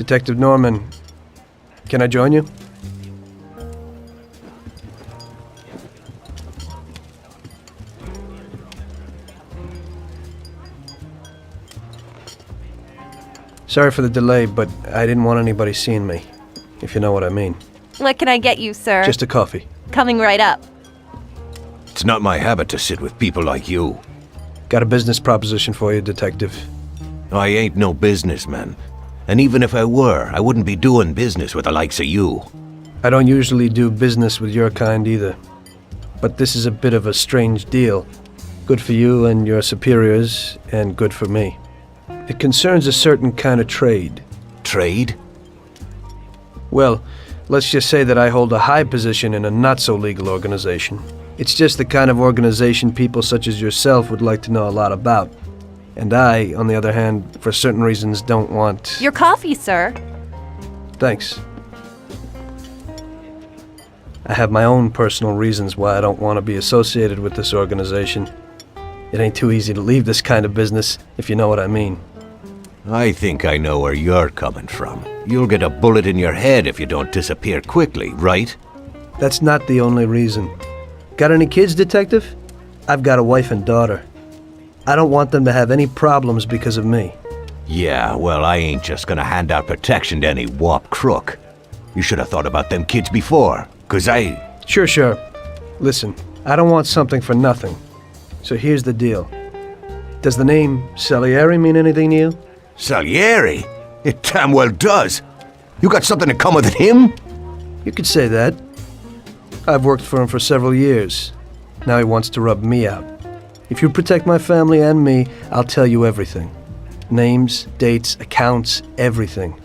Detective Norman, can I join you? Sorry for the delay, but I didn't want anybody seeing me, if you know what I mean. What can I get you, sir? Just a coffee. Coming right up. It's not my habit to sit with people like you. Got a business proposition for you, Detective. I ain't no businessman. And even if I were, I wouldn't be doing business with the likes of you. I don't usually do business with your kind either. But this is a bit of a strange deal. Good for you and your superiors, and good for me. It concerns a certain kind of trade. Trade? Well, let's just say that I hold a high position in a not-so-legal organization. It's just the kind of organization people such as yourself would like to know a lot about. And I, on the other hand, for certain reasons don't want... Your coffee, sir. Thanks. I have my own personal reasons why I don't want to be associated with this organization. It ain't too easy to leave this kind of business, if you know what I mean. I think I know where you're coming from. You'll get a bullet in your head if you don't disappear quickly, right? That's not the only reason. Got any kids, Detective? I've got a wife and daughter. I don't want them to have any problems because of me. Yeah, well, I ain't just gonna hand out protection to any wop crook. You should have thought about them kids before, 'cause I... Sure. Listen, I don't want something for nothing. So here's the deal. Does the name Salieri mean anything to you? Salieri? It damn well does. You got something in common with him? You could say that. I've worked for him for several years. Now he wants to rub me out. If you protect my family and me, I'll tell you everything. Names, dates, accounts, everything.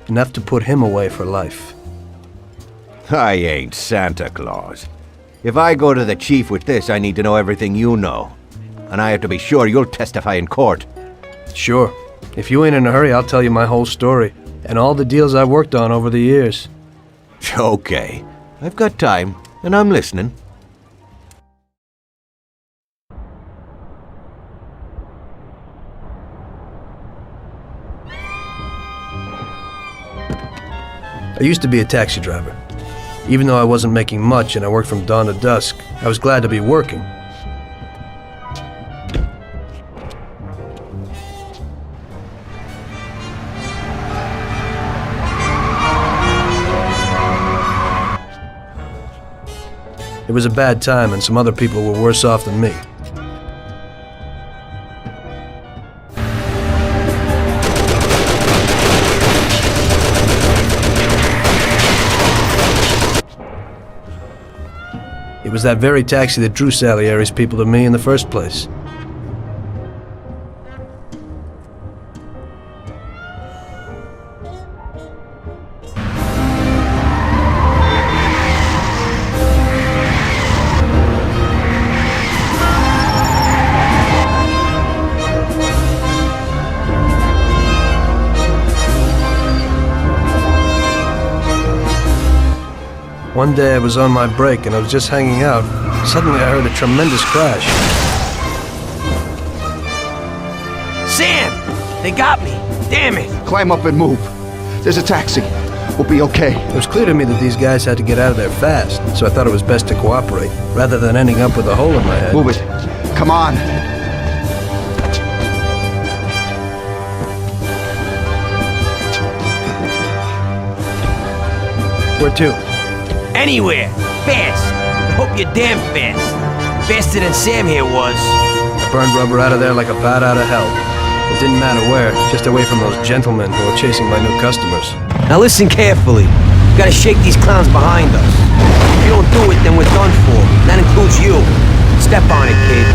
Enough to put him away for life. I ain't Santa Claus. If I go to the chief with this, I need to know everything you know. And I have to be sure you'll testify in court. Sure. If you ain't in a hurry, I'll tell you my whole story. And all the deals I've worked on over the years. Okay. I've got time, and I'm listening. I used to be a taxi driver. Even though I wasn't making much and I worked from dawn to dusk, I was glad to be working. It was a bad time and some other people were worse off than me. It was that very taxi that drew Salieri's people to me in the first place. One day I was on my break and I was just hanging out. Suddenly I heard a tremendous crash. Sam! They got me! Damn it! Climb up and move. There's a taxi. We'll be okay. It was clear to me that these guys had to get out of there fast, so I thought it was best to cooperate, rather than ending up with a hole in my head. Move it. Come on. Where to? Anywhere! Fast! I hope you're damn fast. Faster than Sam here was. I burned rubber out of there like a bat out of hell. It didn't matter where, just away from those gentlemen who were chasing my new customers. Now listen carefully. We gotta shake these clowns behind us. If you don't do it, then we're done for. That includes you. Step on it, kid.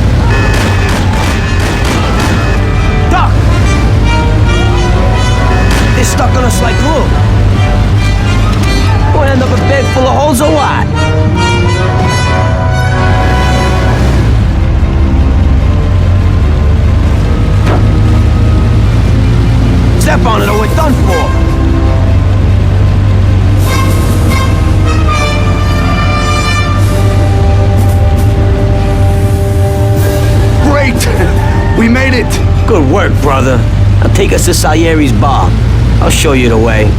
Duck! They're stuck on us like glue. We'll end up a bed full of holes or what? Step on it or we're done for. Great! We made it! Good work, brother. Now take us to Salieri's bar. I'll show you the way.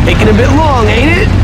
Taking a bit long, ain't it?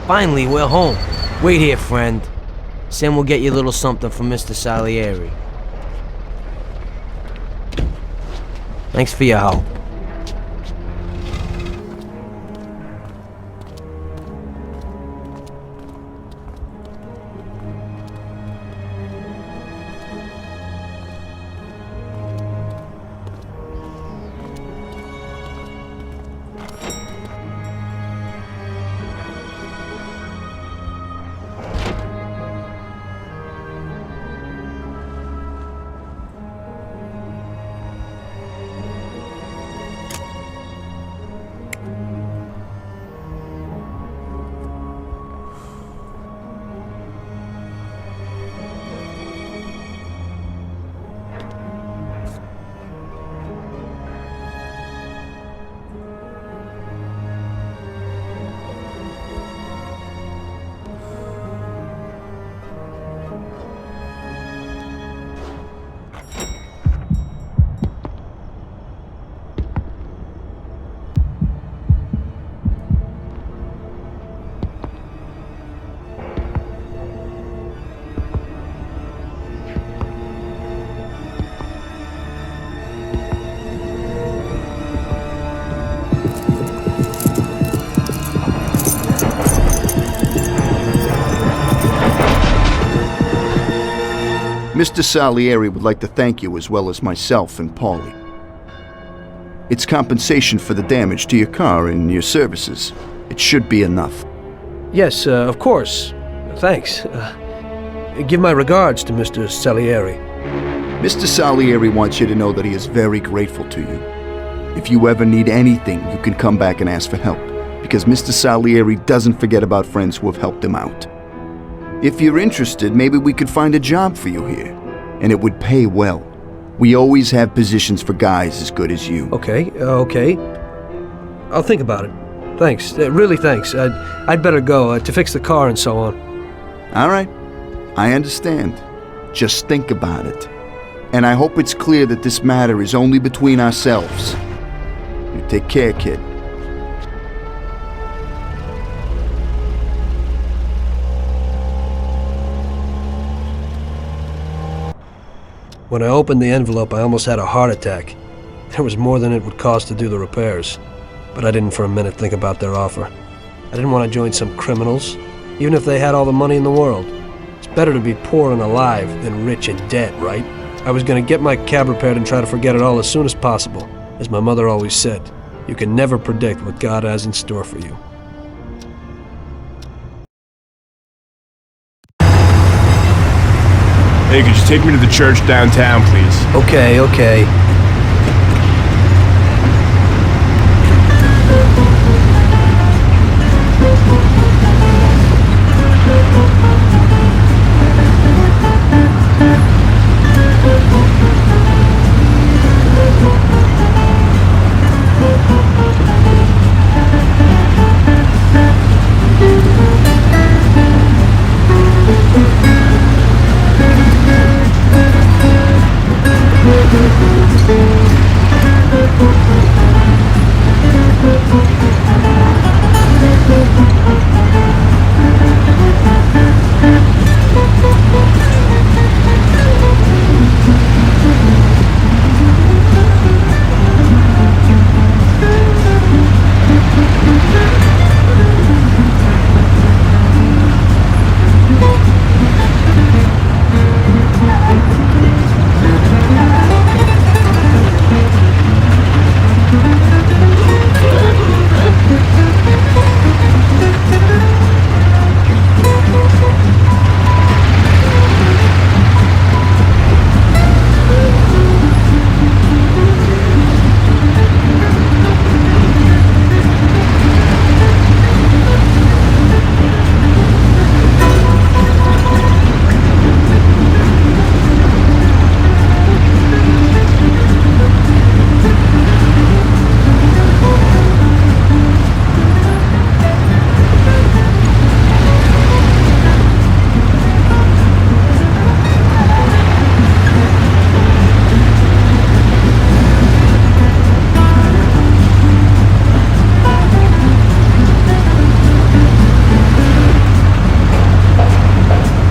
Finally, we're home. Wait here, friend. Sam will get you a little something from Mr. Salieri. Thanks for your help. Mr. Salieri would like to thank you as well as myself and Paulie. It's compensation for the damage to your car and your services. It should be enough. Yes, of course. Thanks. Give my regards to Mr. Salieri. Mr. Salieri wants you to know that he is very grateful to you. If you ever need anything, you can come back and ask for help, because Mr. Salieri doesn't forget about friends who have helped him out. If you're interested, maybe we could find a job for you here, and it would pay well. We always have positions for guys as good as you. Okay. I'll think about it. Thanks. Really thanks. I'd better go to fix the car and so on. All right. I understand. Just think about it. And I hope it's clear that this matter is only between ourselves. You take care, kid. When I opened the envelope, I almost had a heart attack. There was more than it would cost to do the repairs. But I didn't for a minute think about their offer. I didn't want to join some criminals, even if they had all the money in the world. It's better to be poor and alive than rich and dead, right? I was going to get my cab repaired and try to forget it all as soon as possible. As my mother always said, you can never predict what God has in store for you. Hey, could you take me to the church downtown, please? Okay.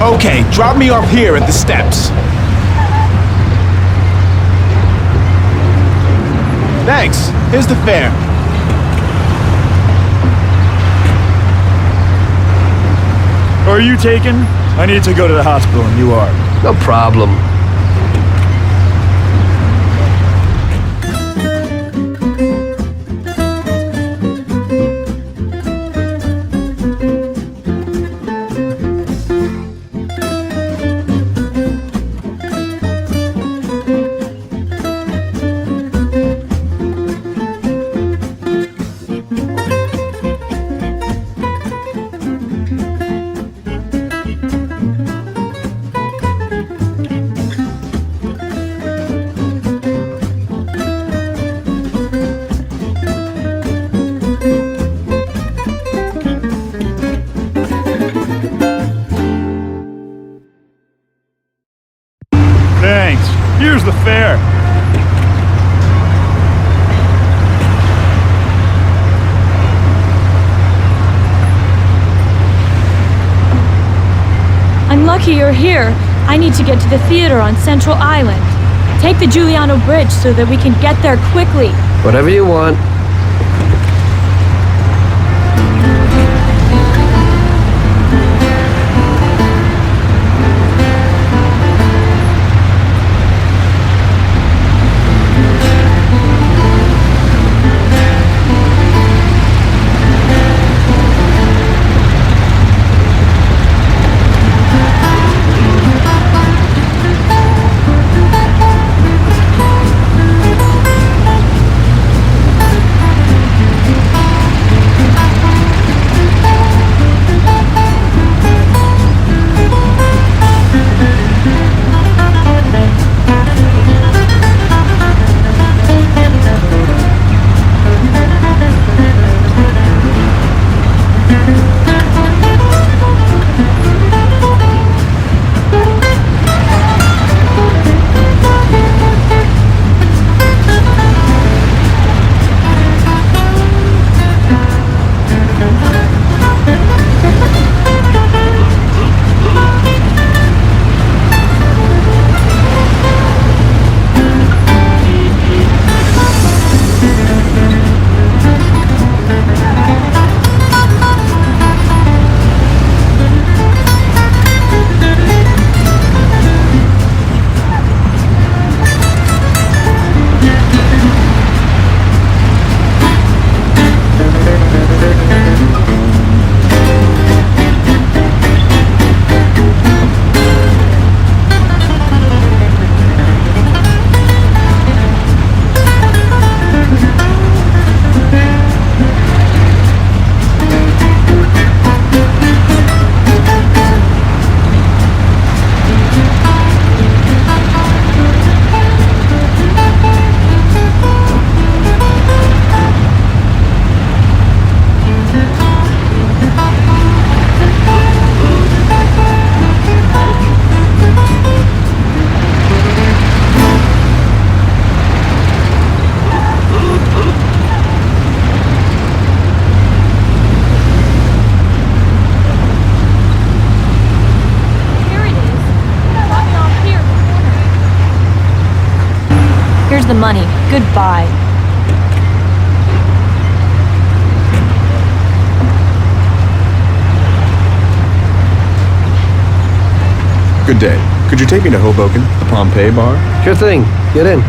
Okay, drop me off here at the steps. Thanks. Here's the fare. Are you taken? I need to go to the hospital and you are. No problem. Thanks. Here's the fare. I'm lucky you're here. I need to get to the theater on Central Island. Take the Giuliano Bridge so that we can get there quickly. Whatever you want. Here's the money. Goodbye. Good day. Could you take me to Hoboken, the Pompeii bar? Sure thing. Get in.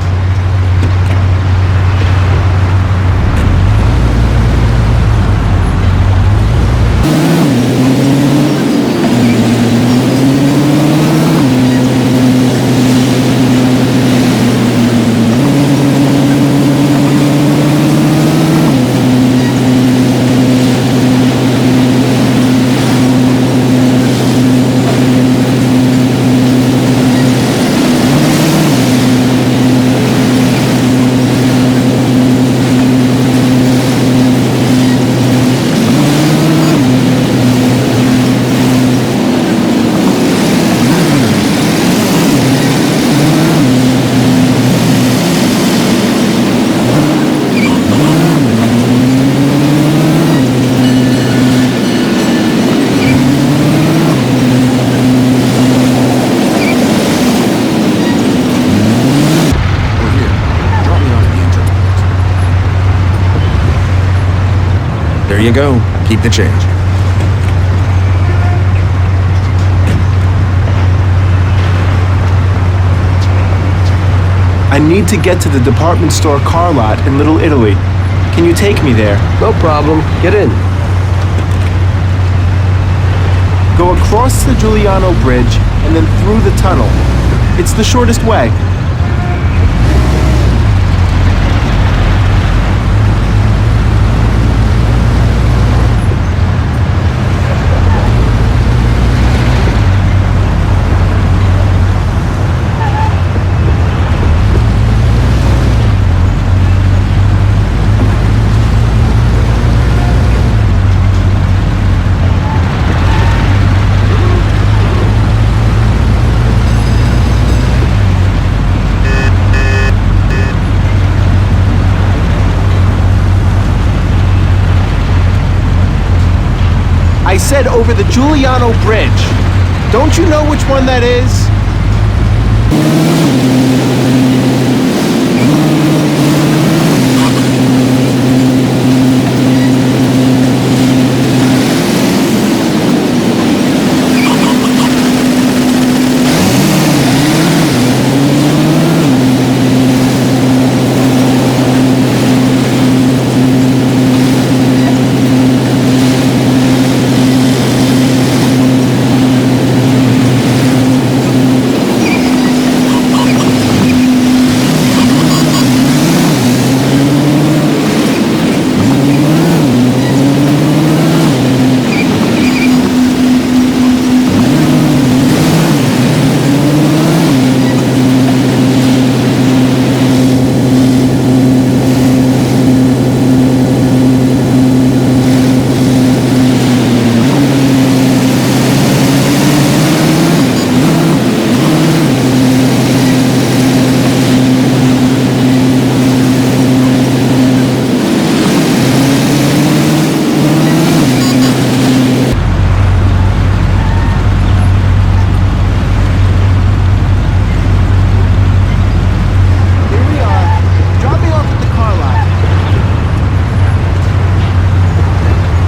There you go. Keep the change. I need to get to the department store car lot in Little Italy. Can you take me there? No problem. Get in. Go across the Giuliano Bridge and then through the tunnel. It's the shortest way. I said over the Giuliano Bridge. Don't you know which one that is?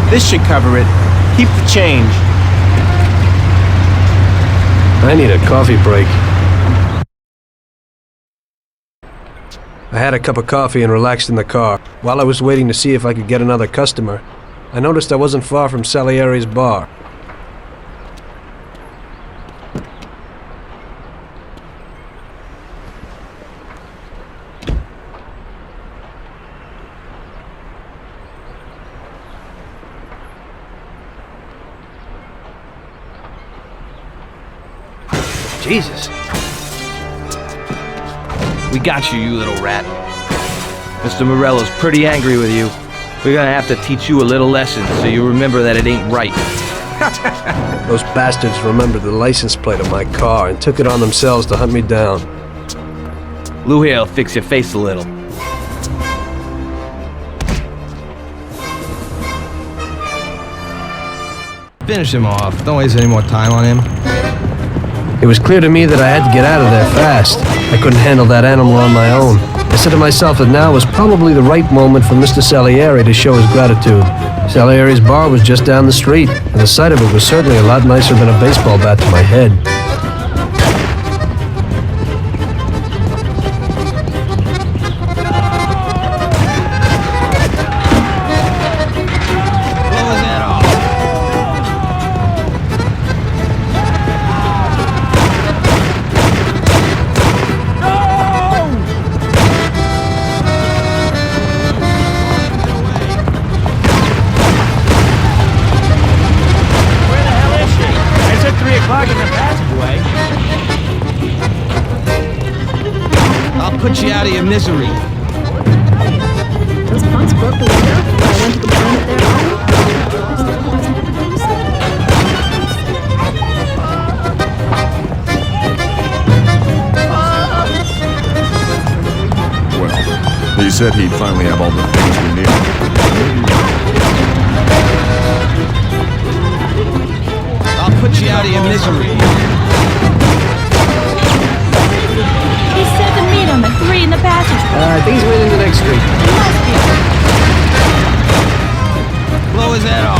This should cover it. Keep the change. I need a coffee break. I had a cup of coffee and relaxed in the car. While I was waiting to see if I could get another customer, I noticed I wasn't far from Salieri's bar. Jesus. We got you, you little rat. Mr. Morello's pretty angry with you. We're gonna have to teach you a little lesson so you remember that it ain't right. Those bastards remembered the license plate of my car and took it on themselves to hunt me down. Lou here'll fix your face a little. Finish him off. Don't waste any more time on him. It was clear to me that I had to get out of there fast. I couldn't handle that animal on my own. I said to myself that now was probably the right moment for Mr. Salieri to show his gratitude. Salieri's bar was just down the street, and the sight of it was certainly a lot nicer than a baseball bat to my head. Put you out of your misery. Those punks broke the window when I went to the town at their Well, he said he'd finally have all the things we need. I'll put you out of your misery. He said to meet him at 3 in the passageway. I think he's waiting the next street. He must be. Blow his head off.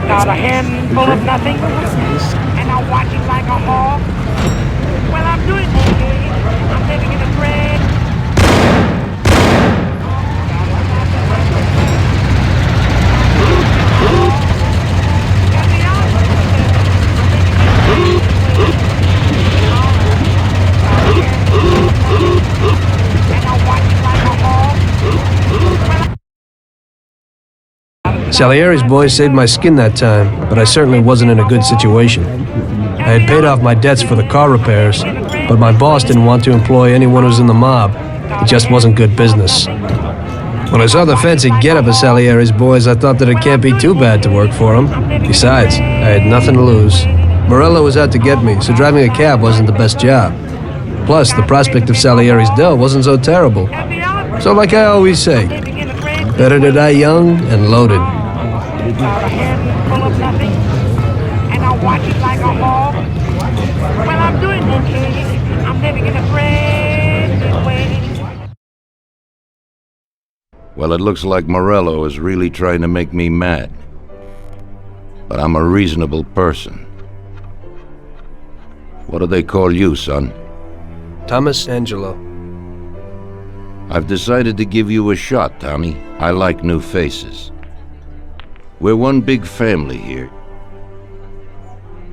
Got a handful of nothing, and I watch it like a hawk. Well, I'm doing okay. I'm living in a dread. Salieri's boys saved my skin that time, but I certainly wasn't in a good situation. I had paid off my debts for the car repairs, but my boss didn't want to employ anyone who was in the mob. It just wasn't good business. When I saw the fancy getup of Salieri's boys, I thought that it can't be too bad to work for him. Besides, I had nothing to lose. Morello was out to get me, so driving a cab wasn't the best job. Plus, the prospect of Salieri's dough wasn't so terrible. So like I always say, better to die young and loaded. Got a handful of nothing, and I watch it like a hawk. Well, I'm doing okay. I'm living in a brand new way. Well, it looks like Morello is really trying to make me mad. But I'm a reasonable person. What do they call you, son? Thomas Angelo. I've decided to give you a shot, Tommy. I like new faces. We're one big family here.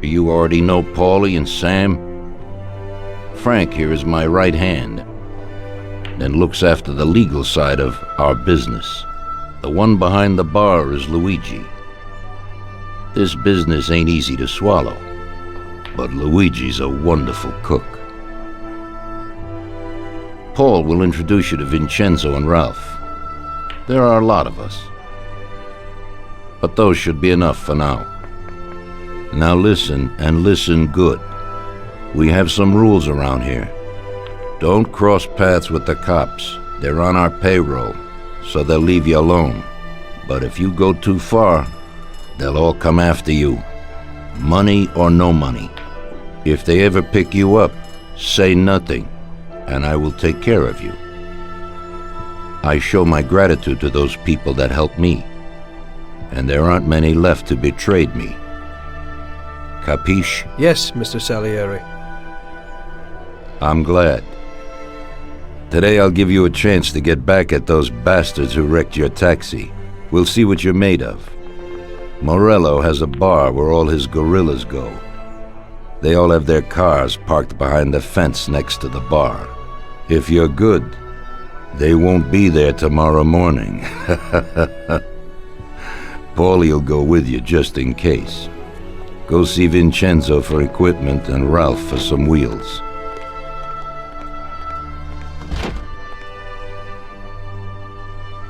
You already know Paulie and Sam. Frank here is my right hand and looks after the legal side of our business. The one behind the bar is Luigi. This business ain't easy to swallow, but Luigi's a wonderful cook. Paul will introduce you to Vincenzo and Ralph. There are a lot of us. But those should be enough for now. Now listen, and listen good. We have some rules around here. Don't cross paths with the cops. They're on our payroll, so they'll leave you alone. But if you go too far, they'll all come after you. Money or no money. If they ever pick you up, say nothing, and I will take care of you. I show my gratitude to those people that helped me, and there aren't many left who betrayed me. Capiche? Yes, Mr. Salieri. I'm glad. Today I'll give you a chance to get back at those bastards who wrecked your taxi. We'll see what you're made of. Morello has a bar where all his gorillas go. They all have their cars parked behind the fence next to the bar. If you're good, they won't be there tomorrow morning. Paulie'll go with you just in case. Go see Vincenzo for equipment and Ralph for some wheels.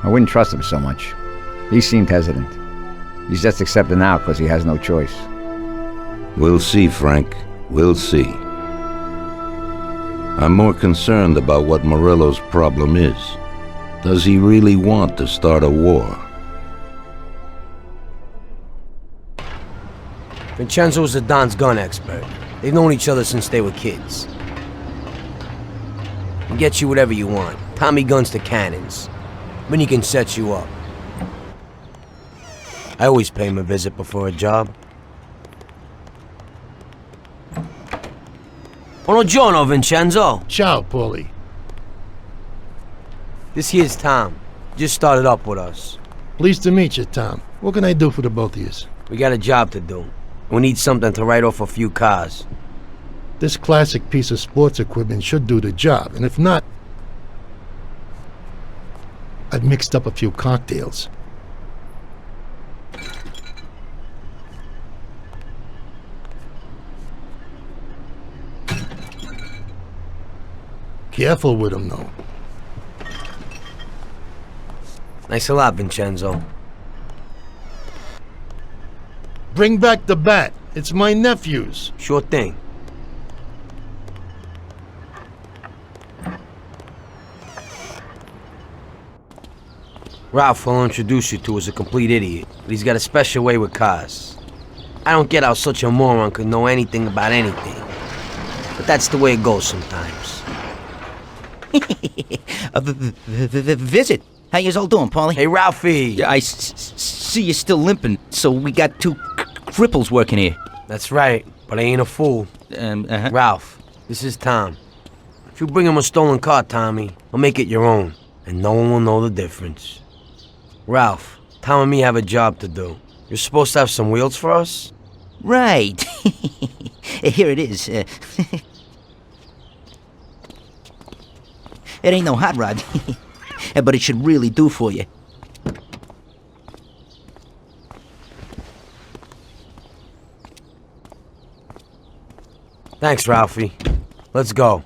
I wouldn't trust him so much. He seemed hesitant. He's just accepting now because he has no choice. We'll see, Frank. We'll see. I'm more concerned about what Morello's problem is. Does he really want to start a war? Vincenzo's a Don's gun expert. They've known each other since they were kids. He gets you whatever you want. Tommy guns to cannons. Then he can set you up. I always pay him a visit before a job. Buongiorno, Vincenzo. Ciao, Paulie. This here's Tom. Just started up with us. Pleased to meet you, Tom. What can I do for the both of you? We got a job to do. We need something to write off a few cars. This classic piece of sports equipment should do the job, and if not, I've mixed up a few cocktails. Careful with them, though. Thanks a lot, Vincenzo. Bring back the bat. It's my nephew's. Sure thing. Ralph will introduce you to as a complete idiot, but he's got a special way with cars. I don't get how such a moron could know anything about anything. But that's the way it goes sometimes. Visit. How you all doing, Paulie? Hey, Ralphie. I see you're still limping, so we got two cripples working here. That's right, but I ain't a fool. Ralph, this is Tom. If you bring him a stolen car, Tommy, I'll make it your own, and no one will know the difference. Ralph, Tom and me have a job to do. You're supposed to have some wheels for us? Right. Here it is. It ain't no hot rod, but it should really do for you. Thanks, Ralphie. Let's go.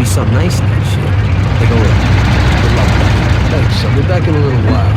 Something nice in that shit. Take a look. Good luck. Thanks. I'll be back in a little while.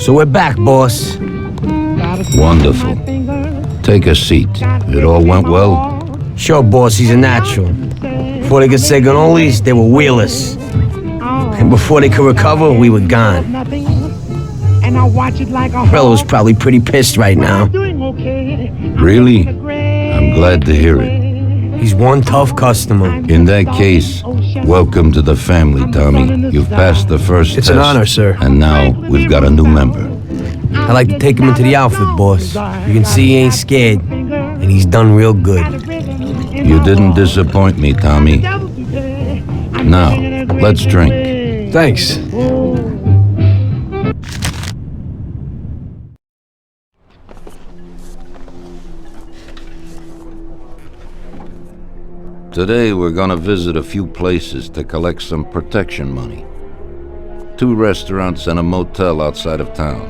So we're back, boss. Wonderful. Take a seat. It all went well? Sure, boss, he's a natural. Before they could say cannolis, they were wheelers. And before they could recover, we were gone. Morello was probably pretty pissed right now. Really? I'm glad to hear it. He's one tough customer. In that case, welcome to the family, Tommy. You've passed the first It's test. an honor, sir. And now we've got a new member. I like to take him into the outfit, boss. You can see he ain't scared, and he's done real good. You didn't disappoint me, Tommy. Now, let's drink. Thanks. Today we're gonna visit a few places to collect some protection money. 2 restaurants and a motel outside of town.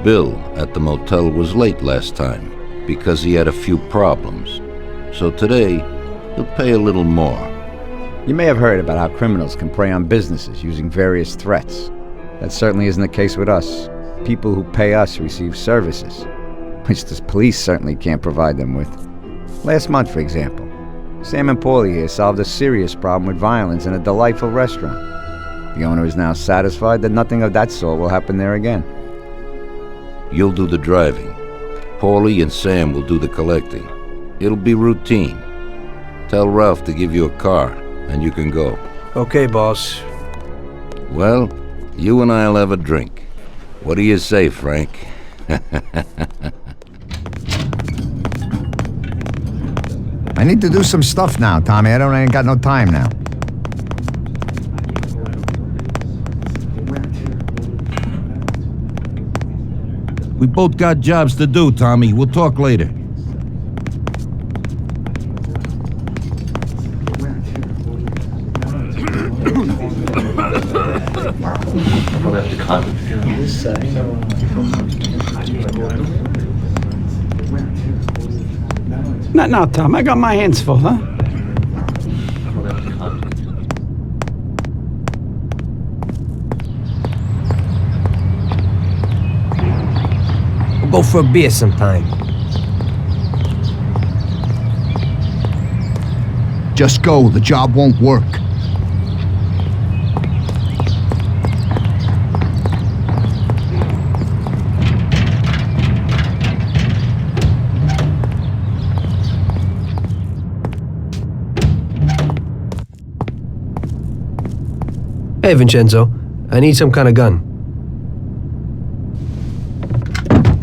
Bill at the motel was late last time because he had a few problems. So today, he'll pay a little more. You may have heard about how criminals can prey on businesses using various threats. That certainly isn't the case with us. People who pay us receive services, which the police certainly can't provide them with. Last month, for example, Sam and Paulie here solved a serious problem with violence in a delightful restaurant. The owner is now satisfied that nothing of that sort will happen there again. You'll do the driving. Paulie and Sam will do the collecting. It'll be routine. Tell Ralph to give you a car, and you can go. Okay, boss. Well, you and I'll have a drink. What do you say, Frank? I need to do some stuff now, Tommy. I ain't got no time now. We both got jobs to do, Tommy. We'll talk later. Not now, Tom. I got my hands full, huh? We'll go for a beer sometime. Just go. The job won't work. Hey, Vincenzo. I need some kind of gun.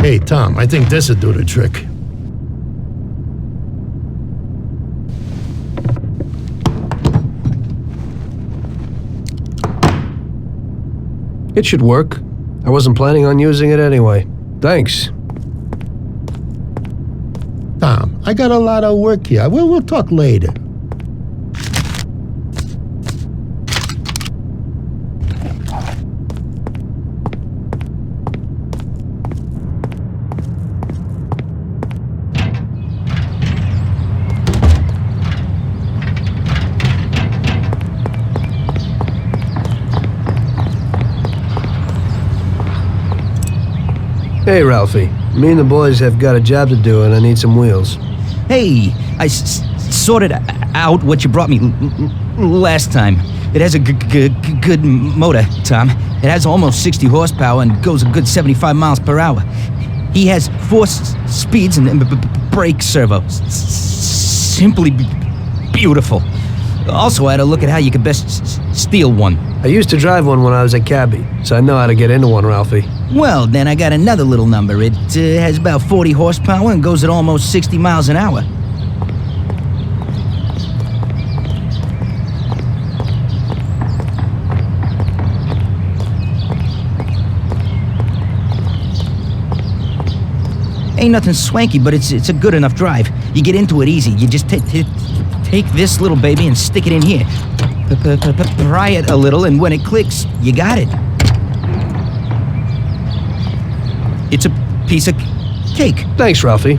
Hey, Tom, I think this'll do the trick. It should work. I wasn't planning on using it anyway. Thanks. Tom, I got a lot of work here. We'll talk later. Hey, Ralphie. Me and the boys have got a job to do, and I need some wheels. Hey, I sorted out what you brought me last time. It has a good motor, Tom. It has almost 60 horsepower and goes a good 75 miles per hour. He has 4 speeds and brake servo. Simply beautiful. Also, I had a look at how you could best steal one. I used to drive one when I was a cabbie, so I know how to get into one, Ralphie. Well, then I got another little number. It has about 40 horsepower and goes at almost 60 miles an hour. Ain't nothing swanky, but it's a good enough drive. You get into it easy. You just take this little baby and stick it in here. Pry it a little, and when it clicks, you got it. It's a piece of cake. Thanks, Ralphie.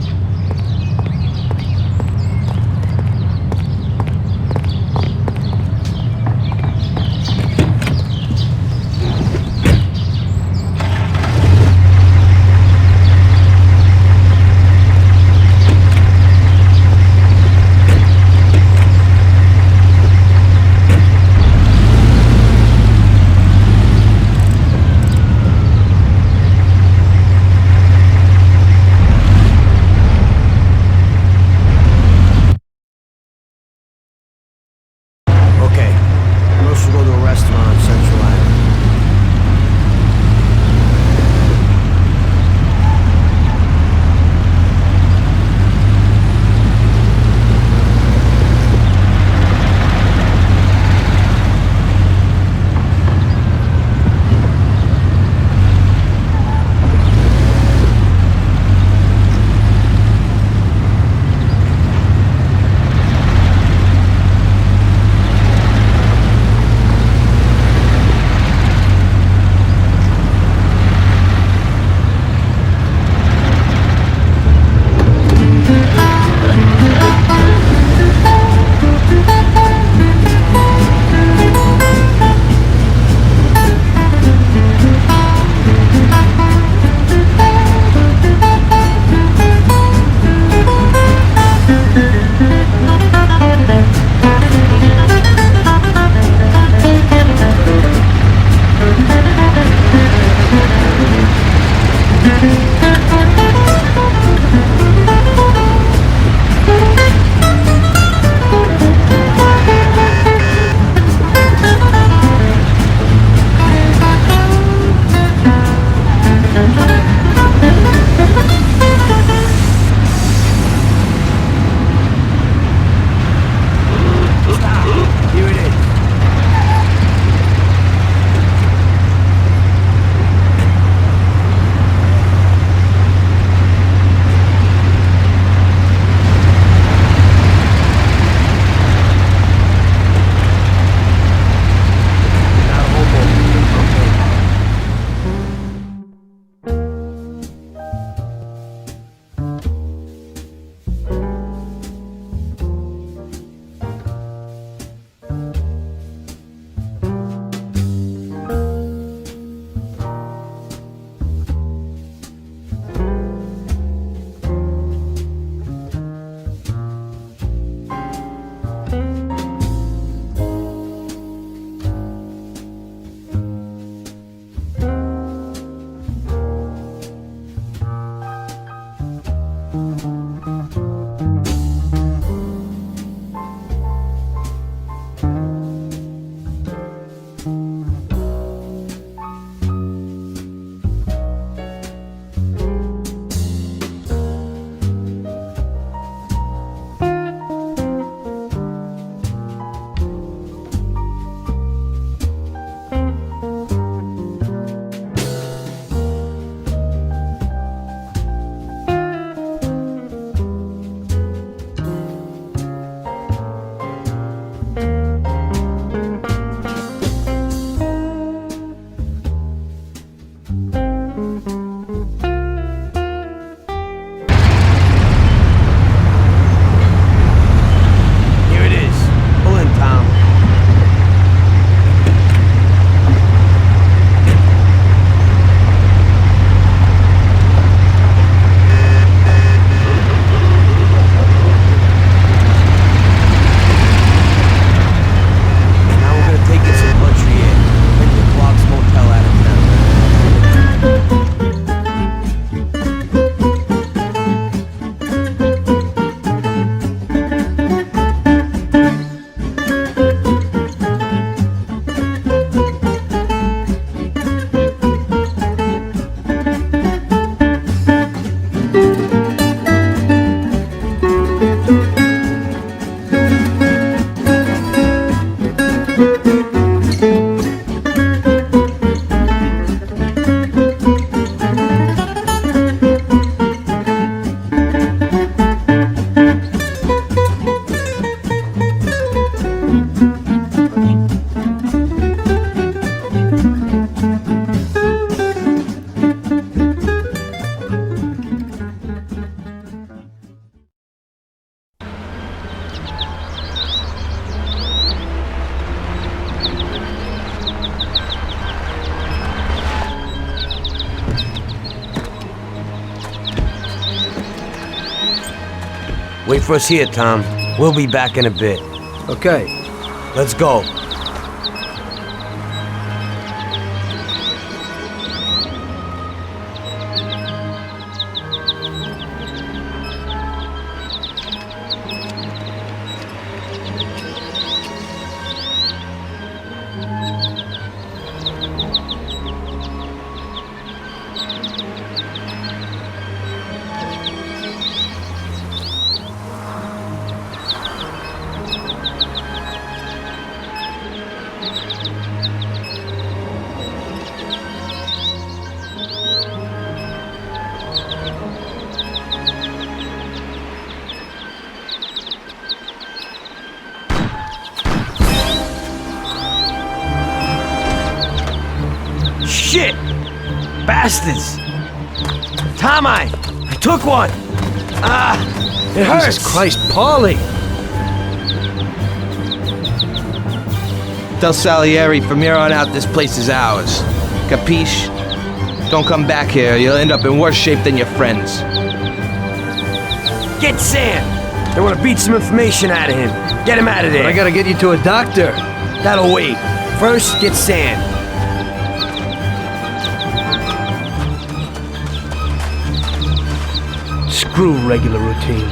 Wait for us here, Tom. We'll be back in a bit. Okay. Let's go. Shit! Bastards! Tom, I took one! It hurts! Jesus Christ, Paulie! Tell Salieri from here on out this place is ours. Capiche? Don't come back here, you'll end up in worse shape than your friends. Get Sam! They want to beat some information out of him. Get him out of there. But I gotta get you to a doctor. That'll wait. First, get Sam. Screw regular routine.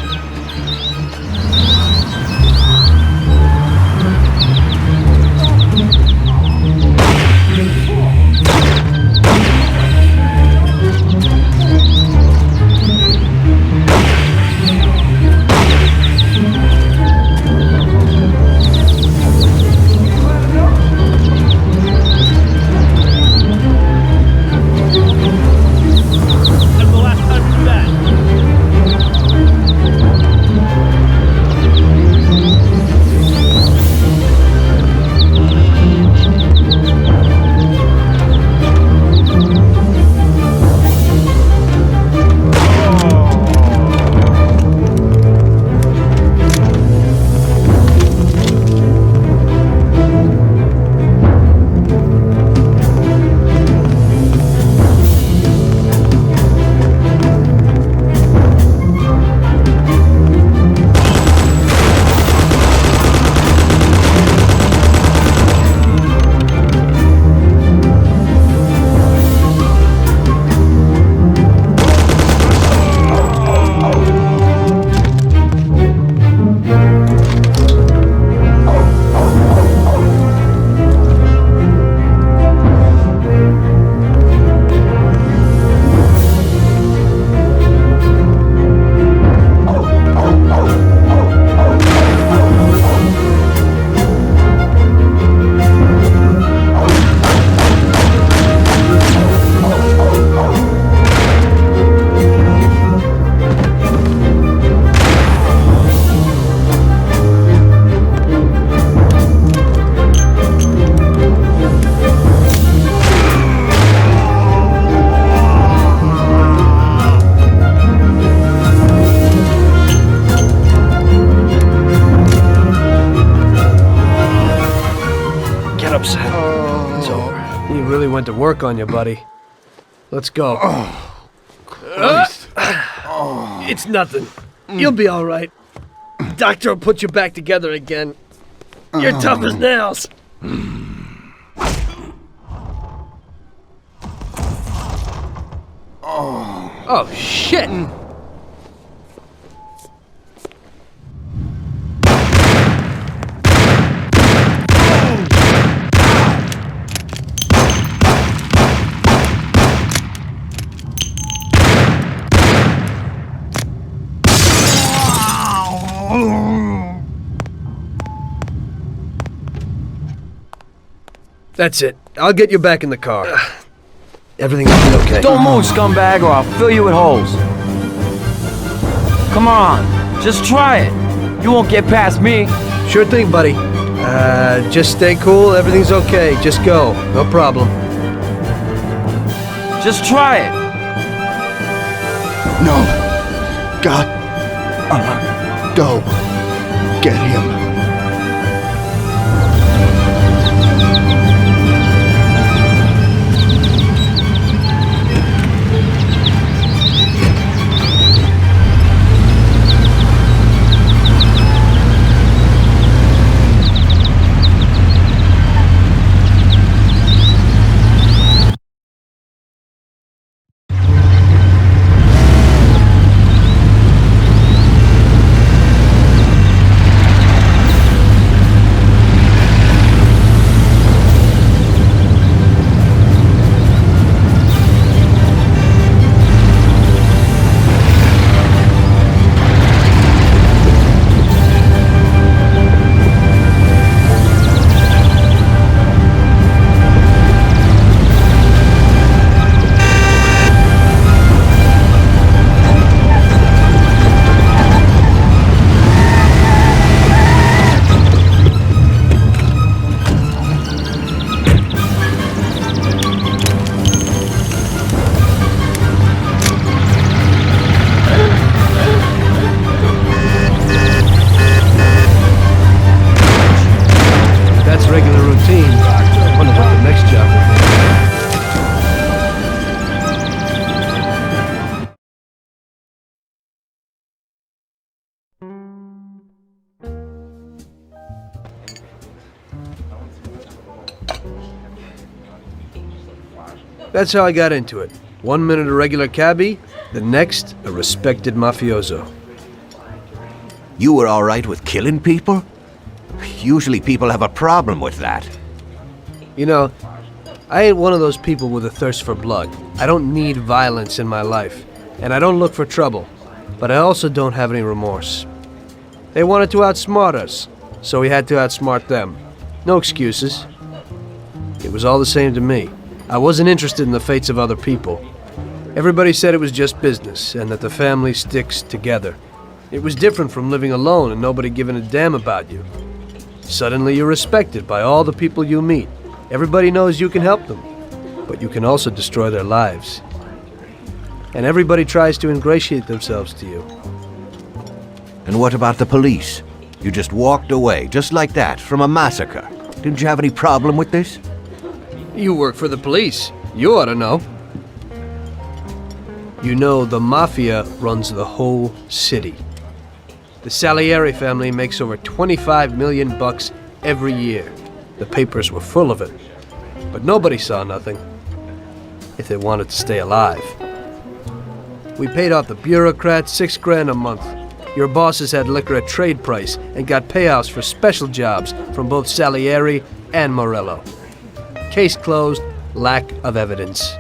It's over. He really went to work on you, buddy. Let's go. Christ. It's nothing. You'll be all right. Doctor will put you back together again. You're tough as nails. Oh, shit. That's it. I'll get you back in the car. Everything will be okay. Don't move, scumbag, or I'll fill you with holes. Come on, just try it. You won't get past me. Sure thing, buddy. Just stay cool. Everything's okay. Just go. No problem. Just try it. No. God. Go. Get him. Regular routine. Wonder what the next job will be. That's how I got into it. 1 minute a regular cabbie, the next a respected mafioso. You were all right with killing people? Usually people have a problem with that. You know, I ain't one of those people with a thirst for blood. I don't need violence in my life, and I don't look for trouble, but I also don't have any remorse. They wanted to outsmart us, so we had to outsmart them. No excuses. It was all the same to me. I wasn't interested in the fates of other people. Everybody said it was just business, and that the family sticks together. It was different from living alone and nobody giving a damn about you. Suddenly you're respected by all the people you meet. Everybody knows you can help them, but you can also destroy their lives. And everybody tries to ingratiate themselves to you. And what about the police? You just walked away, just like that, from a massacre. Didn't you have any problem with this? You work for the police. You ought to know. You know, the Mafia runs the whole city. The Salieri family makes over 25 million bucks every year. The papers were full of it. But nobody saw nothing. If they wanted to stay alive. We paid off the bureaucrats $6 grand a month. Your bosses had liquor at trade price and got payouts for special jobs from both Salieri and Morello. Case closed, lack of evidence.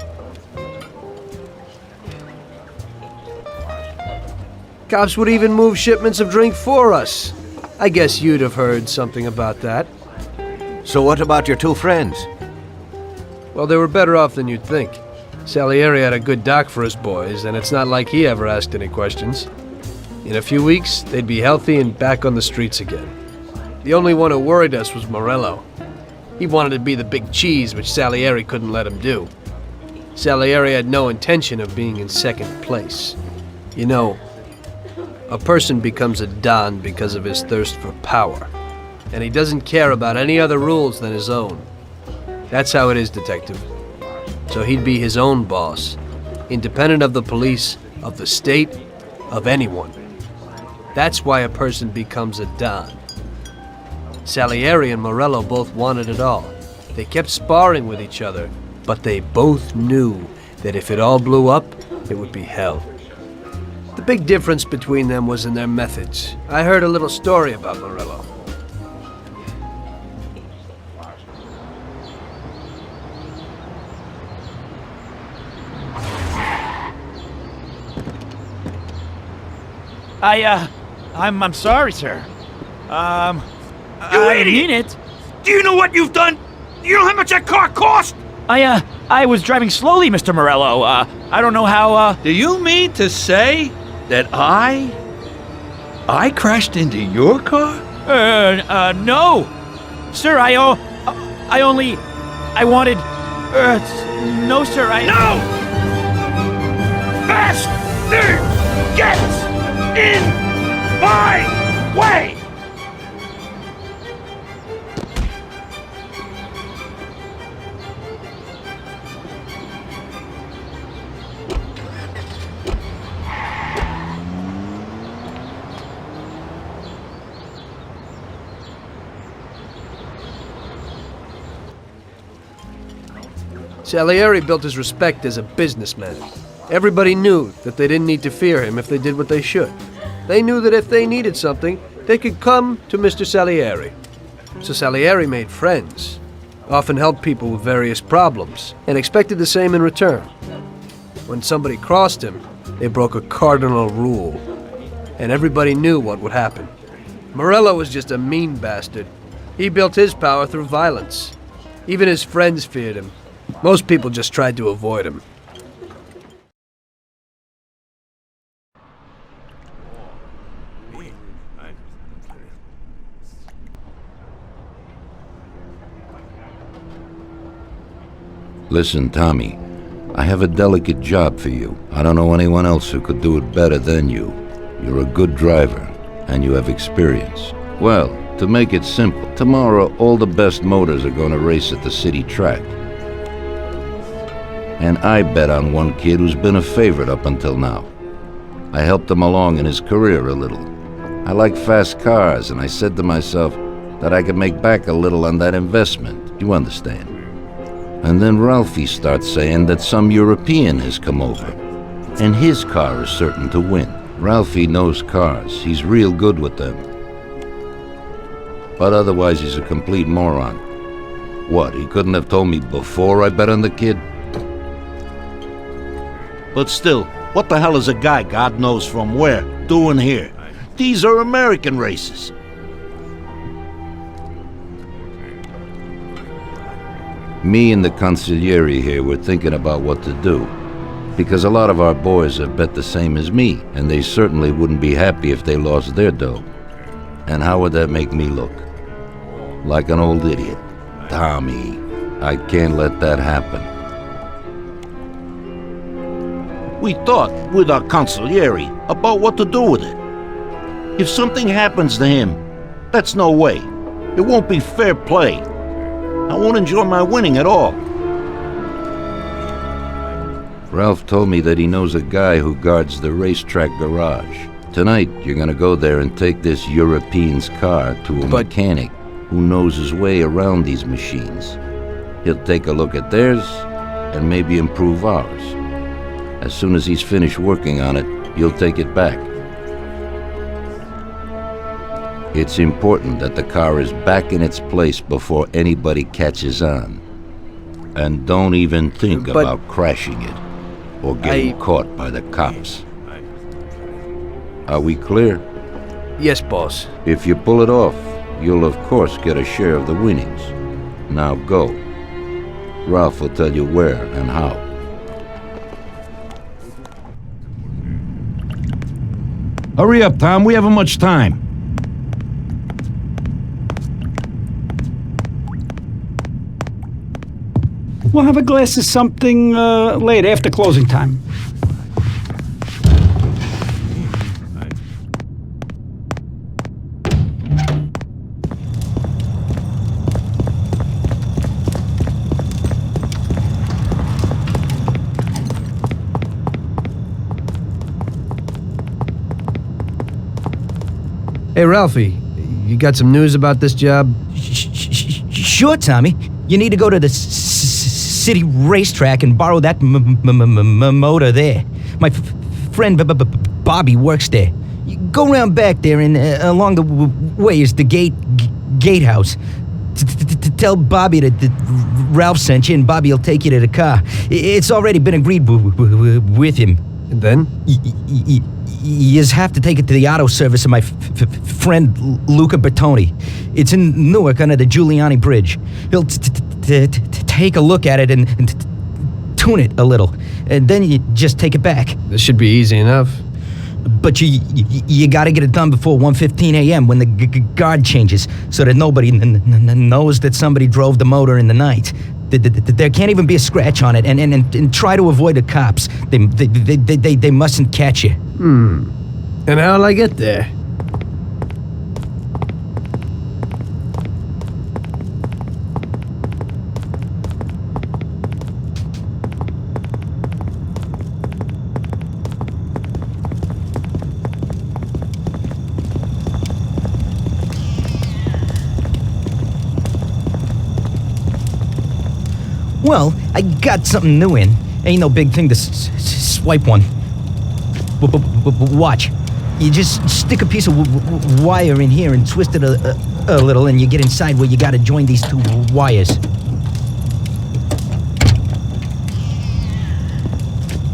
Cops would even move shipments of drink for us. I guess you'd have heard something about that. So what about your two friends? Well, they were better off than you'd think. Salieri had a good doc for his boys, and it's not like he ever asked any questions. In a few weeks, they'd be healthy and back on the streets again. The only one who worried us was Morello. He wanted to be the big cheese, which Salieri couldn't let him do. Salieri had no intention of being in second place. You know, a person becomes a Don because of his thirst for power, and he doesn't care about any other rules than his own. That's how it is, Detective. So he'd be his own boss, independent of the police, of the state, of anyone. That's why a person becomes a Don. Salieri and Morello both wanted it all. They kept sparring with each other, but they both knew that if it all blew up, it would be hell. The big difference between them was in their methods. I heard a little story about Morello. I'm sorry, sir. You I idiot! mean it. Do you know what you've done? You know how much that car cost? I was driving slowly, Mr. Morello. I don't know how, Do you mean to say that I crashed into your car? No. Sir, I wanted, no, sir, No! Bastard! Get in my way! Salieri built his respect as a businessman. Everybody knew that they didn't need to fear him if they did what they should. They knew that if they needed something, they could come to Mr. Salieri. So Salieri made friends, often helped people with various problems, and expected the same in return. When somebody crossed him, they broke a cardinal rule, and everybody knew what would happen. Morello was just a mean bastard. He built his power through violence. Even his friends feared him. Most people just tried to avoid him. Listen, Tommy, I have a delicate job for you. I don't know anyone else who could do it better than you. You're a good driver, and you have experience. Well, to make it simple, tomorrow all the best motors are going to race at the city track. And I bet on one kid who's been a favorite up until now. I helped him along in his career a little. I like fast cars, and I said to myself that I could make back a little on that investment. You understand? And then Ralphie starts saying that some European has come over, and his car is certain to win. Ralphie knows cars. He's real good with them. But otherwise, he's a complete moron. What, he couldn't have told me before I bet on the kid? But still, what the hell is a guy, God knows from where, doing here? These are American races. Me and the consigliere here were thinking about what to do, because a lot of our boys have bet the same as me, and they certainly wouldn't be happy if they lost their dough. And how would that make me look? Like an old idiot. Tommy, I can't let that happen. We thought, with our consigliere, about what to do with it. If something happens to him, that's no way. It won't be fair play. I won't enjoy my winning at all. Ralph told me that he knows a guy who guards the racetrack garage. Tonight, you're gonna go there and take this European's car to a mechanic who knows his way around these machines. He'll take a look at theirs and maybe improve ours. As soon as he's finished working on it, you'll take it back. It's important that the car is back in its place before anybody catches on. And don't even think about crashing it or getting caught by the cops. Are we clear? Yes, boss. If you pull it off, you'll of course get a share of the winnings. Now go. Ralph will tell you where and how. Hurry up, Tom. We haven't much time. We'll have a glass of something later, after closing time. Hey, Ralphie, you got some news about this job? Sure, Tommy. You need to go to the city racetrack and borrow that motor there. My friend Bobby works there. You go around back there and along the way is the gatehouse. Tell Bobby that Ralph sent you and Bobby will take you to the car. It's already been agreed with him. And then? You just have to take it to the auto service of my friend Luca Bertoni. It's in Newark under the Giuliani Bridge. He'll take a look at it and tune it a little. And then you just take it back. This should be easy enough. But you gotta get it done before 1:15 a.m. when the guard changes, so that nobody knows that somebody drove the motor in the night. There can't even be a scratch on it, and try to avoid the cops. They mustn't catch you. And how'll I get there? Well, I got something new in. Ain't no big thing to swipe one. Watch. You just stick a piece of wire in here and twist it a little, and you get inside where you gotta join these two wires.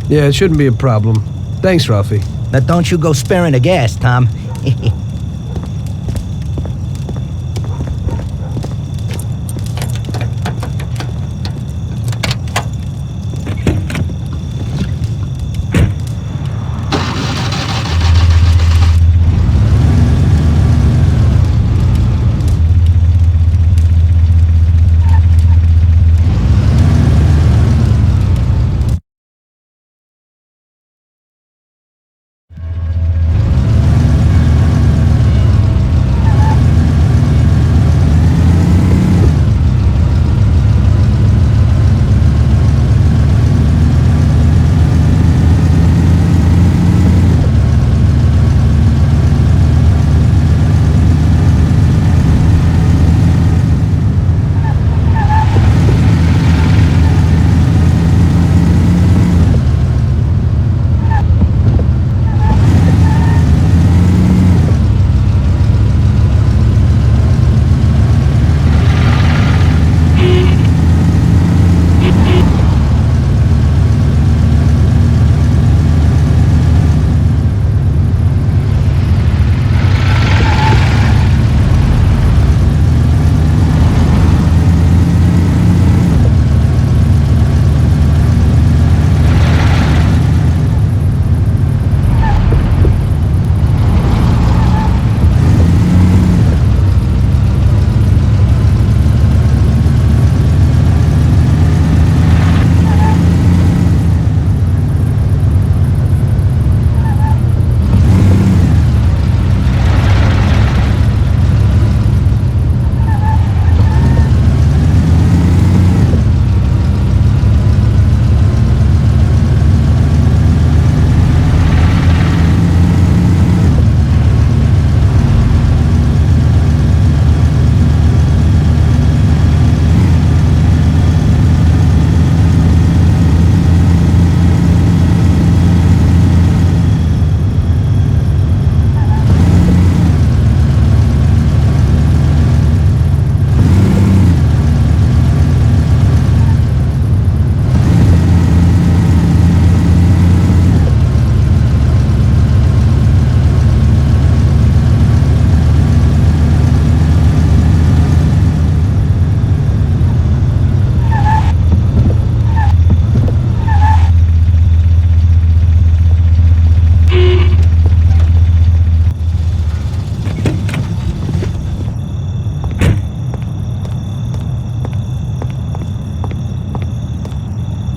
Yeah, it shouldn't be a problem. Thanks, Ralphie. Now don't you go sparing the gas, Tom.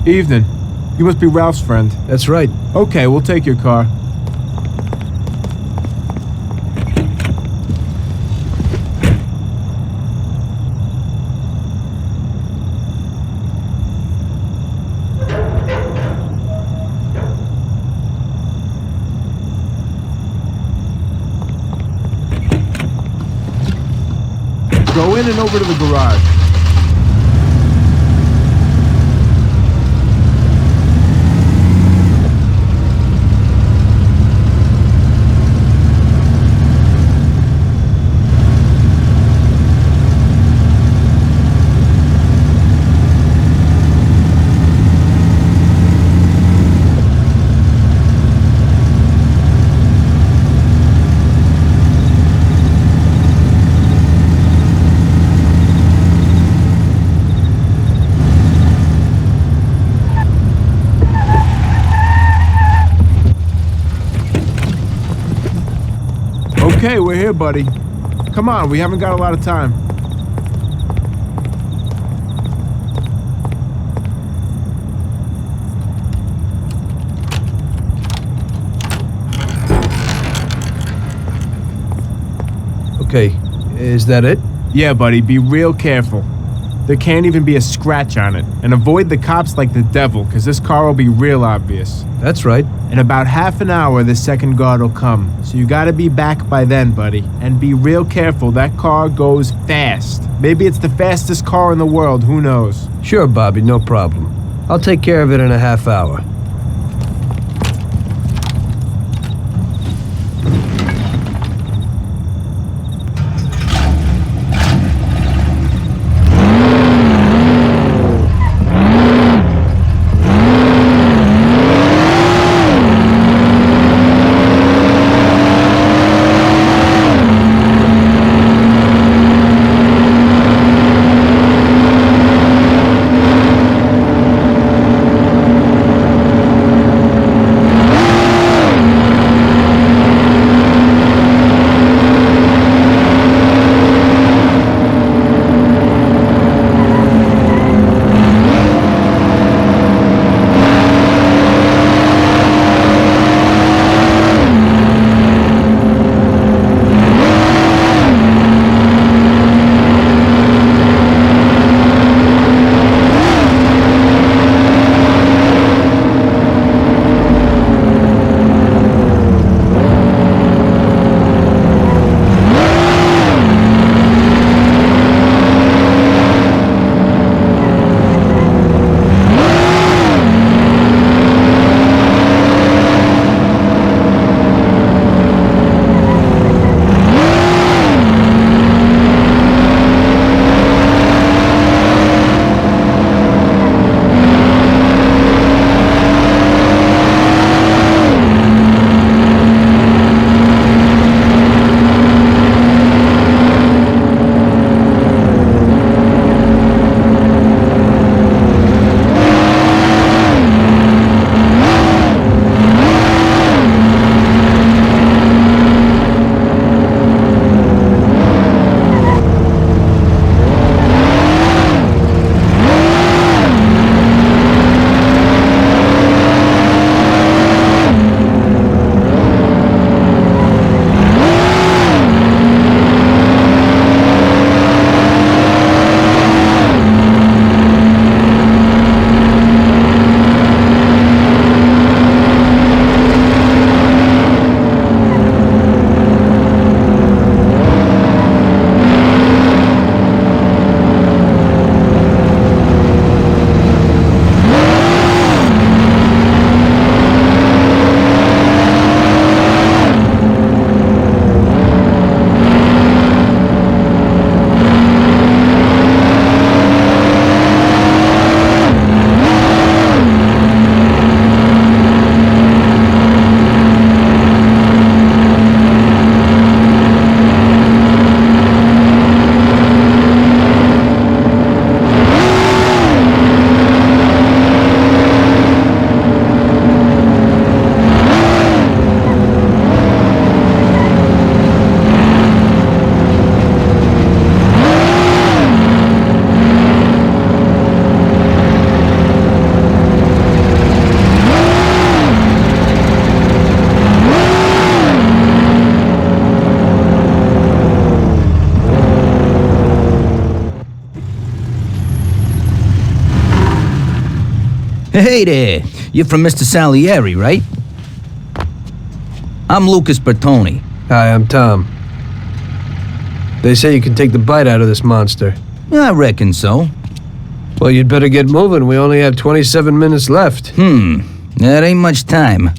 Evening. You must be Ralph's friend. That's right. Okay, we'll take your car. Go in and over to the garage. Okay, we're here, buddy. Come on, we haven't got a lot of time. Okay, is that it? Yeah, buddy, be real careful. There can't even be a scratch on it. And avoid the cops like the devil, because this car will be real obvious. That's right. In about half an hour, the second guard will come. So you gotta be back by then, buddy. And be real careful, that car goes fast. Maybe it's the fastest car in the world, who knows? Sure, Bobby, no problem. I'll take care of it in a half hour. Hey there. You're from Mr. Salieri, right? I'm Lucas Bertoni. Hi, I'm Tom. They say you can take the bite out of this monster. I reckon so. Well, you'd better get moving. We only have 27 minutes left. That ain't much time.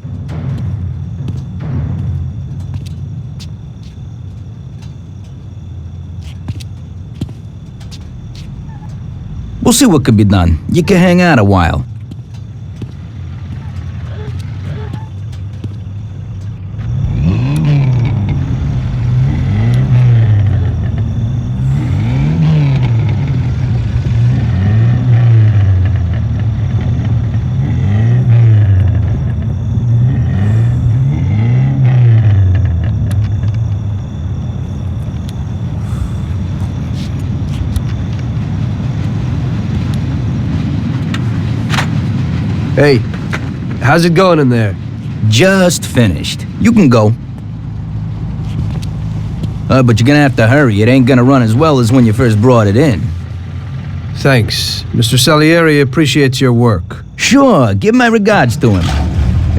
We'll see what could be done. You can hang out a while. Hey, how's it going in there? Just finished. You can go. But you're gonna have to hurry. It ain't gonna run as well as when you first brought it in. Thanks. Mr. Salieri appreciates your work. Sure, give my regards to him.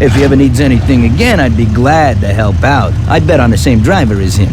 If he ever needs anything again, I'd be glad to help out. I bet on the same driver as him.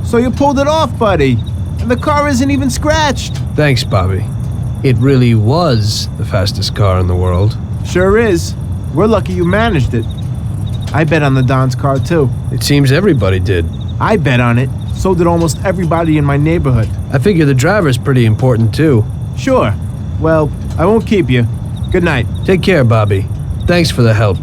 So you pulled it off, buddy. And the car isn't even scratched. Thanks, Bobby. It really was the fastest car in the world. Sure is. We're lucky you managed it. I bet on the Don's car, too. It seems everybody did. I bet on it. So did almost everybody in my neighborhood. I figure the driver's pretty important, too. Sure. Well, I won't keep you. Good night. Take care, Bobby. Thanks for the help.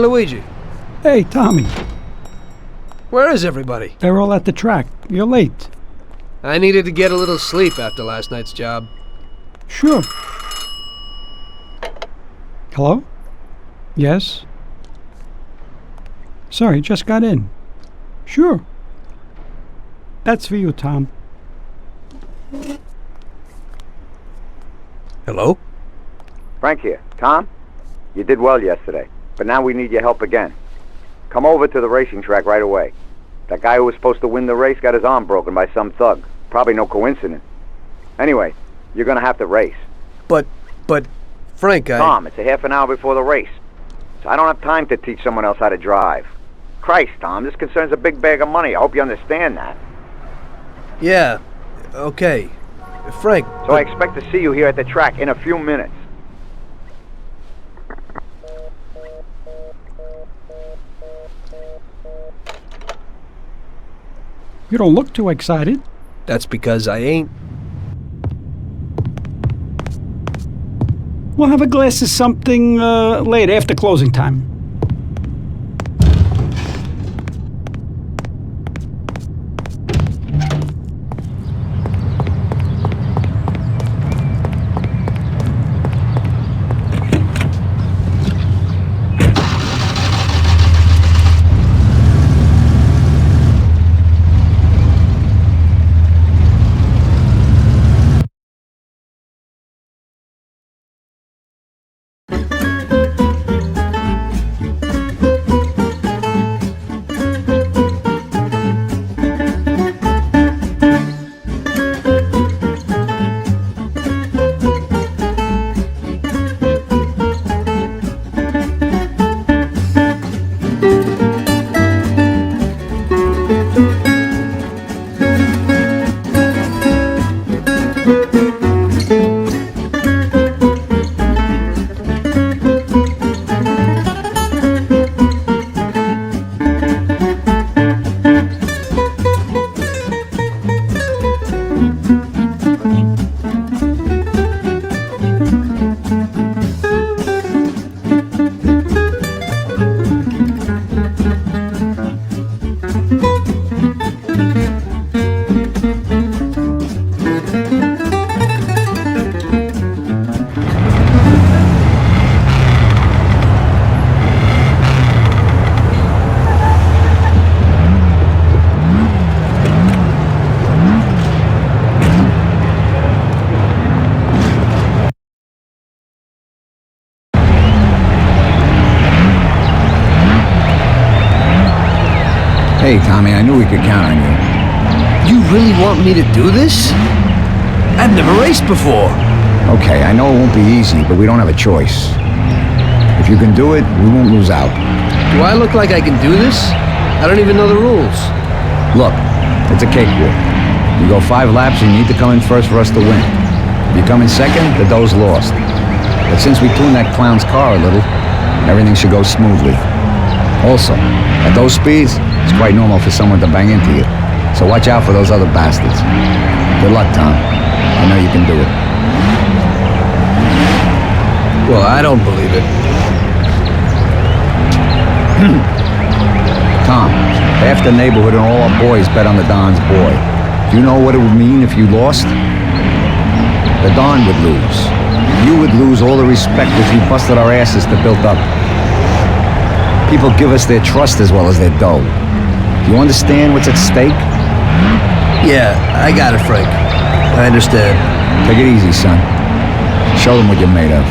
Luigi. Hey, Tommy. Where is everybody? They're all at the track. You're late. I needed to get a little sleep after last night's job. Sure. Hello? Yes? Sorry, just got in. Sure. That's for you, Tom. Hello? Frank here. Tom? You did well yesterday, but now we need your help again. Come over to the racing track right away. That guy who was supposed to win the race got his arm broken by some thug. Probably no coincidence. Anyway, you're gonna have to race. But, Frank, Tom, it's a half an hour before the race. So I don't have time to teach someone else how to drive. Christ, Tom, this concerns a big bag of money. I hope you understand that. Yeah, okay. Frank... So I expect to see you here at the track in a few minutes. You don't look too excited. That's because I ain't. We'll have a glass of something later, after closing time. Hey, Tommy, I knew we could count on you. You really want me to do this? I've never raced before. Okay, I know it won't be easy, but we don't have a choice. If you can do it, we won't lose out. Do I look like I can do this? I don't even know the rules. Look, it's a cakewalk. You go 5 laps and you need to come in first for us to win. If you come in second, the dough's lost. But since we tuned that clown's car a little, everything should go smoothly. Also, at those speeds, it's quite normal for someone to bang into you. So watch out for those other bastards. Good luck, Tom. I know you can do it. Well, I don't believe it. Tom, half the neighborhood and all our boys bet on the Don's boy. Do you know what it would mean if you lost? The Don would lose. You would lose all the respect which we busted our asses to build up. People give us their trust as well as their dough. Do you understand what's at stake? Yeah, I got it, Frank. I understand. Take it easy, son. Show them what you're made of.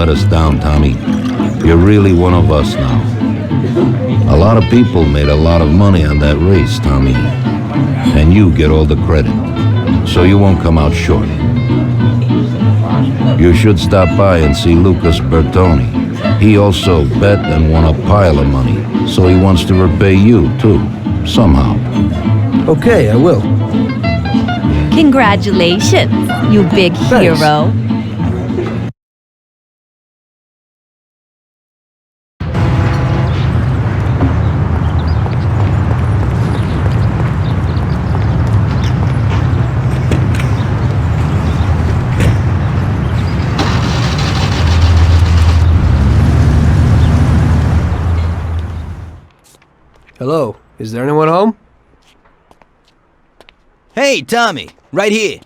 let us down, Tommy. You're really one of us now. A lot of people made a lot of money on that race, Tommy. And you get all the credit. So you won't come out short. You should stop by and see Lucas Bertoni. He also bet and won a pile of money, so he wants to repay you, too, somehow. Okay, I will. Congratulations, you big hero. Hello, is there anyone home? Hey, Tommy, right here.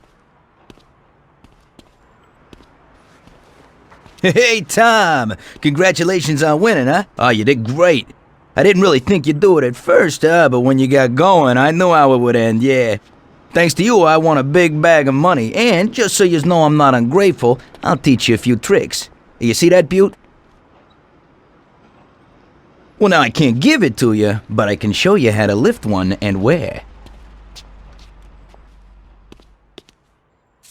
Hey, Tom, congratulations on winning, huh? Oh, you did great. I didn't really think you'd do it at first, but when you got going, I knew how it would end, yeah. Thanks to you, I won a big bag of money, and just so you know I'm not ungrateful, I'll teach you a few tricks. You see that, Butte? Well, now I can't give it to you, but I can show you how to lift one and where.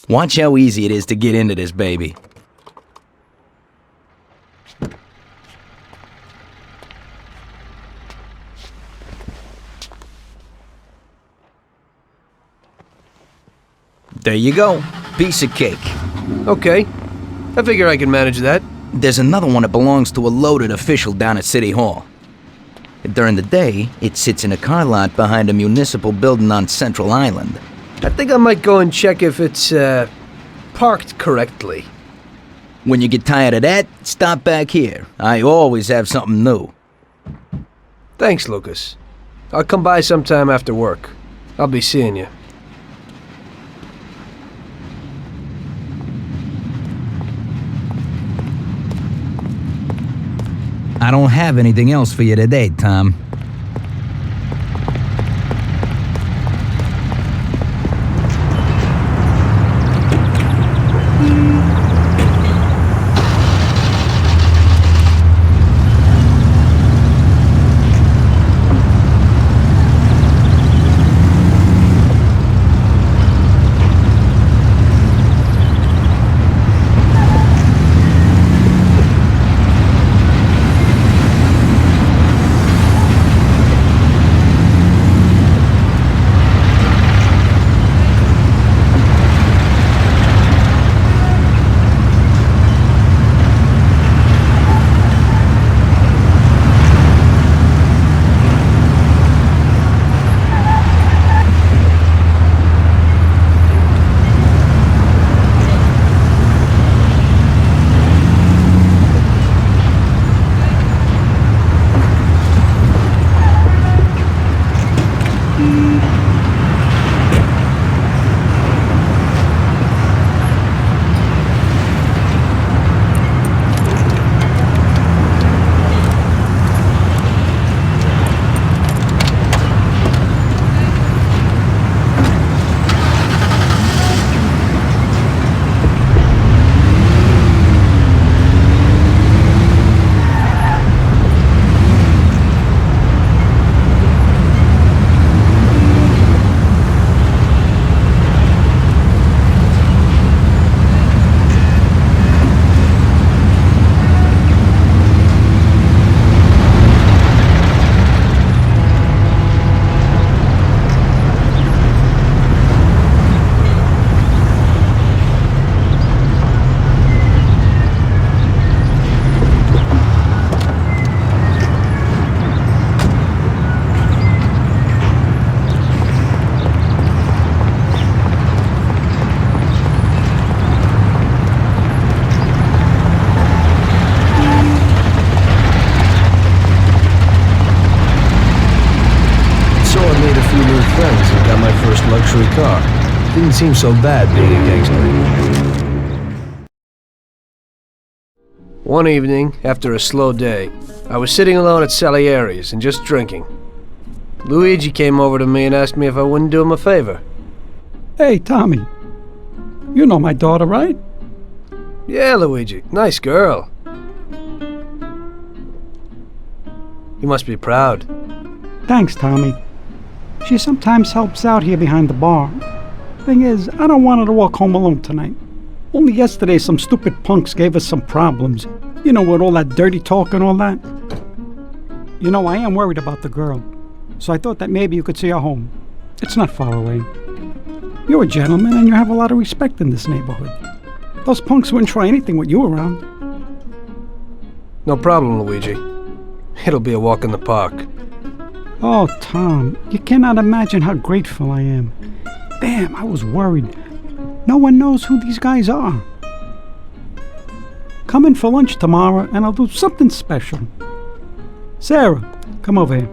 Watch how easy it is to get into this baby. There you go. Piece of cake. Okay. I figure I can manage that. There's another one that belongs to a loaded official down at City Hall. During the day, it sits in a car lot behind a municipal building on Central Island. I think I might go and check if it's, parked correctly. When you get tired of that, stop back here. I always have something new. Thanks, Lucas. I'll come by sometime after work. I'll be seeing you. I don't have anything else for you today, Tom. luxury car. Didn't seem so bad being a gangster. One evening, after a slow day, I was sitting alone at Salieri's and just drinking. Luigi came over to me and asked me if I wouldn't do him a favor. Hey, Tommy. You know my daughter, right? Yeah, Luigi. Nice girl. You must be proud. Thanks, Tommy. She sometimes helps out here behind the bar. Thing is, I don't want her to walk home alone tonight. Only yesterday some stupid punks gave us some problems. You know, with all that dirty talk and all that. You know, I am worried about the girl. So I thought that maybe you could see her home. It's not far away. You're a gentleman and you have a lot of respect in this neighborhood. Those punks wouldn't try anything with you around. No problem, Luigi. It'll be a walk in the park. Oh, Tom, you cannot imagine how grateful I am. Damn, I was worried. No one knows who these guys are. Come in for lunch tomorrow and I'll do something special. Sarah, come over here.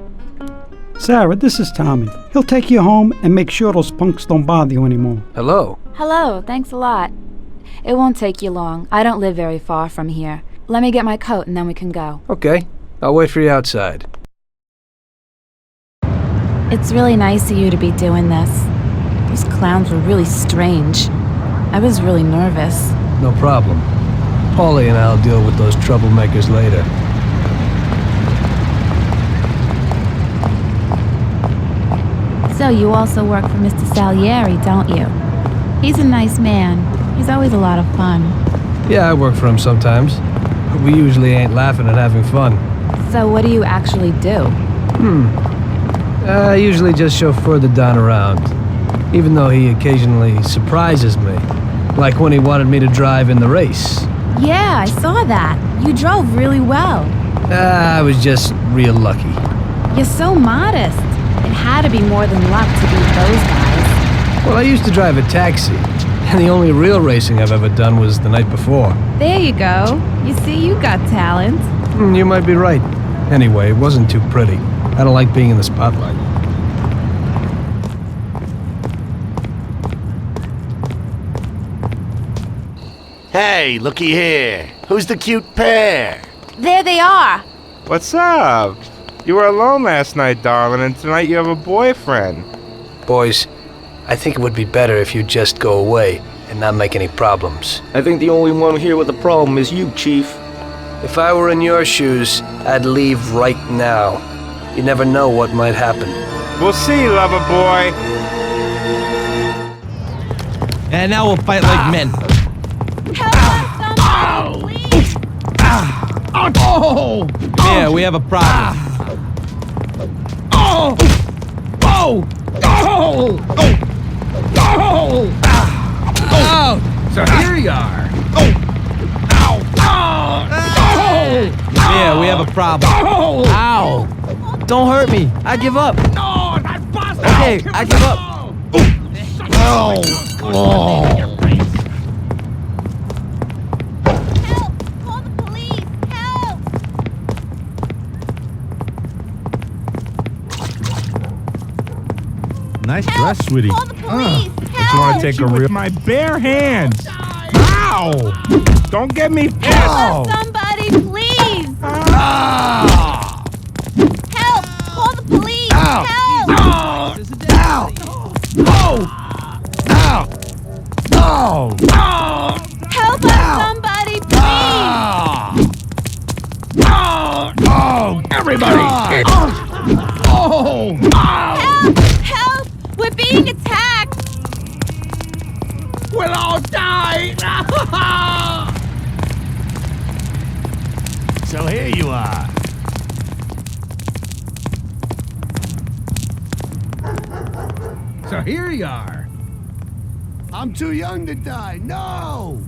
Sarah, this is Tommy. He'll take you home and make sure those punks don't bother you anymore. Hello. Hello, thanks a lot. It won't take you long. I don't live very far from here. Let me get my coat and then we can go. Okay, I'll wait for you outside. It's really nice of you to be doing this. Those clowns were really strange. I was really nervous. No problem. Paulie and I'll deal with those troublemakers later. So you also work for Mr. Salieri, don't you? He's a nice man. He's always a lot of fun. Yeah, I work for him sometimes. But we usually ain't laughing and having fun. So what do you actually do? I usually just chauffeur the Don around. Even though he occasionally surprises me. Like when he wanted me to drive in the race. Yeah, I saw that. You drove really well. I was just real lucky. You're so modest. It had to be more than luck to beat those guys. Well, I used to drive a taxi. And the only real racing I've ever done was the night before. There you go. You see, you got talent. You might be right. Anyway, it wasn't too pretty. I don't like being in the spotlight. Hey, looky here. Who's the cute pair? There they are. What's up? You were alone last night, darling, and tonight you have a boyfriend. Boys, I think it would be better if you just go away and not make any problems. I think the only one here with a problem is you, Chief. If I were in your shoes, I'd leave right now. You never know what might happen. We'll see, lover boy. And now we'll fight like men. Oh! Yeah, we have a problem. Oh! Oh! Oh! Oh! Oh! So here you are. Oh! Ow! Oh! Yeah, we have a problem. Oh! Ow! Don't hurt me. I give up. No, not Boston. Okay, I give up. Oh! Oh! Nice dress, sweetie. Call the police! Don't you want to take a real... My bare hands! Ow! Don't get me... Help! Somebody, please! Ah! Help! Call the police! Ow! Help! Ow! Ow! Ow! Ow! Ow! Help us, somebody, please! Oh! Oh! Everybody! Oh! Help! Help! We're being attacked! We'll all die! So here you are. So here you are. I'm too young to die. No!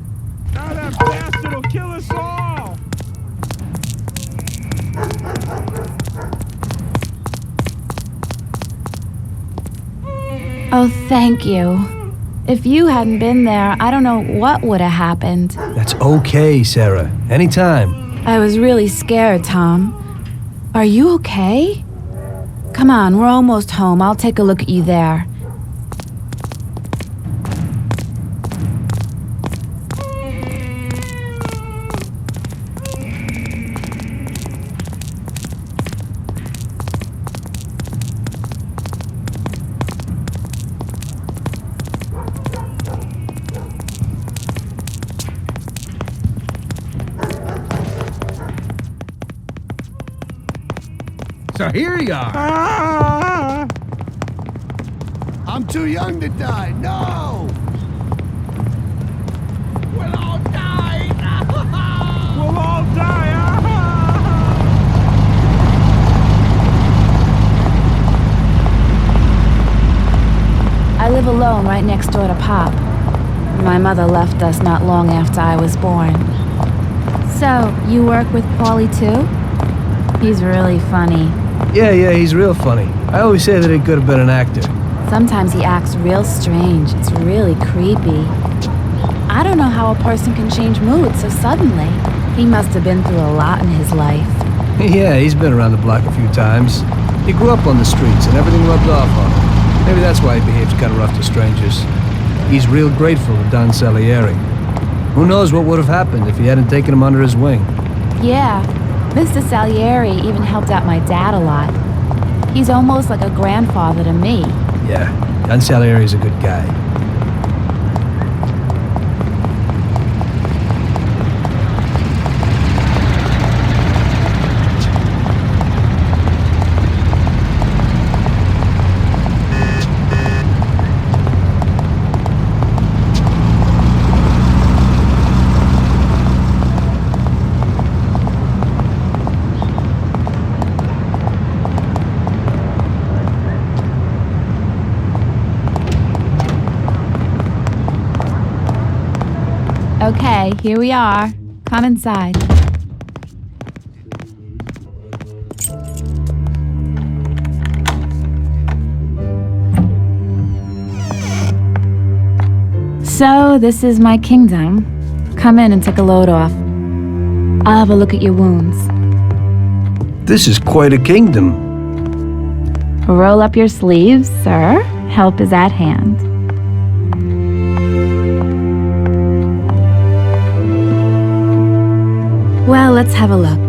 Now that bastard will kill us all! Oh, thank you. If you hadn't been there, I don't know what would have happened. That's okay, Sarah. Anytime. I was really scared, Tom. Are you okay? Come on, we're almost home. I'll take a look at you there. So here you are. I'm too young to die. No! We'll all die! We'll all die. I live alone right next door to Pop. My mother left us not long after I was born. So, you work with Paulie too? He's really funny. Yeah, he's real funny. I always say that he could have been an actor. Sometimes he acts real strange. It's really creepy. I don't know how a person can change mood so suddenly. He must have been through a lot in his life. Yeah, he's been around the block a few times. He grew up on the streets and everything rubbed off on him. Maybe that's why he behaves kind of rough to strangers. He's real grateful to Don Salieri. Who knows what would have happened if he hadn't taken him under his wing. Yeah, Mr. Salieri even helped out my dad a lot. He's almost like a grandfather to me. Yeah, Don Salieri's a good guy. Okay, here we are. Come inside. So, this is my kingdom. Come in and take a load off. I'll have a look at your wounds. This is quite a kingdom. Roll up your sleeves, sir. Help is at hand. Well, let's have a look.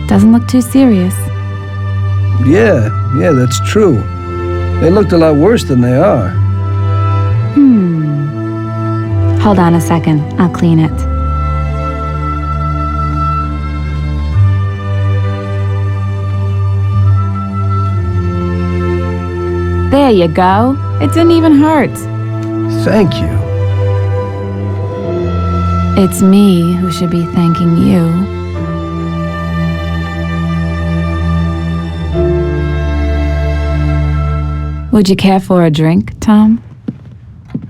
Doesn't look too serious. Yeah, that's true. They looked a lot worse than they are. Hold on a second. I'll clean it. There you go. It didn't even hurt. Thank you. It's me who should be thanking you. Would you care for a drink, Tom?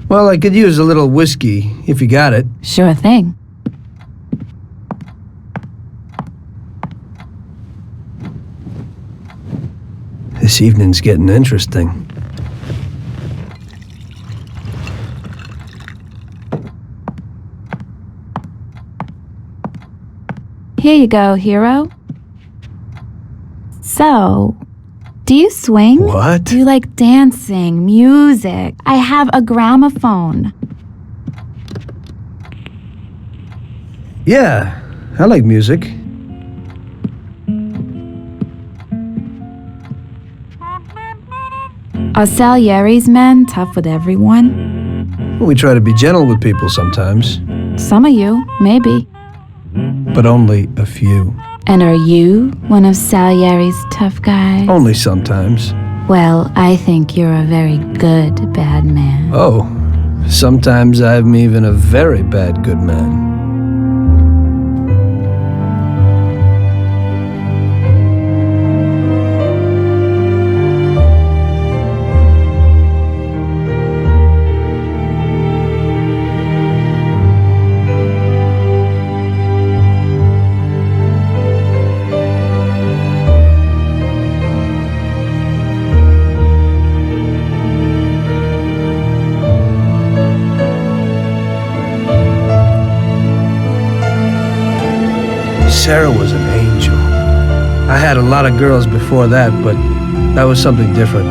Well, I could use a little whiskey, if you got it. Sure thing. This evening's getting interesting. Here you go, hero. So, do you swing? What? Do you like dancing, music? I have a gramophone. Yeah, I like music. Are Salieri's men tough with everyone? We try to be gentle with people sometimes. Some of you, maybe. But only a few. And are you one of Salieri's tough guys? Only sometimes. Well, I think you're a very good bad man. Oh, sometimes I'm even a very bad good man. Sarah was an angel. I had a lot of girls before that, but that was something different.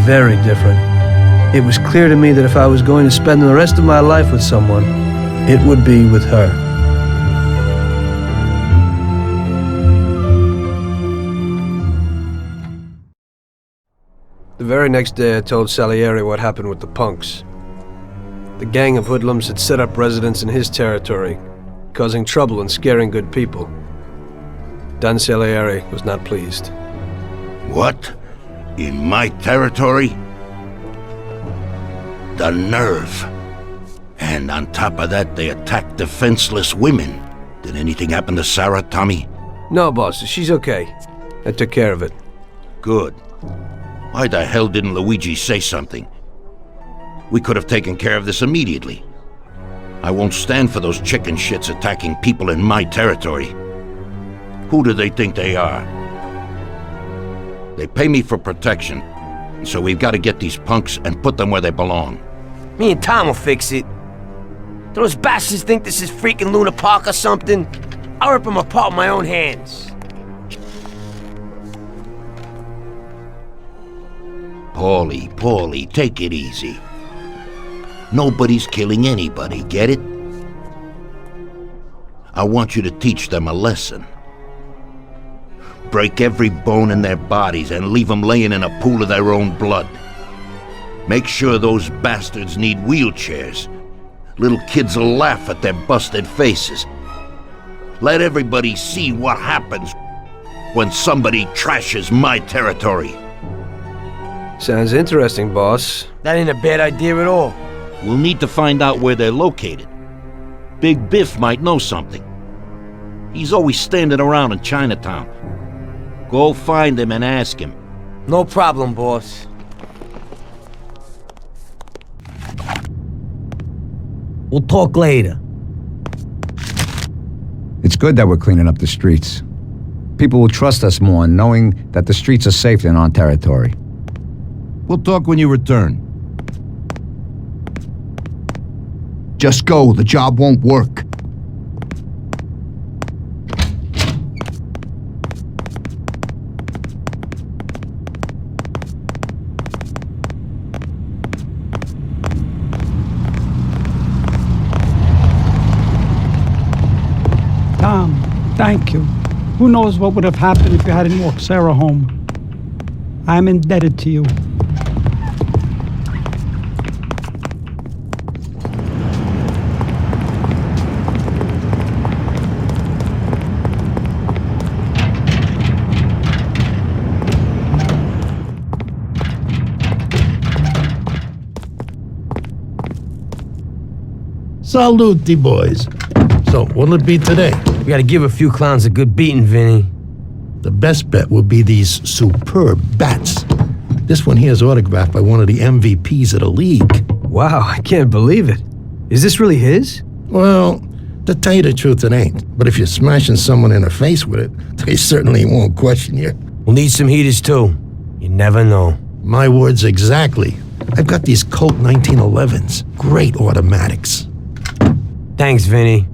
Very different. It was clear to me that if I was going to spend the rest of my life with someone, it would be with her. The very next day I told Salieri what happened with the punks. The gang of hoodlums had set up residence in his territory, causing trouble and scaring good people. Don Salieri was not pleased. What? In my territory? The nerve. And on top of that, they attacked defenseless women. Did anything happen to Sarah, Tommy? No, boss. She's okay. I took care of it. Good. Why the hell didn't Luigi say something? We could have taken care of this immediately. I won't stand for those chicken shits attacking people in my territory. Who do they think they are? They pay me for protection, so we've got to get these punks and put them where they belong. Me and Tom will fix it. Do those bastards think this is freaking Luna Park or something? I'll rip them apart with my own hands. Paulie, take it easy. Nobody's killing anybody, get it? I want you to teach them a lesson. Break every bone in their bodies and leave them laying in a pool of their own blood. Make sure those bastards need wheelchairs. Little kids will laugh at their busted faces. Let everybody see what happens when somebody trashes my territory. Sounds interesting, boss. That ain't a bad idea at all. We'll need to find out where they're located. Big Biff might know something. He's always standing around in Chinatown. Go find him and ask him. No problem, boss. We'll talk later. It's good that we're cleaning up the streets. People will trust us more knowing that the streets are safe in our territory. We'll talk when you return. Just go. The job won't work. Tom, thank you. Who knows what would have happened if you hadn't walked Sarah home. I'm indebted to you. Salute, boys. So, what'll it be today? We gotta give a few clowns a good beating, Vinny. The best bet would be these superb bats. This one here is autographed by one of the MVPs of the league. Wow, I can't believe it. Is this really his? Well, to tell you the truth, it ain't. But if you're smashing someone in the face with it, they certainly won't question you. We'll need some heaters, too. You never know. My words exactly. I've got these Colt 1911s. Great automatics. Thanks, Vinny.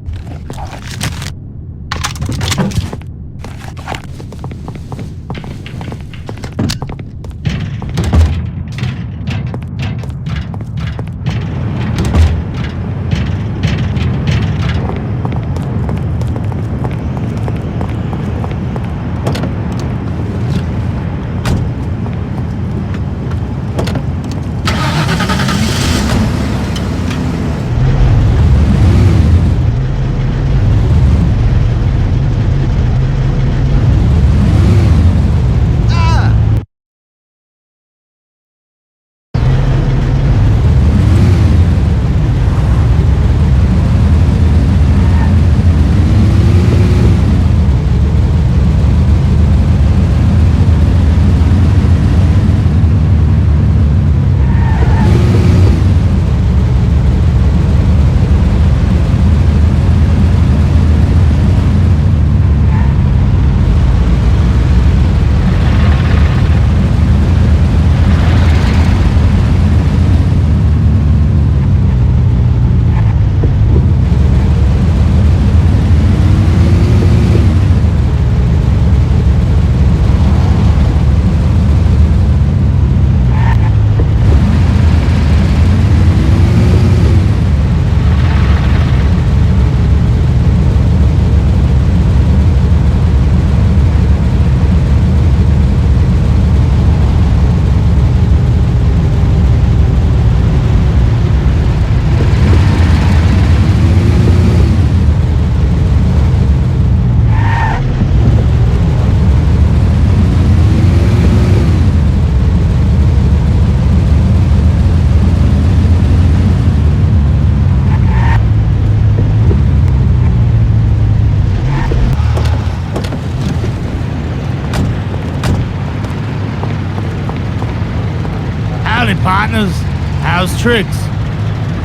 partners. How's tricks?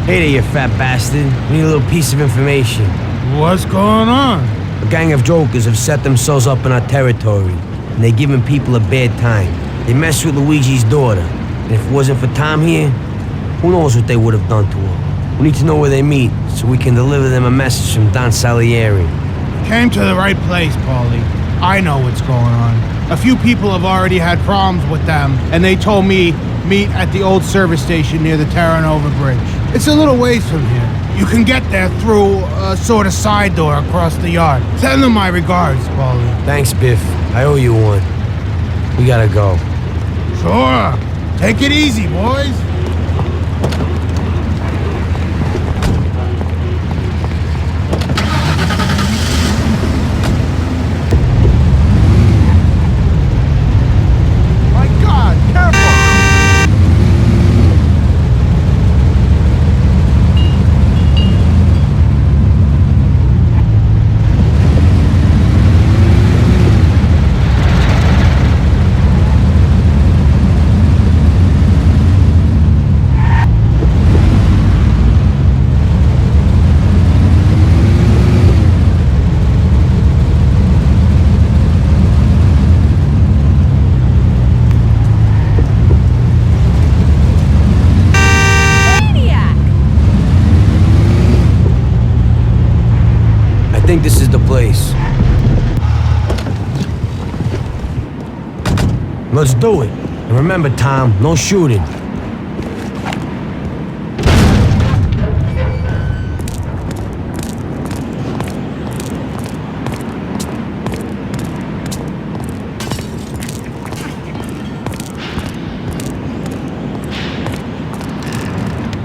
Hey there, you fat bastard. We need a little piece of information. What's going on? A gang of jokers have set themselves up in our territory, and they're giving people a bad time. They messed with Luigi's daughter, and if it wasn't for Tom here, who knows what they would have done to her. We need to know where they meet, so we can deliver them a message from Don Salieri. Came to the right place, Paulie. I know what's going on. A few people have already had problems with them, and they told me meet at the old service station near the Terranova Bridge. It's a little ways from here. You can get there through a sort of side door across the yard. Send them my regards, Paulie. Thanks, Biff. I owe you one. We gotta go. Sure. Take it easy, boys. I think this is the place. Let's do it. And remember, Tom, no shooting.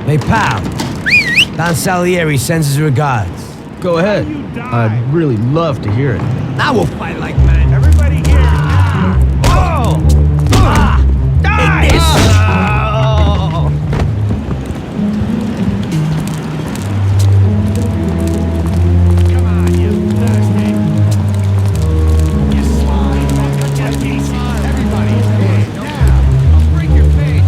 Hey, pal. Don Salieri sends his regards. Go ahead. I'd really love to hear it. Now we'll fight like men. Everybody here. Oh! Die! Come on, you thirsty. You slime. Everybody, now. I'll break your face.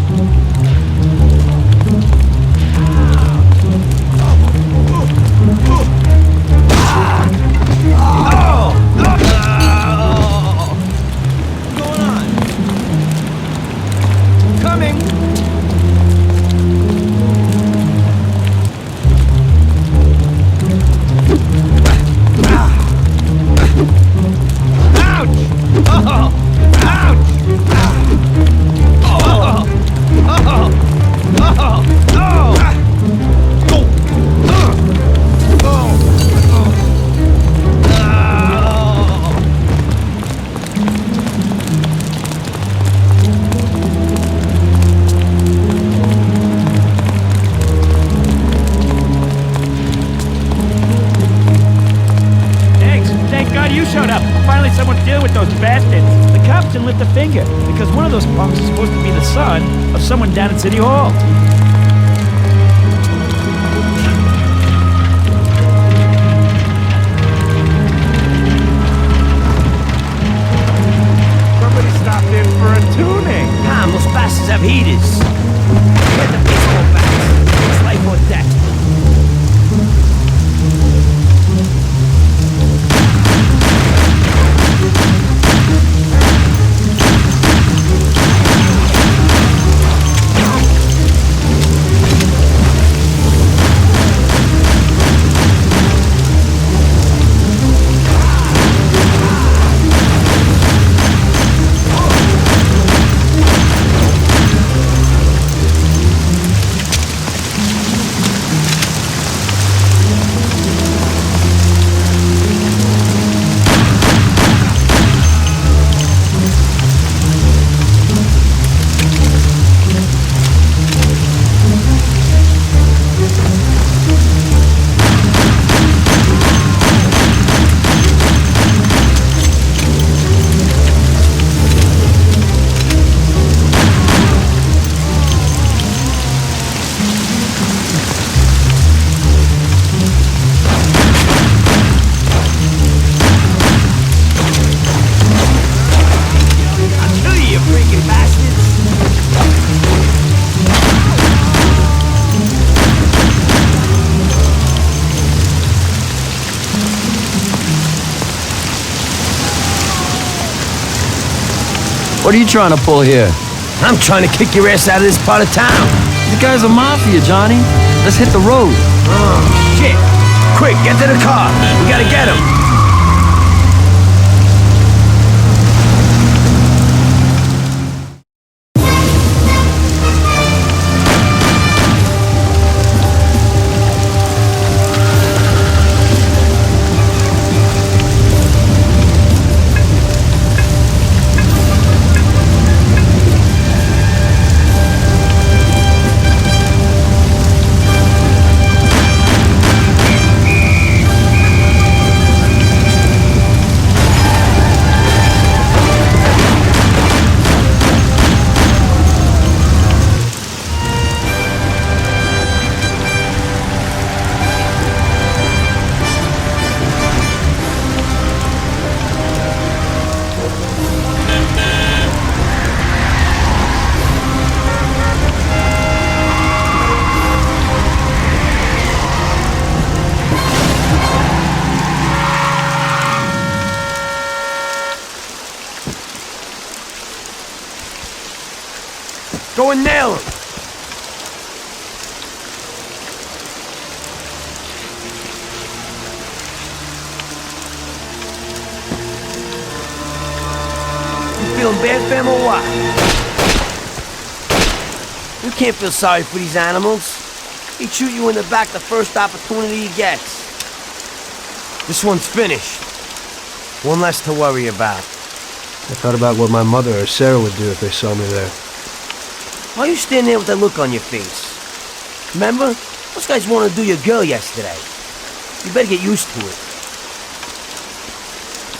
Because one of those punks is supposed to be the son of someone down at City Hall. Somebody stopped in for a tuning. Tom, those bastards have heaters. Get the baseball bat. It's life or death. What are you trying to pull here? I'm trying to kick your ass out of this part of town. The guy's a mafia, Johnny. Let's hit the road. Oh, shit. Quick, get to the car. We gotta get him. Go and nail him! You feeling bad, fam, or what? You can't feel sorry for these animals. He'd shoot you in the back the first opportunity he gets. This one's finished. One less to worry about. I thought about what my mother or Sarah would do if they saw me there. Why are you standing there with that look on your face? Remember? Those guys wanted to do your girl yesterday. You better get used to it.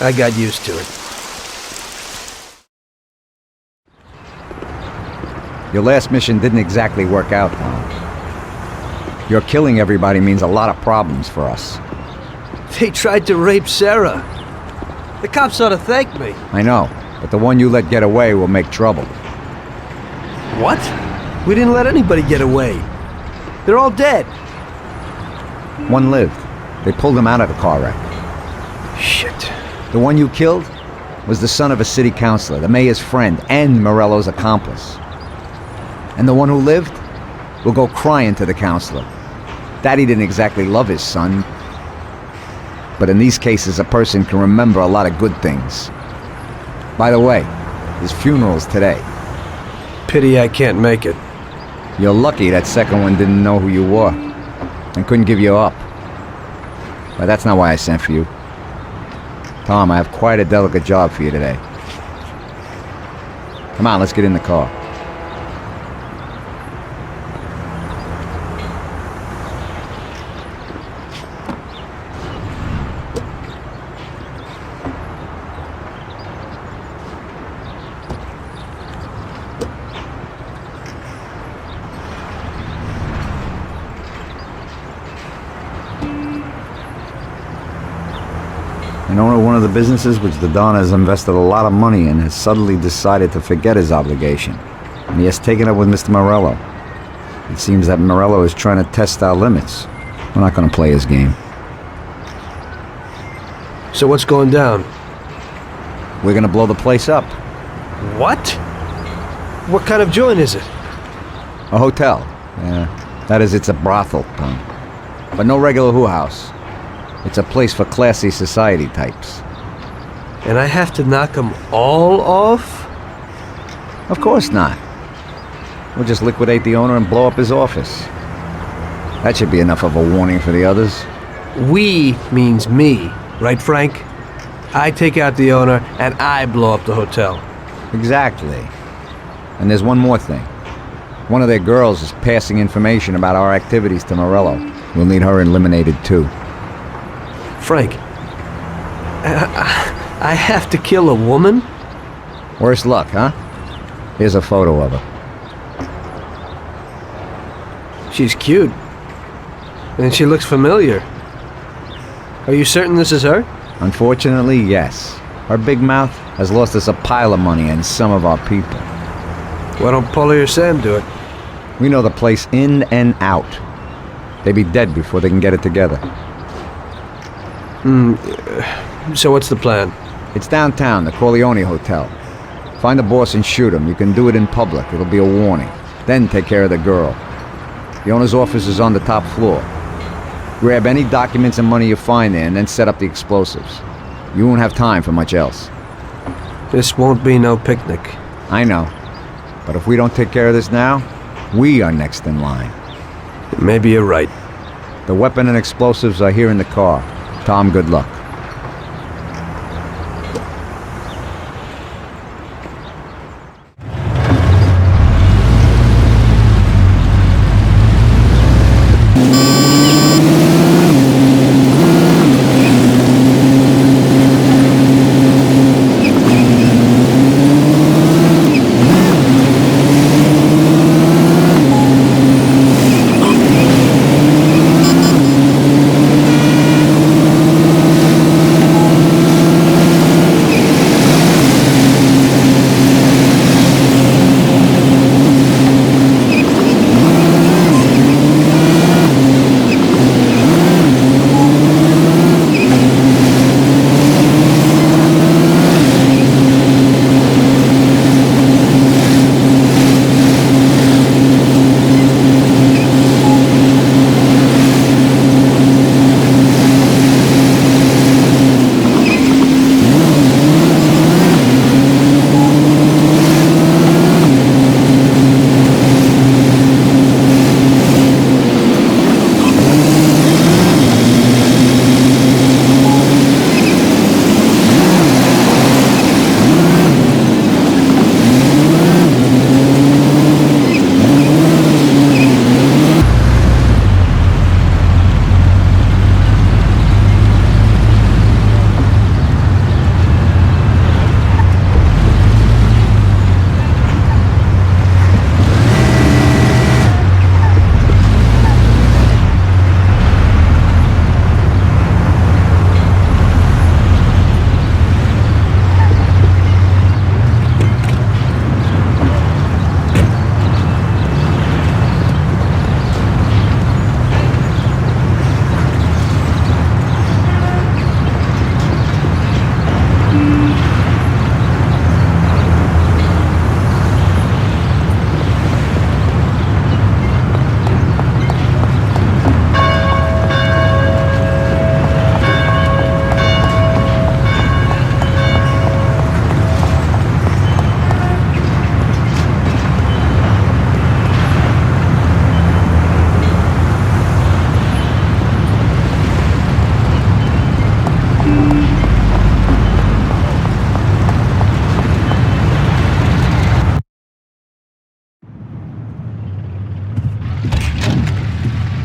I got used to it. Your last mission didn't exactly work out, Tom. Your killing everybody means a lot of problems for us. They tried to rape Sarah. The cops ought to thank me. I know, but the one you let get away will make trouble. What? We didn't let anybody get away. They're all dead. One lived. They pulled him out of the car wreck. Shit. The one you killed was the son of a city councilor, the mayor's friend, and Morello's accomplice. And the one who lived will go crying to the councilor. Daddy didn't exactly love his son. But in these cases, a person can remember a lot of good things. By the way, his funeral's today. Pity I can't make it. You're lucky that second one didn't know who you were and couldn't give you up. But that's not why I sent for you. Tom, I have quite a delicate job for you today. Come on, let's get in the car. An owner of one of the businesses which the Don has invested a lot of money in has suddenly decided to forget his obligation, and he has taken up with Mr. Morello. It seems that Morello is trying to test our limits. We're not going to play his game. So what's going down? We're going to blow the place up. What? What kind of joint is it? A hotel. Yeah, that is, it's a brothel, Tom. But no regular who house. It's a place for classy society types. And I have to knock them all off? Of course not. We'll just liquidate the owner and blow up his office. That should be enough of a warning for the others. We means me, right, Frank? I take out the owner and I blow up the hotel. Exactly. And there's one more thing. One of their girls is passing information about our activities to Morello. We'll need her eliminated too. Frank, I have to kill a woman? Worse luck, huh? Here's a photo of her. She's cute. And she looks familiar. Are you certain this is her? Unfortunately, yes. Her big mouth has lost us a pile of money and some of our people. Why don't Paulie or Sam do it? We know the place in and out. They'd be dead before they can get it together. So what's the plan? It's downtown, the Corleone Hotel. Find the boss and shoot him. You can do it in public. It'll be a warning. Then take care of the girl. The owner's office is on the top floor. Grab any documents and money you find there, and then set up the explosives. You won't have time for much else. This won't be no picnic. I know. But if we don't take care of this now, we are next in line. Maybe you're right. The weapon and explosives are here in the car. Tom, good luck.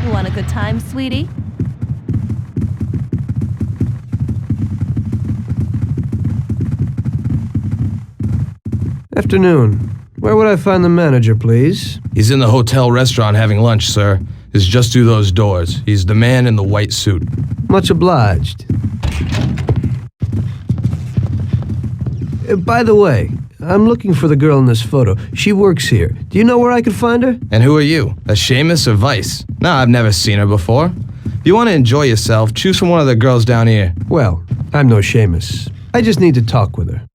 Want a good time, sweetie? Afternoon. Where would I find the manager, please? He's in the hotel restaurant having lunch, sir. It's just through those doors. He's the man in the white suit. Much obliged. By the way, I'm looking for the girl in this photo. She works here. Do you know where I could find her? And who are you? A Seamus or Vice? No, I've never seen her before. If you want to enjoy yourself, choose from one of the girls down here. Well, I'm no Seamus. I just need to talk with her.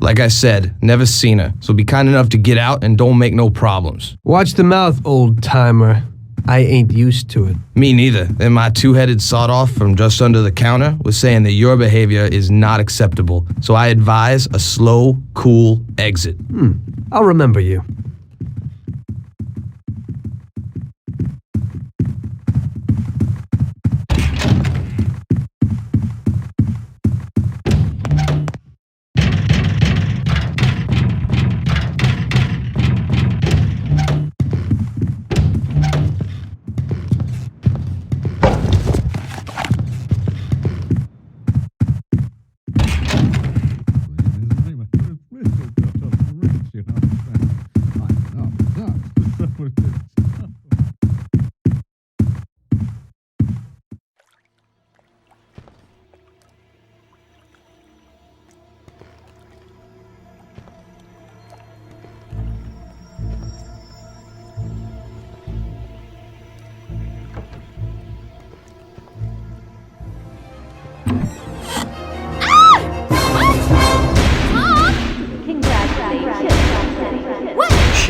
Like I said, never seen her, so be kind enough to get out and don't make no problems. Watch the mouth, old-timer. I ain't used to it. Me neither. And my two-headed sawed-off from just under the counter was saying that your behavior is not acceptable. So I advise a slow, cool exit. I'll remember you.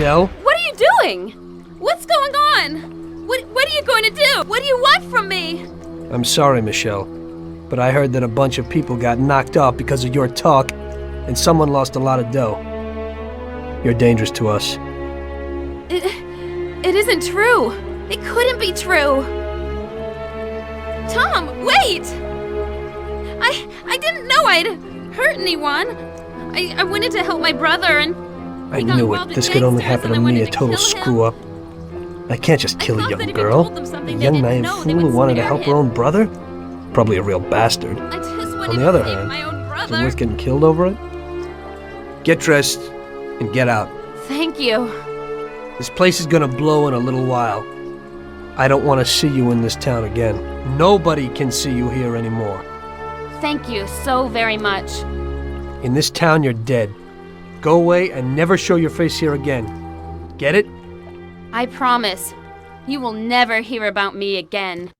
Michelle? What are you doing? What's going on? What are you going to do? What do you want from me? I'm sorry, Michelle, but I heard that a bunch of people got knocked off because of your talk, and someone lost a lot of dough. You're dangerous to us. It isn't true. It couldn't be true. Tom, wait! I didn't know I'd hurt anyone. I wanted to help my brother and... I knew it. This could only happen to me, a total screw-up. I can't just kill a young girl. A young naive fool who wanted to help her own brother? Probably a real bastard. On the other hand, is it worth getting killed over it? Get dressed and get out. Thank you. This place is gonna blow in a little while. I don't want to see you in this town again. Nobody can see you here anymore. Thank you so very much. In this town, you're dead. Go away and never show your face here again. Get it? I promise. You will never hear about me again.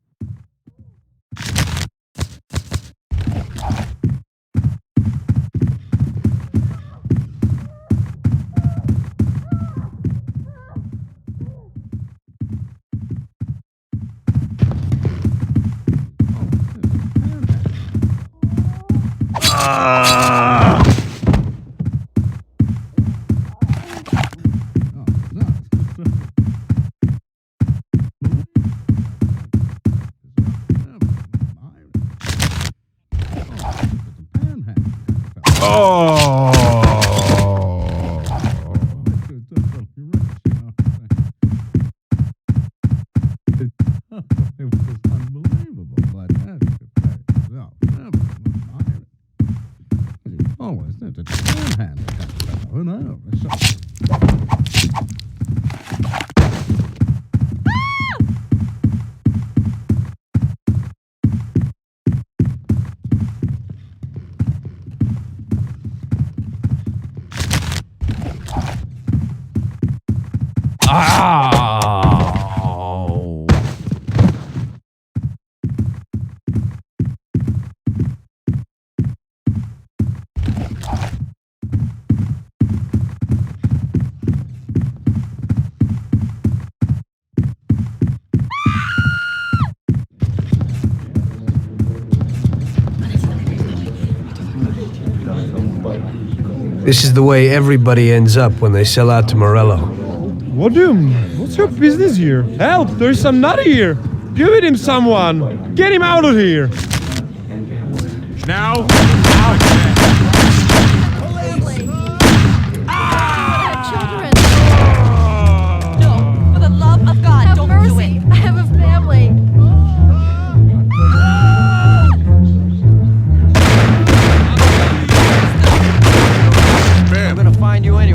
This is the way everybody ends up when they sell out to Morello. William, what's your business here? Help, there's some nut here. Give it him, someone. Get him out of here. Now. Children. No, for the love of God, don't do it. I have a family. I'm gonna find you anyway.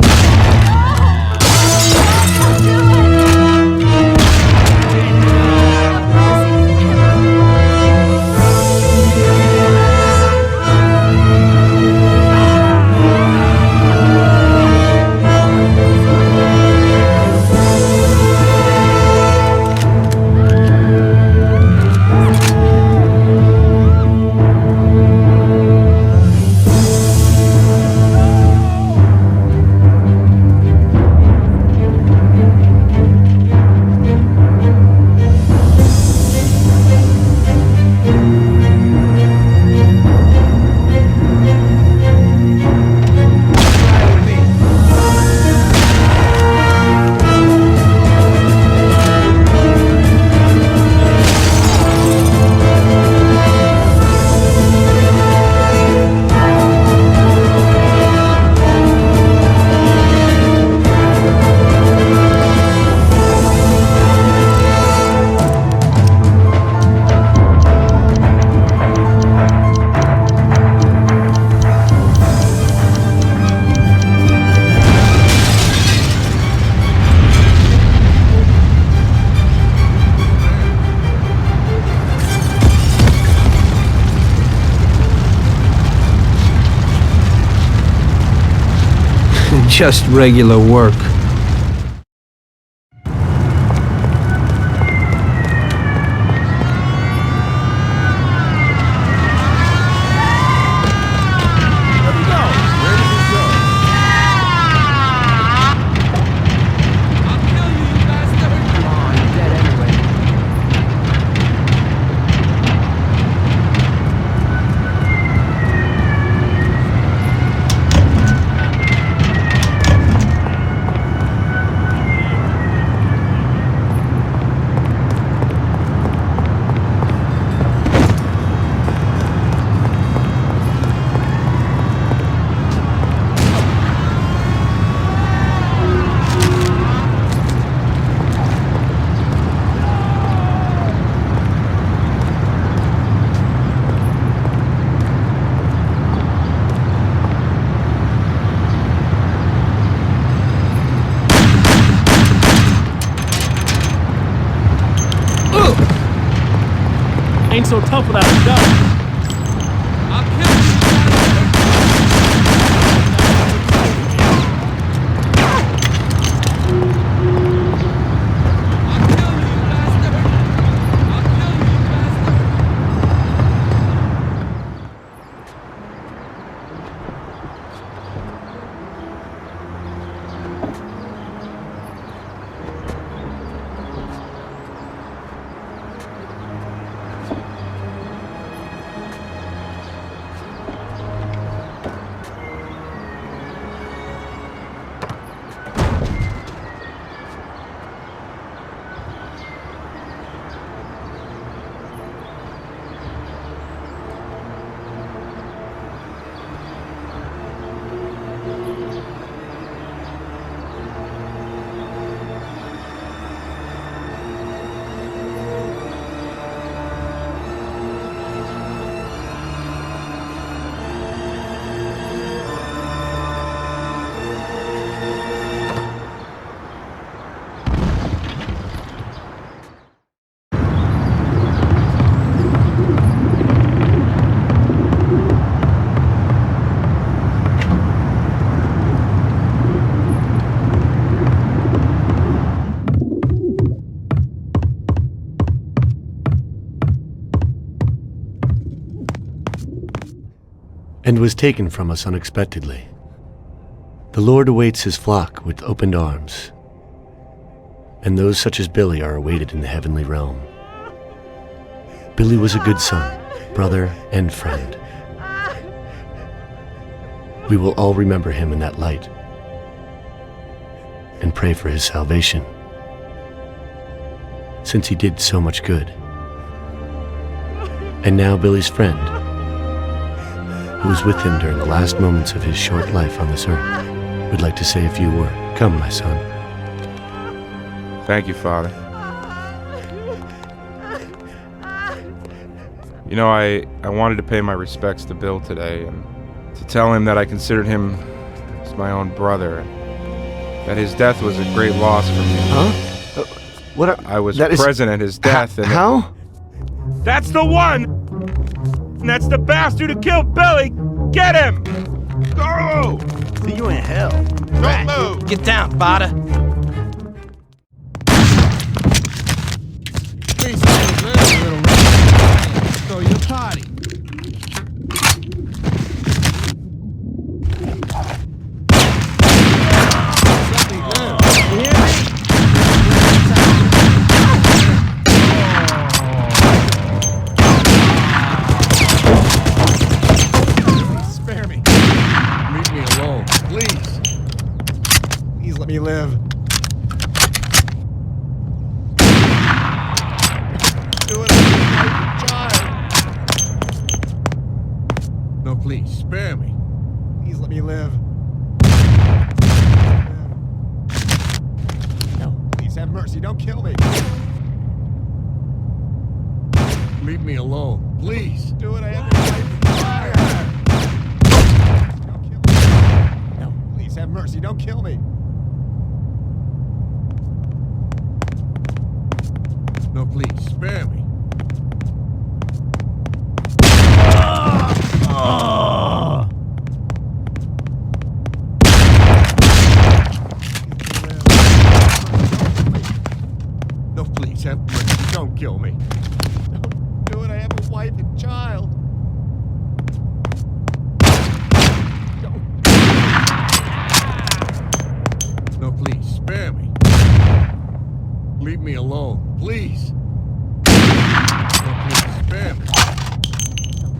Just regular work. so tough without a gun. And was taken from us unexpectedly. The Lord awaits his flock with opened arms, and those such as Billy are awaited in the heavenly realm. Billy was a good son, brother, and friend. We will all remember him in that light and pray for his salvation, since he did so much good. And now Billy's friend, who was with him during the last moments of his short life on this earth, would like to say a few words. Come, my son. Thank you, Father. You know, I wanted to pay my respects to Bill today and to tell him that I considered him as my own brother, that his death was a great loss for me. Huh? I was present at his death. And how? That's the one! And that's the bastard who killed Billy! Get him! Go! See you in hell. Don't move! Get down, father. Please stay a little bit. Go your party. Let me live. Do it, child. No, please, spare me. Please let me live. No, please have mercy. Don't kill me. Leave me alone, please. Do it. I have to fight. Don't kill me. No, please have mercy. Don't kill me. No, please, spare me. No, please, have mercy. Don't kill me. Don't do it. I have a wife and child. Don't. No, please, spare me. Leave me alone, please. No, please, spare me.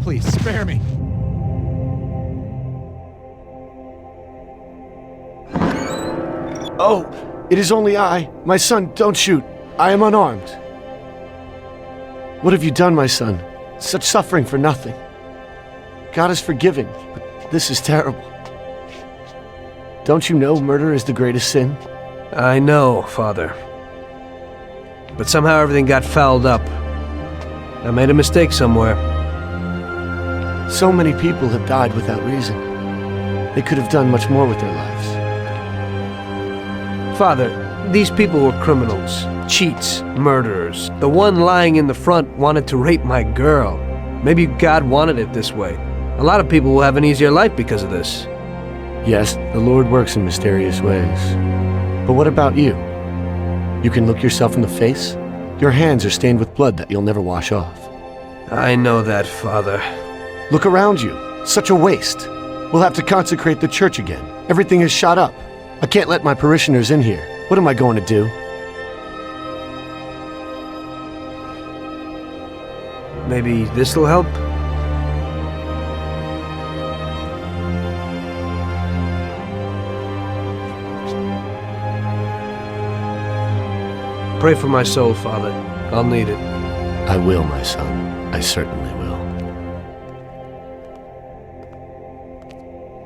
Please, spare me. Oh, it is only I. My son, don't shoot. I am unarmed. What have you done, my son? Such suffering for nothing. God is forgiving, but this is terrible. Don't you know murder is the greatest sin? I know, Father. But somehow everything got fouled up. I made a mistake somewhere. So many people have died without reason. They could have done much more with their lives. Father, These people were criminals, cheats, murderers. The one lying in the front wanted to rape my girl. Maybe God wanted it this way. A lot of people will have an easier life because of this. Yes, the Lord works in mysterious ways. But what about you? You can look yourself in the face? Your hands are stained with blood that you'll never wash off. I know that, Father. Look around you. Such a waste. We'll have to consecrate the church again. Everything is shot up. I can't let my parishioners in here. What am I going to do? Maybe this'll help? Pray for my soul, Father. I'll need it. I will, my son. I certainly will.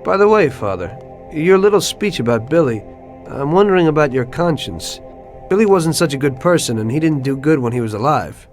By the way, Father, your little speech about Billy, I'm wondering about your conscience. Billy wasn't such a good person, and he didn't do good when he was alive.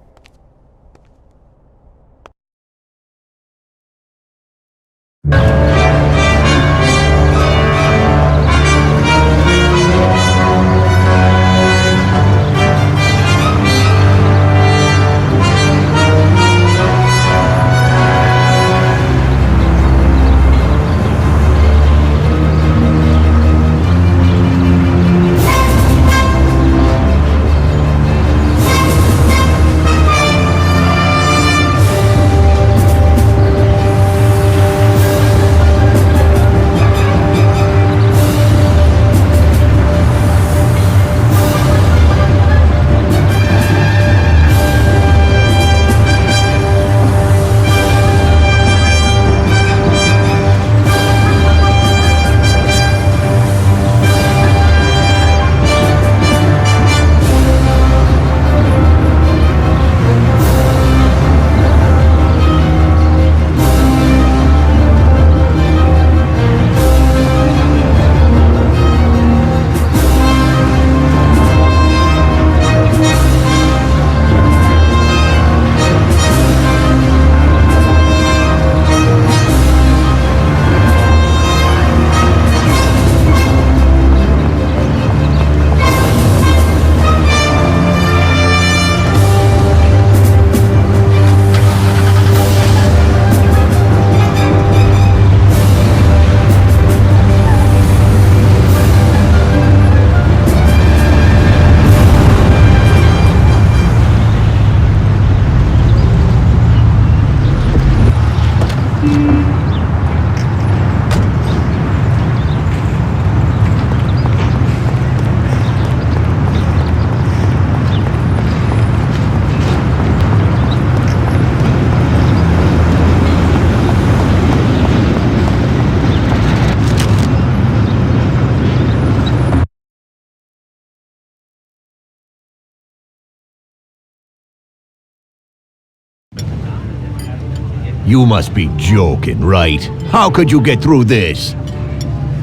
You must be joking, right? How could you get through this?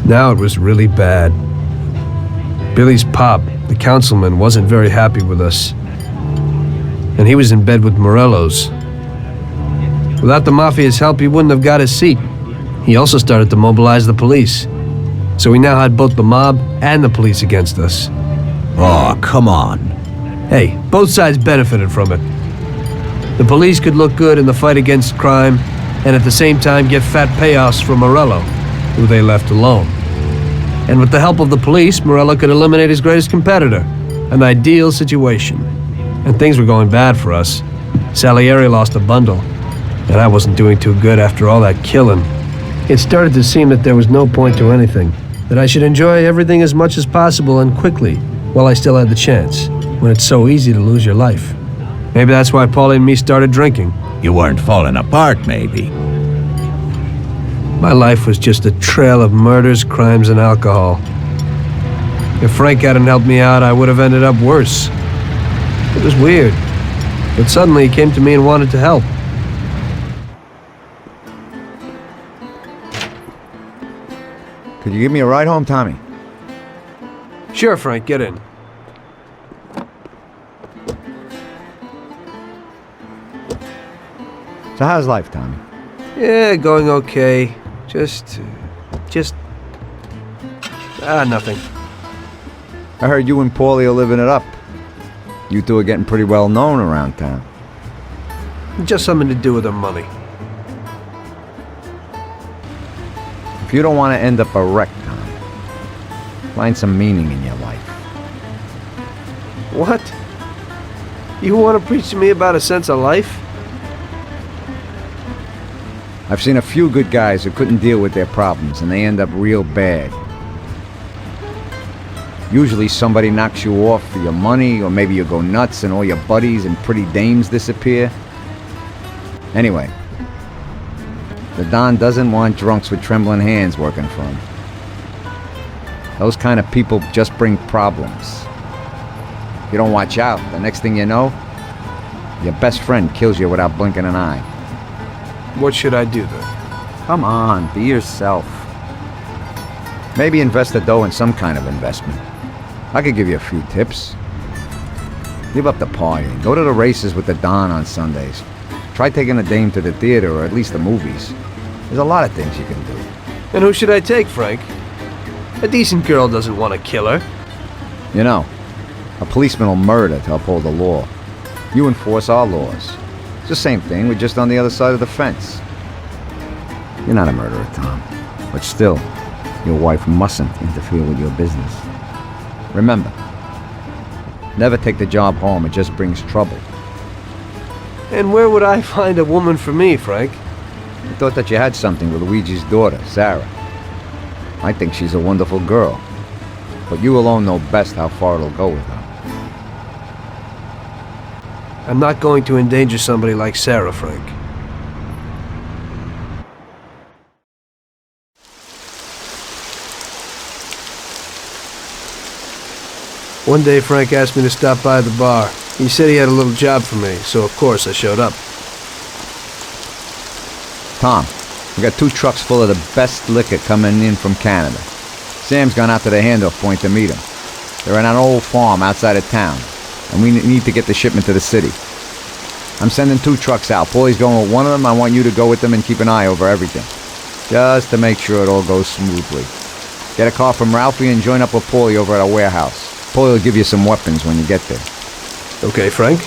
Now it was really bad. Billy's pop, the councilman, wasn't very happy with us. And he was in bed with Morello's. Without the Mafia's help, he wouldn't have got his seat. He also started to mobilize the police. So we now had both the mob and the police against us. Oh, come on. Hey, both sides benefited from it. The police could look good in the fight against crime, and at the same time get fat payoffs from Morello, who they left alone. And with the help of the police, Morello could eliminate his greatest competitor. An ideal situation. And things were going bad for us. Salieri lost a bundle, and I wasn't doing too good after all that killing. It started to seem that there was no point to anything, that I should enjoy everything as much as possible and quickly, while I still had the chance, when it's so easy to lose your life. Maybe that's why Paulie and me started drinking. You weren't falling apart, maybe. My life was just a trail of murders, crimes, and alcohol. If Frank hadn't helped me out, I would have ended up worse. It was weird, but suddenly he came to me and wanted to help. Could you give me a ride home, Tommy? Sure, Frank, get in. So how's life, Tommy? Yeah, going okay. Just... nothing. I heard you and Paulie are living it up. You two are getting pretty well known around town. Just something to do with her money. If you don't want to end up a wreck, Tom, find some meaning in your life. What? You want to preach to me about a sense of life? I've seen a few good guys who couldn't deal with their problems, and they end up real bad. Usually somebody knocks you off for your money, or maybe you go nuts and all your buddies and pretty dames disappear. Anyway, the Don doesn't want drunks with trembling hands working for him. Those kind of people just bring problems. If you don't watch out, the next thing you know, your best friend kills you without blinking an eye. What should I do then? Come on, be yourself. Maybe invest the dough in some kind of investment. I could give you a few tips. Give up the partying. Go to the races with the Don on Sundays. Try taking a dame to the theater or at least the movies. There's a lot of things you can do. And who should I take, Frank? A decent girl doesn't want to kill her. You know, a policeman will murder to uphold the law. You enforce our laws. It's the same thing, we're just on the other side of the fence. You're not a murderer, Tom. But still, your wife mustn't interfere with your business. Remember, never take the job home, it just brings trouble. And where would I find a woman for me, Frank? I thought that you had something with Luigi's daughter, Sarah. I think she's a wonderful girl. But you alone know best how far it'll go with her. I'm not going to endanger somebody like Sarah, Frank. One day, Frank asked me to stop by the bar. He said he had a little job for me, so of course I showed up. Tom, we got 2 trucks full of the best liquor coming in from Canada. Sam's gone out to the handoff point to meet him. They're at an old farm outside of town, and we need to get the shipment to the city. I'm sending 2 trucks out. Paulie's going with one of them. I want you to go with them and keep an eye over everything, just to make sure it all goes smoothly. Get a car from Ralphie and join up with Paulie over at our warehouse. Paulie will give you some weapons when you get there. Okay, Frank?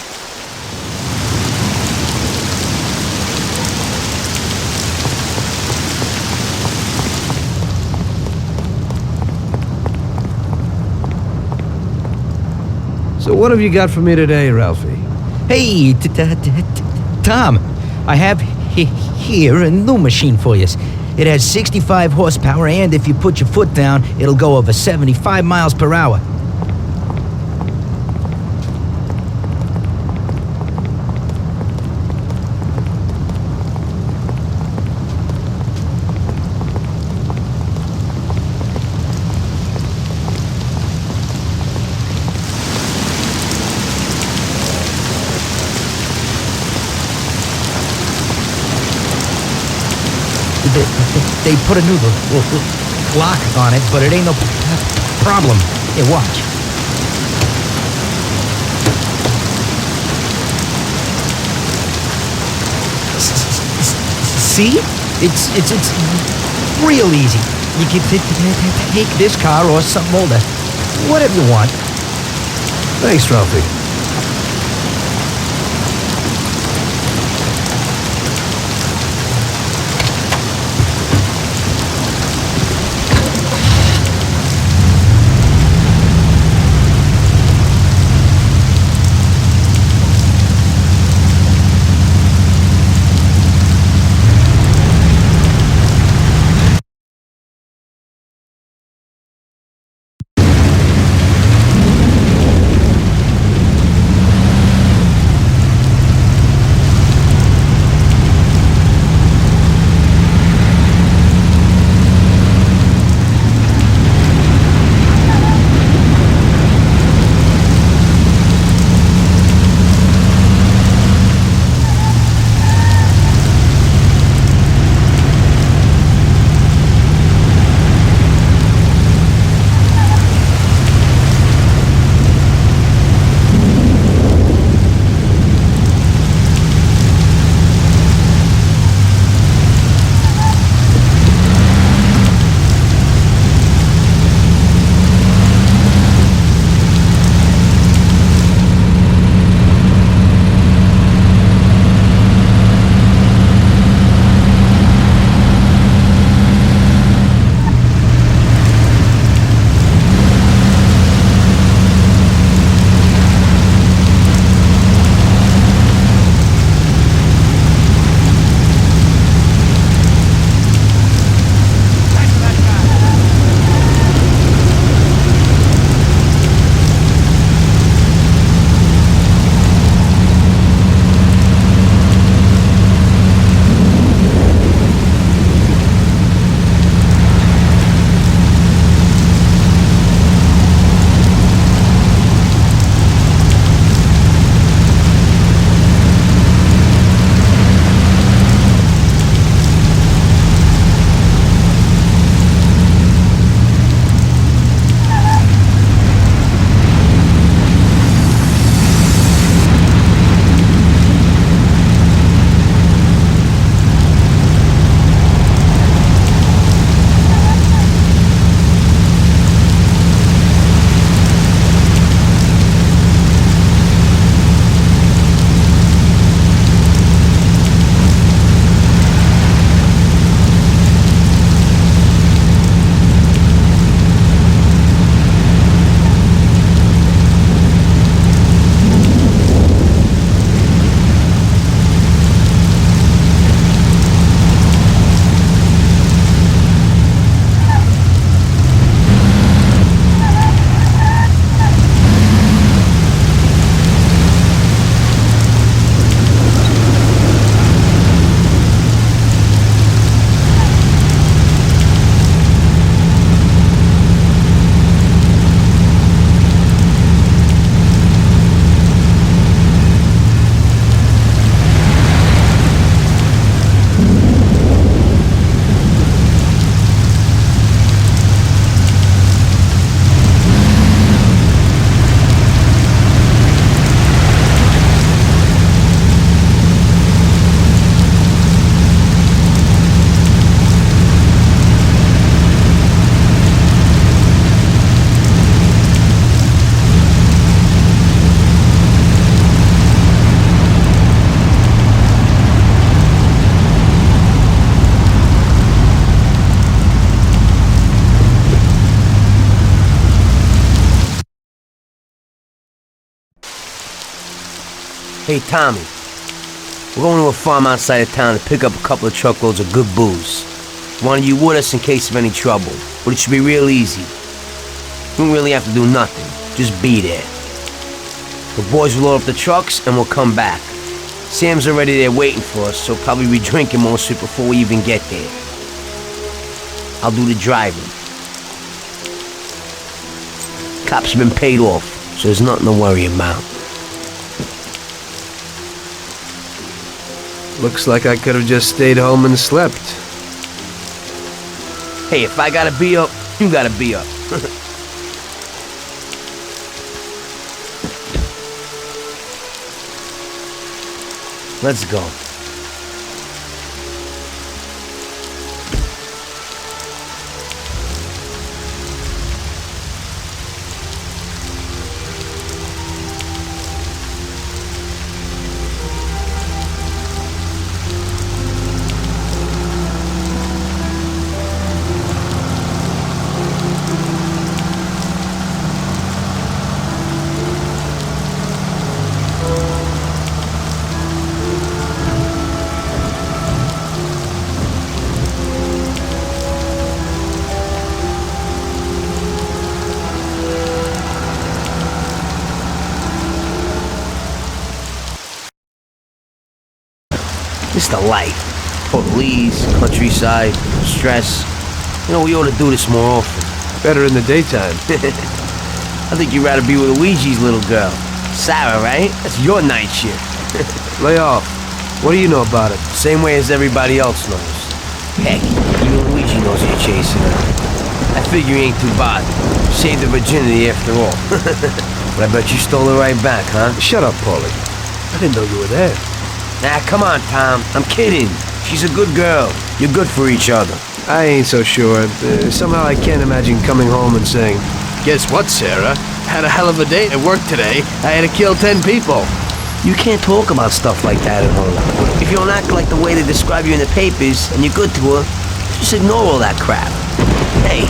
So what have you got for me today, Ralphie? Hey, Tom, I have here a new machine for you. It has 65 horsepower, and if you put your foot down, it'll go over 75 miles per hour. They put a new lock on it, but it ain't no problem. Here, watch. See? It's real easy. You can take this car or something older. Whatever you want. Thanks, Ralphie. Hey, Tommy. We're going to a farm outside of town to pick up a couple of truckloads of good booze. Wanted you with us in case of any trouble, but it should be real easy. You don't really have to do nothing. Just be there. The boys will load up the trucks and we'll come back. Sam's already there waiting for us, so probably be drinking most of it before we even get there. I'll do the driving. Cops have been paid off, so there's nothing to worry about. Looks like I could have just stayed home and slept. Hey, if I gotta be up, you gotta be up. Let's go. It's the life. Police, countryside, stress. You know, we ought to do this more often. Better in the daytime. I think you'd rather be with Luigi's little girl. Sarah, right? That's your night shift. Lay off. What do you know about it? Same way as everybody else knows. Heck, even Luigi knows you're chasing her. I figure you ain't too bothered. Saved the virginity after all. But I bet you stole her right back, huh? Shut up, Paulie. I didn't know you were there. Nah, come on, Tom. I'm kidding. She's a good girl. You're good for each other. I ain't so sure. Somehow I can't imagine coming home and saying, "Guess what, Sarah? Had a hell of a day at work today. I had to kill 10 people." You can't talk about stuff like that at home. If you don't act like the way they describe you in the papers and you're good to her, just ignore all that crap. Hey,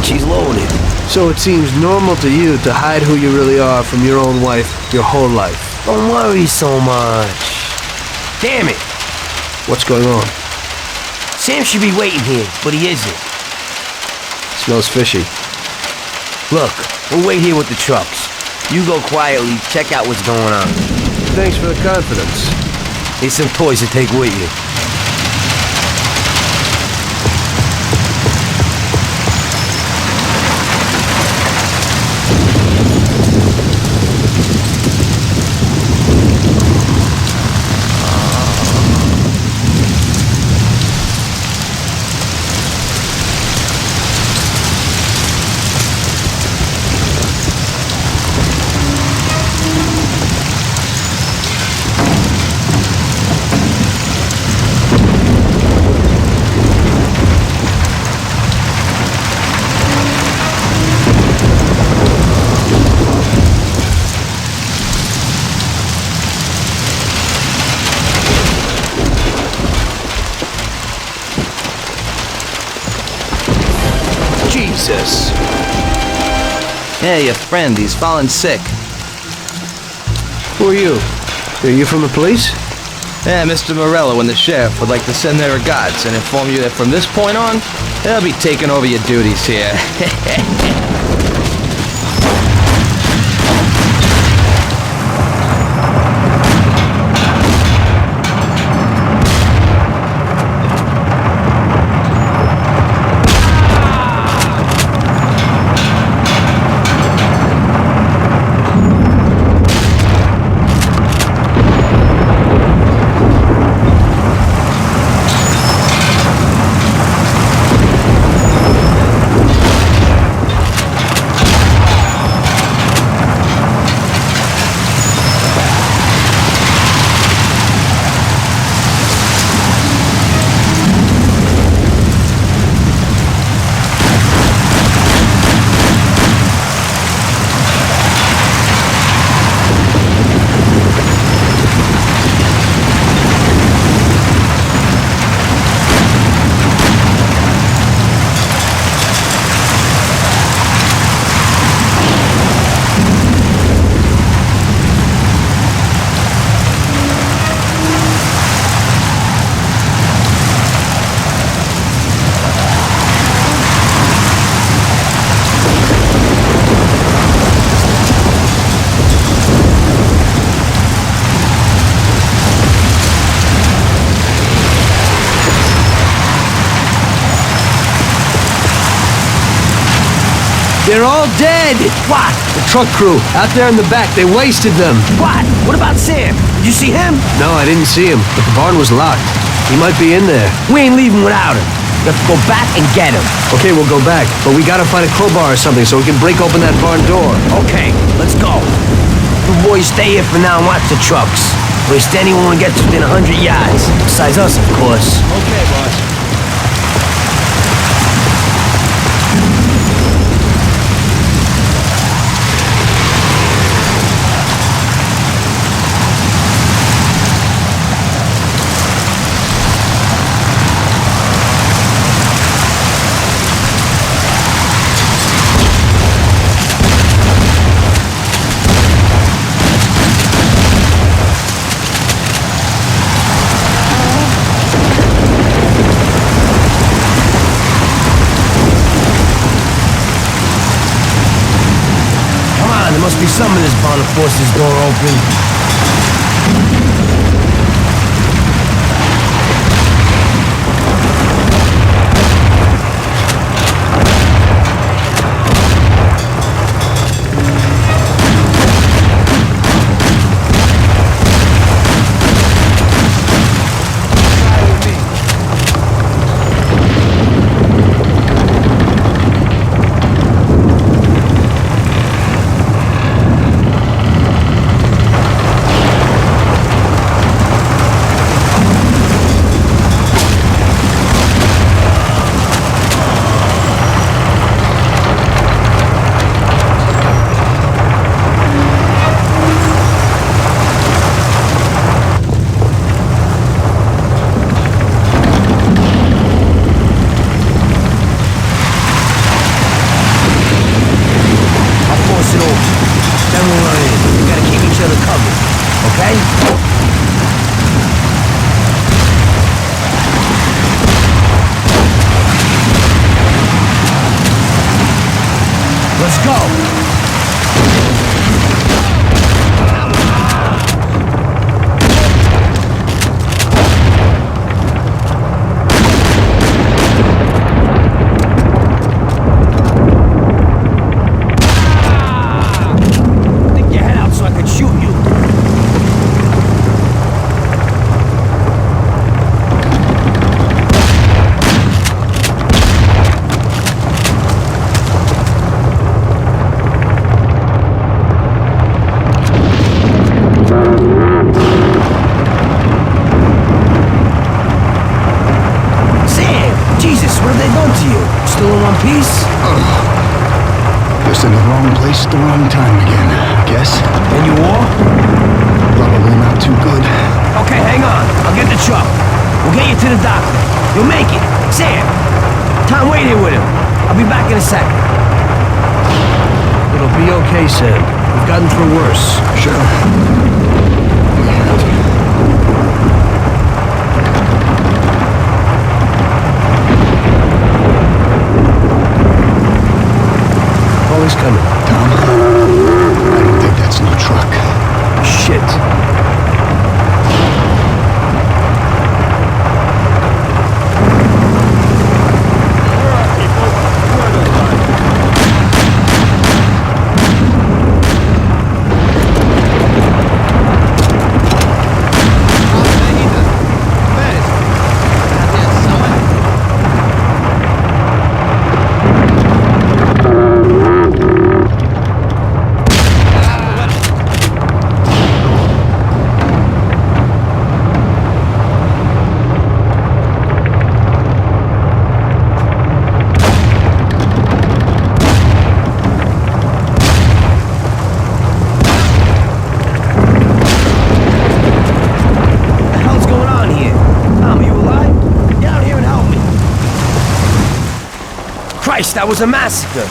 she's loaded. So it seems normal to you to hide who you really are from your own wife your whole life. Don't worry so much. Damn it! What's going on? Sam should be waiting here, but he isn't. Smells fishy. Look, we'll wait here with the trucks. You go quietly, check out what's going on. Thanks for the confidence. Here's some toys to take with you. Jesus. Yeah, your friend, he's fallen sick. Who are you? Are you from the police? Yeah, Mr. Morello and the sheriff would like to send their regards and inform you that from this point on, they'll be taking over your duties here. They're all dead! What? The truck crew, out there in the back, they wasted them. What? What about Sam? Did you see him? No, I didn't see him, but the barn was locked. He might be in there. We ain't leaving without him. We have to go back and get him. Okay, we'll go back, but we gotta find a crowbar or something so we can break open that barn door. Okay, let's go. You boys stay here for now and watch the trucks. Waste anyone who gets within 100 yards. Besides us, of course. Okay, boss. There must be some in this barn to force this door open. Let's go! Just in the wrong place at the wrong time again, I guess. And you war? Probably not too good. Okay, hang on. I'll get the truck. We'll get you to the doctor. You'll make it. Sam! Tom, wait here with him. I'll be back in a second. It'll be okay, Sam. We've gotten through worse. Sure. He's coming. Tom, I don't think that's no truck. Shit. That was a massacre.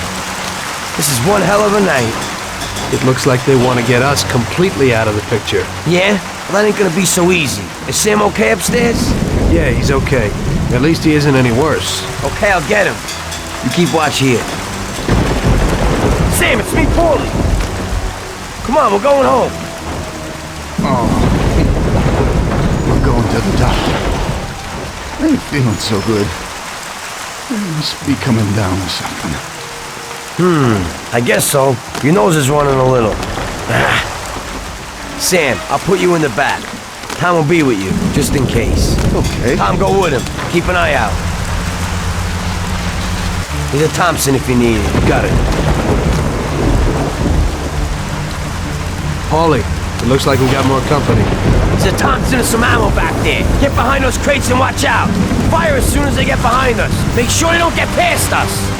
This is one hell of a night. It looks like they want to get us completely out of the picture. Yeah? Well, that ain't gonna be so easy. Is Sam okay upstairs? Yeah, he's okay. At least he isn't any worse. Okay, I'll get him. You keep watch here. Sam, it's me, Paulie. Come on, we're going home. Oh. We're going to the doctor. I ain't feeling so good. It must be coming down or something. I guess so. Your nose is running a little. Sam, I'll put you in the back. Tom will be with you, just in case. Okay. Tom, go with him. Keep an eye out. Here's a Thompson if you need it. Got it. Paulie, it looks like we got more company. There's a Thompson and some ammo back there. Get behind those crates and watch out. Fire as soon as they get behind us. Make sure they don't get past us.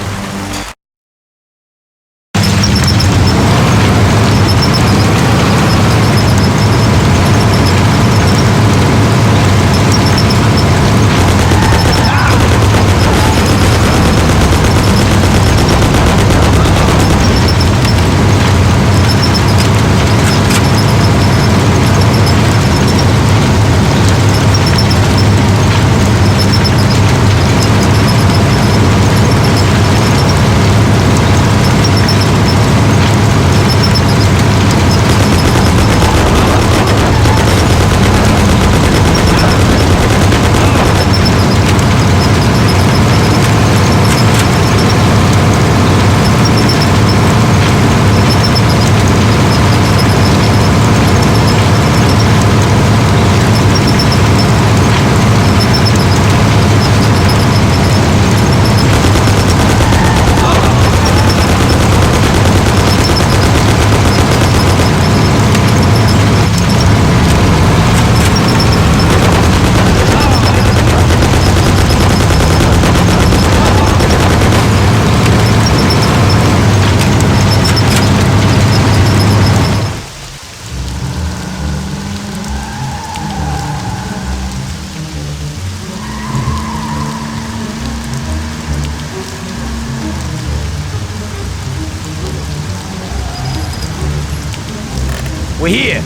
We're here.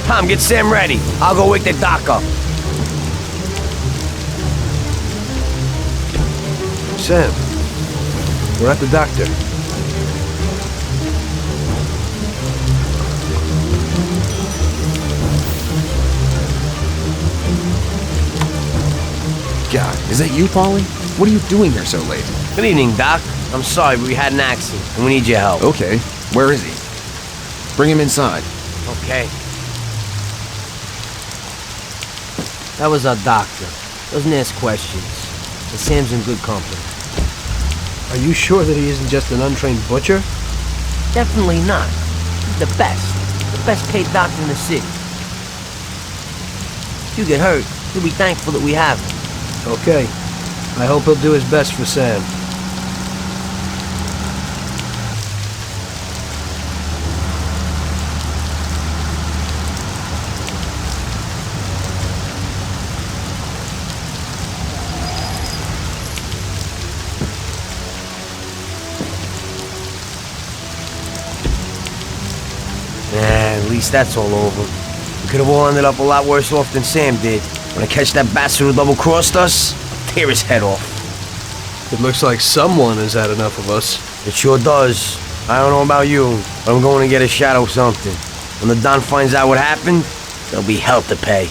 Tom, get Sam ready. I'll go wake the doc up. Sam, we're at the doctor. God, is that you, Paulie? What are you doing here so late? Good evening, Doc. I'm sorry, but we had an accident, and we need your help. Okay, where is he? Bring him inside. Okay. That was our doctor. Doesn't ask questions. And Sam's in good company. Are you sure that he isn't just an untrained butcher? Definitely not. He's the best. The best paid doctor in the city. If you get hurt, you'll be thankful that we have him. Okay. I hope he'll do his best for Sam. At least that's all over. We could have all ended up a lot worse off than Sam did. When I catch that bastard who double-crossed us, I'll tear his head off. It looks like someone has had enough of us. It sure does. I don't know about you, but I'm going to get a shot of something. When the Don finds out what happened, there'll be hell to pay.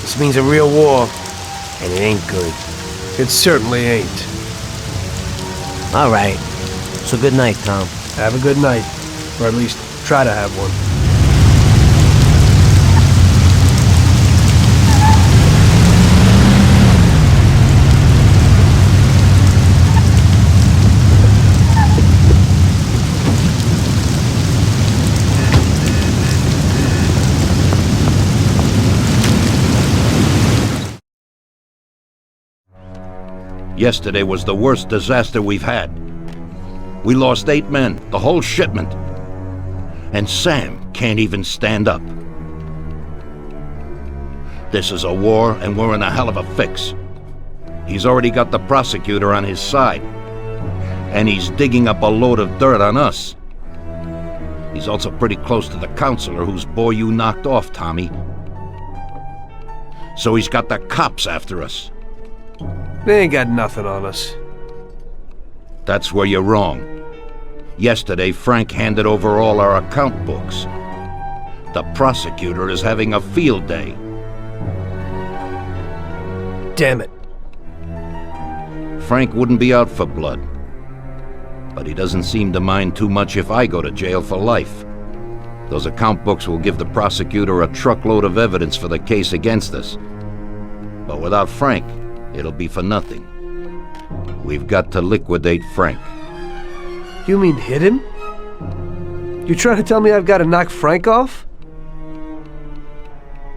This means a real war, and it ain't good. It certainly ain't. All right. So good night, Tom. Have a good night. Or at least try to have one. Yesterday was the worst disaster we've had. We lost 8 men, the whole shipment. And Sam can't even stand up. This is a war, and we're in a hell of a fix. He's already got the prosecutor on his side. And he's digging up a load of dirt on us. He's also pretty close to the counselor whose boy you knocked off, Tommy. So he's got the cops after us. They ain't got nothing on us. That's where you're wrong. Yesterday, Frank handed over all our account books. The prosecutor is having a field day. Damn it. Frank wouldn't be out for blood. But he doesn't seem to mind too much if I go to jail for life. Those account books will give the prosecutor a truckload of evidence for the case against us. But without Frank, it'll be for nothing. We've got to liquidate Frank. You mean hit him? You trying to tell me I've got to knock Frank off?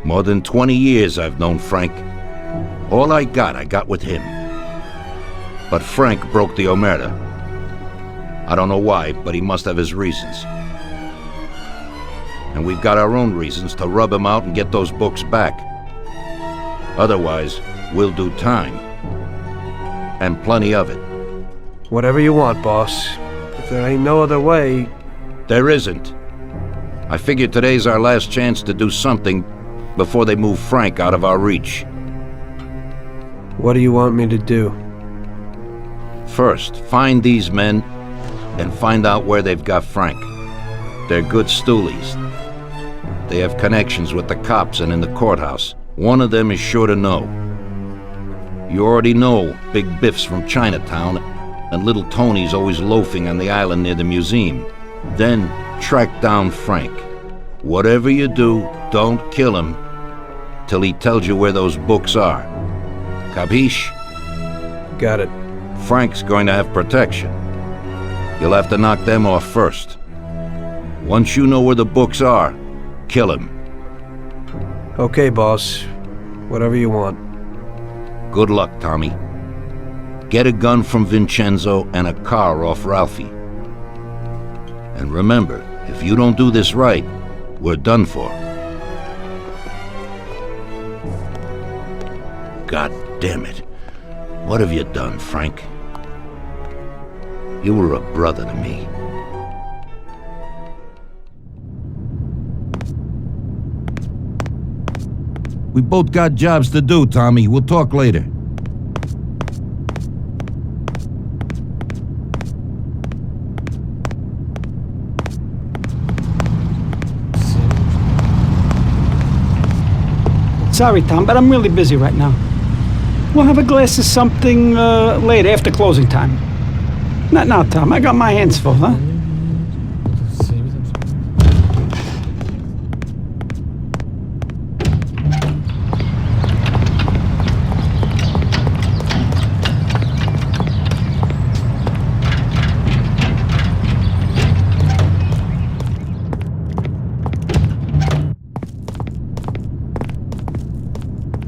More than 20 years I've known Frank. All I got with him. But Frank broke the Omerta. I don't know why, but he must have his reasons. And we've got our own reasons to rub him out and get those books back. Otherwise, we'll do time. And plenty of it. Whatever you want, boss. If there ain't no other way... There isn't. I figured today's our last chance to do something before they move Frank out of our reach. What do you want me to do? First, find these men and find out where they've got Frank. They're good stoolies. They have connections with the cops and in the courthouse. One of them is sure to know. You already know Big Biff's from Chinatown, and Little Tony's always loafing on the island near the museum. Then track down Frank. Whatever you do, don't kill him till he tells you where those books are. Capiche? Got it. Frank's going to have protection. You'll have to knock them off first. Once you know where the books are, kill him. Okay, boss. Whatever you want. Good luck, Tommy. Get a gun from Vincenzo and a car off Ralphie. And remember, if you don't do this right, we're done for. God damn it. What have you done, Frank? You were a brother to me. We both got jobs to do, Tommy. We'll talk later. Sorry, Tom, but I'm really busy right now. We'll have a glass of something later, after closing time. Not now, Tom. I got my hands full, huh?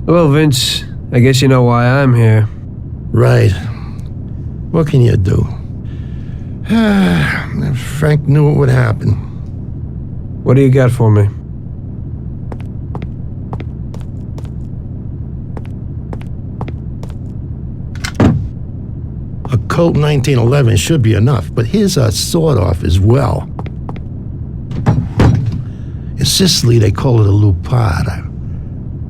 Well, Vince, I guess you know why I'm here. Right. What can you do? Frank knew what would happen. What do you got for me? A Colt 1911 should be enough, but here's a sawed-off as well. In Sicily, they call it a lupara.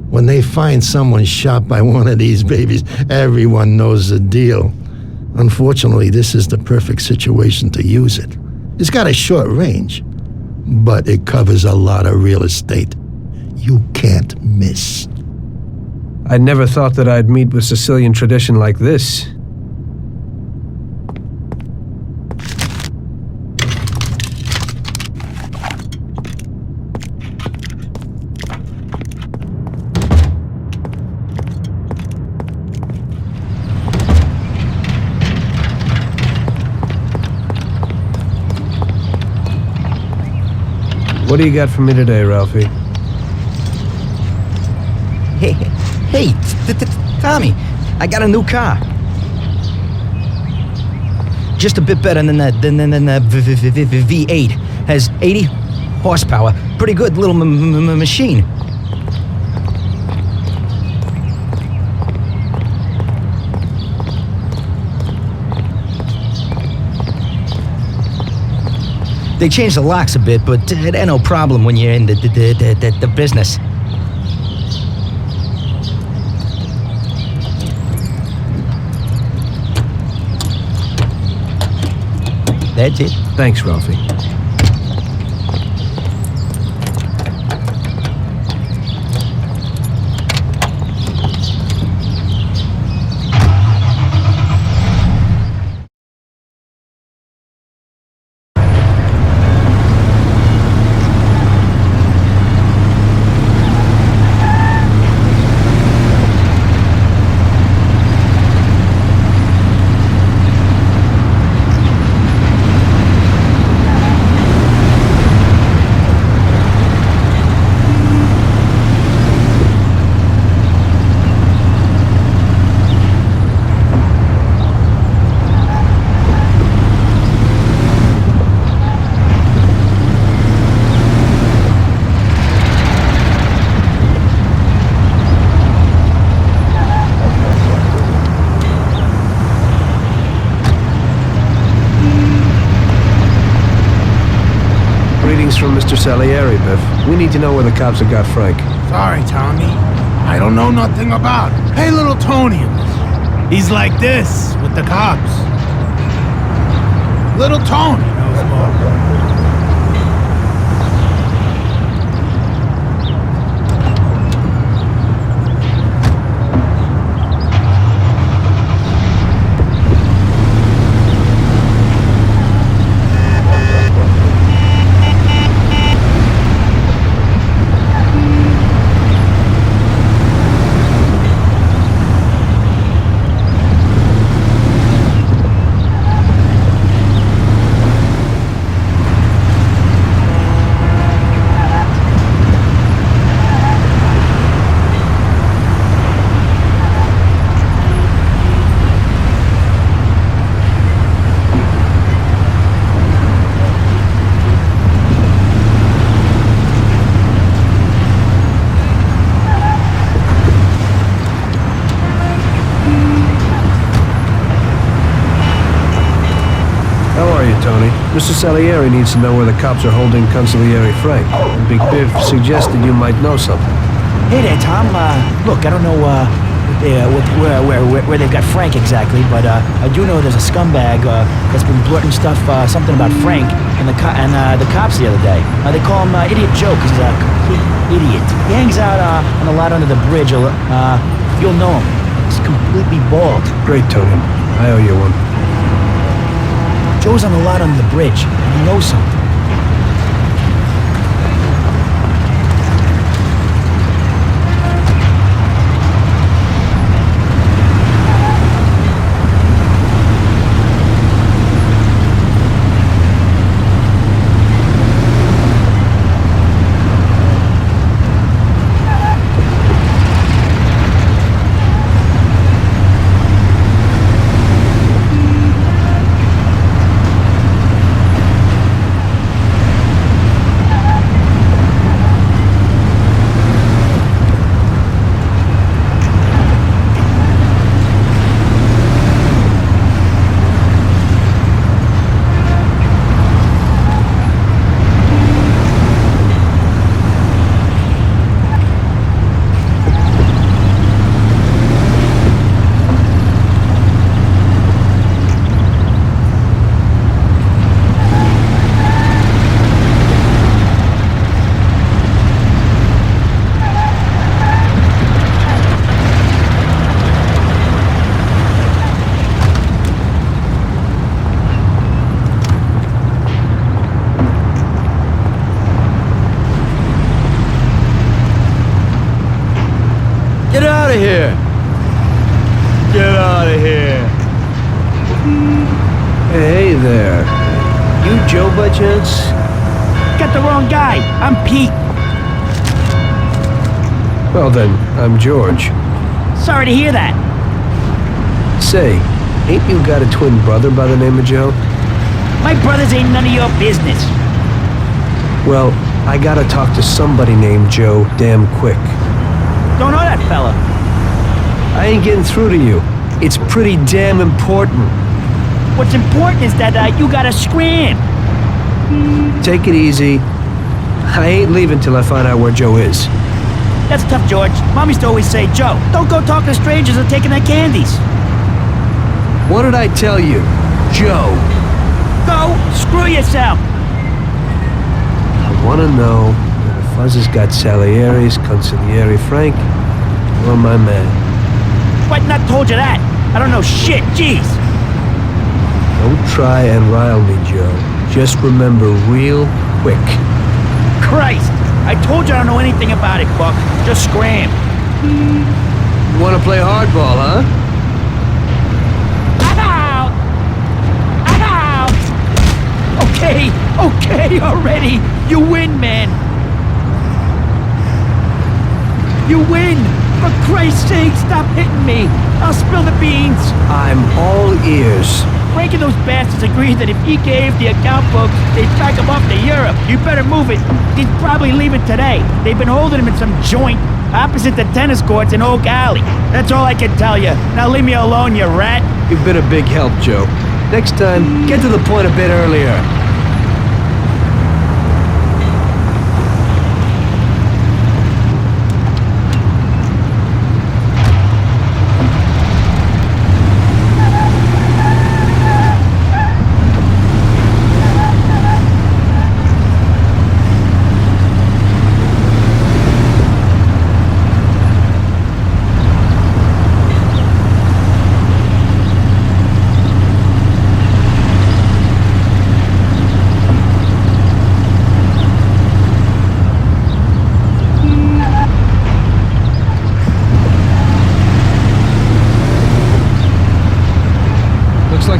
When they find someone shot by one of these babies, everyone knows the deal. Unfortunately, this is the perfect situation to use it. It's got a short range, but it covers a lot of real estate. You can't miss. I never thought that I'd meet with Sicilian tradition like this. What do you got for me today, Ralphie? Hey, Tommy, I got a new car. Just a bit better than the V8. Has 80 horsepower. Pretty good little machine. They changed the locks a bit, but it ain't no problem when you're in the business. That's it. Thanks, Ralphie. Greetings from Mr. Salieri, Biff. We need to know where the cops have got Frank. Sorry, Tommy. I don't know nothing about it. Hey, little Tony. He's like this with the cops. Little Tony knows more. Mr. Salieri needs to know where the cops are holding Consigliere Frank. And Big Biff suggested you might know something. Hey there, Tom. Look, I don't know where they've got Frank exactly, but I do know there's a scumbag that's been blurting stuff, something about Frank and the cops the other day. They call him Idiot Joe because he's a complete idiot. He hangs out on the lot under the bridge. You'll know him. He's completely bald. Great, Tony. I owe you one. Joe's on the lot under the bridge, and he knows something. Get out of here! Get out of here! Hey there. You Joe by chance? Got the wrong guy. I'm Pete. Well then, I'm George. Sorry to hear that. Say, ain't you got a twin brother by the name of Joe? My brothers ain't none of your business. Well, I gotta talk to somebody named Joe damn quick. Don't know that fella. I ain't getting through to you. It's pretty damn important. What's important is that you gotta scram. Take it easy. I ain't leaving till I find out where Joe is. That's tough, George. Mom used to always say, Joe, don't go talking to strangers or taking their candies. What did I tell you? Joe. Go screw yourself. I want to know where the fuzz has got Salieri's, Consigliere Frank, or my man. What? Not told you that. I don't know shit. Jeez. Don't try and rile me, Joe. Just remember real quick. Christ. I told you I don't know anything about it, Buck. Just scram. You want to play hardball, huh? Okay, already. You win, man. You win. For Christ's sake, stop hitting me. I'll spill the beans. I'm all ears. Frank and those bastards agreed that if he gave the account books, they'd pack him off to Europe. You better move it. He's probably leaving today. They've been holding him in some joint opposite the tennis courts in Oak Alley. That's all I can tell you. Now leave me alone, you rat. You've been a big help, Joe. Next time, get to the point a bit earlier.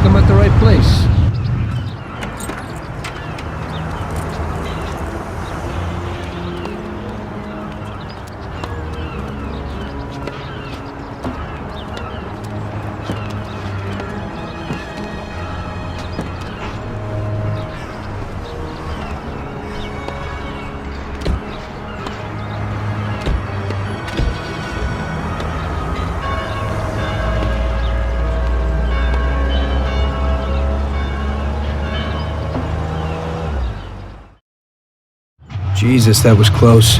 like I'm at the right place. Jesus, that was close.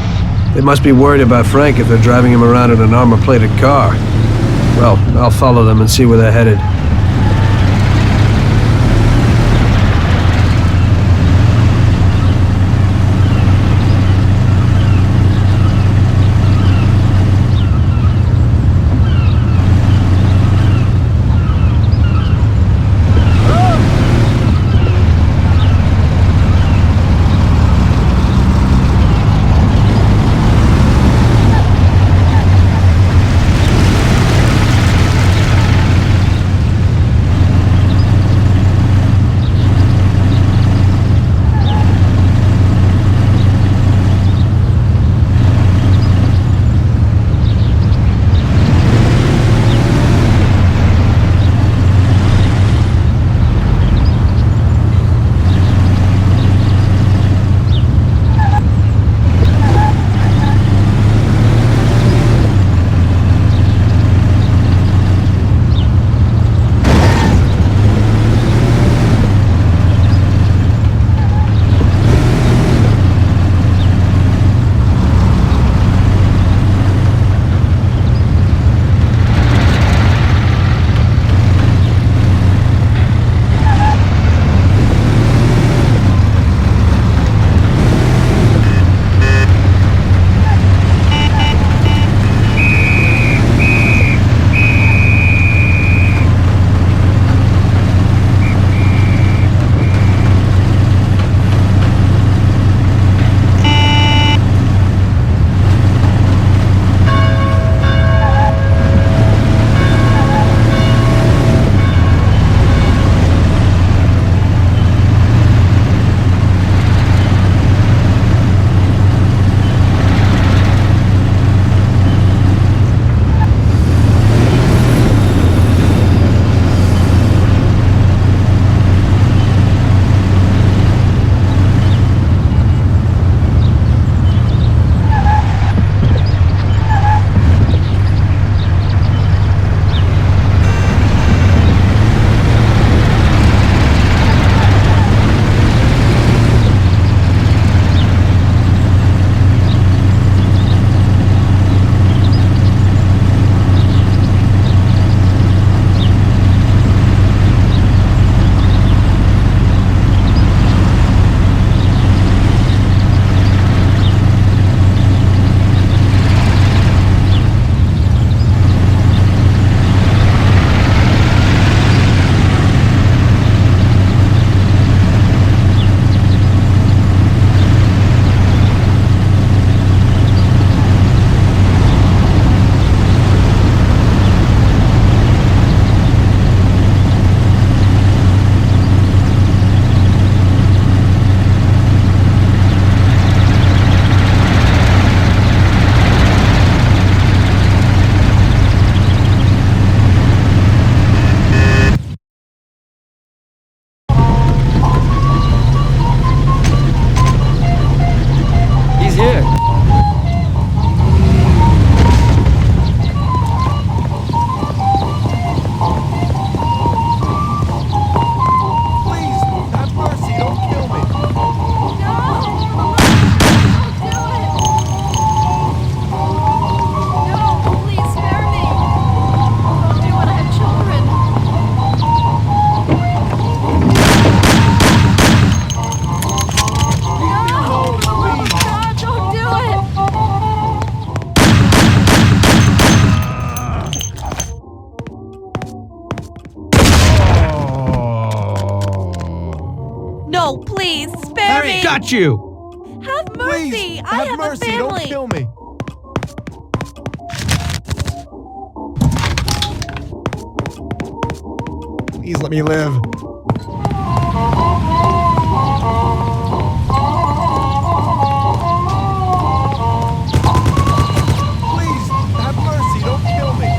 They must be worried about Frank if they're driving him around in an armor-plated car. Well, I'll follow them and see where they're headed. No, please, spare me! Got you! Have mercy! Please, I have mercy, a family! don't kill me! Please let me live. Please, have mercy. Don't kill me.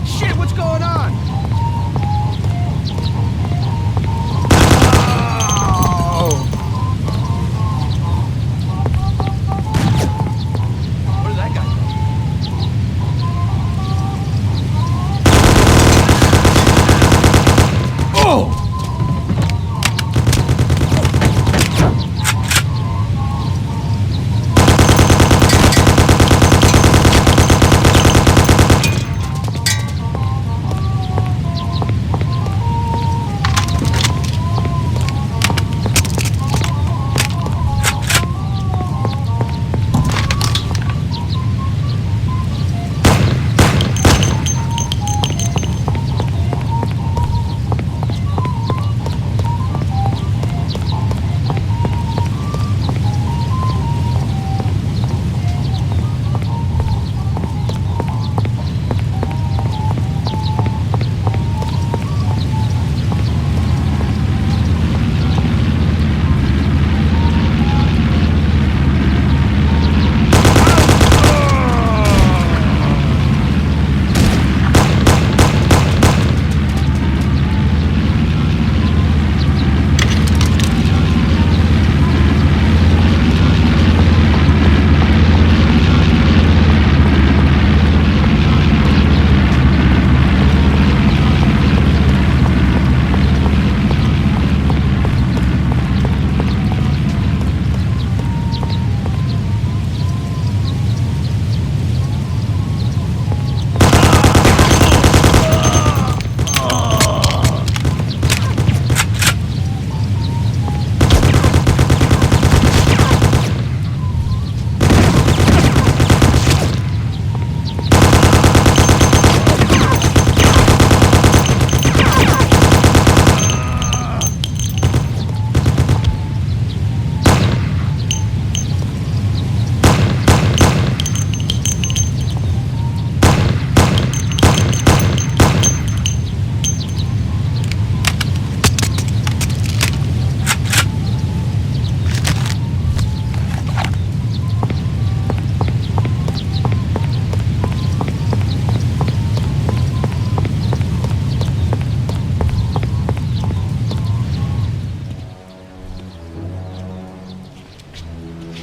Shit, what's going on? Where did that guy go? Oh!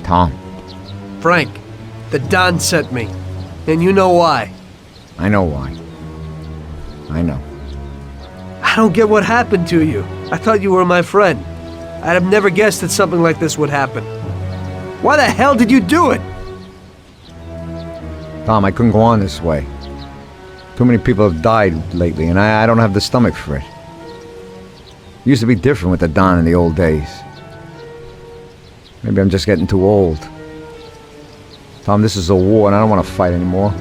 Tom. Frank, the Don sent me. And you know why. I know why. I know. I don't get what happened to you. I thought you were my friend. I'd have never guessed that something like this would happen. Why the hell did you do it? Tom, I couldn't go on this way. Too many people have died lately, and I don't have the stomach for it. It used to be different with the Don in the old days. Maybe I'm just getting too old. Tom, this is a war, and I don't want to fight anymore.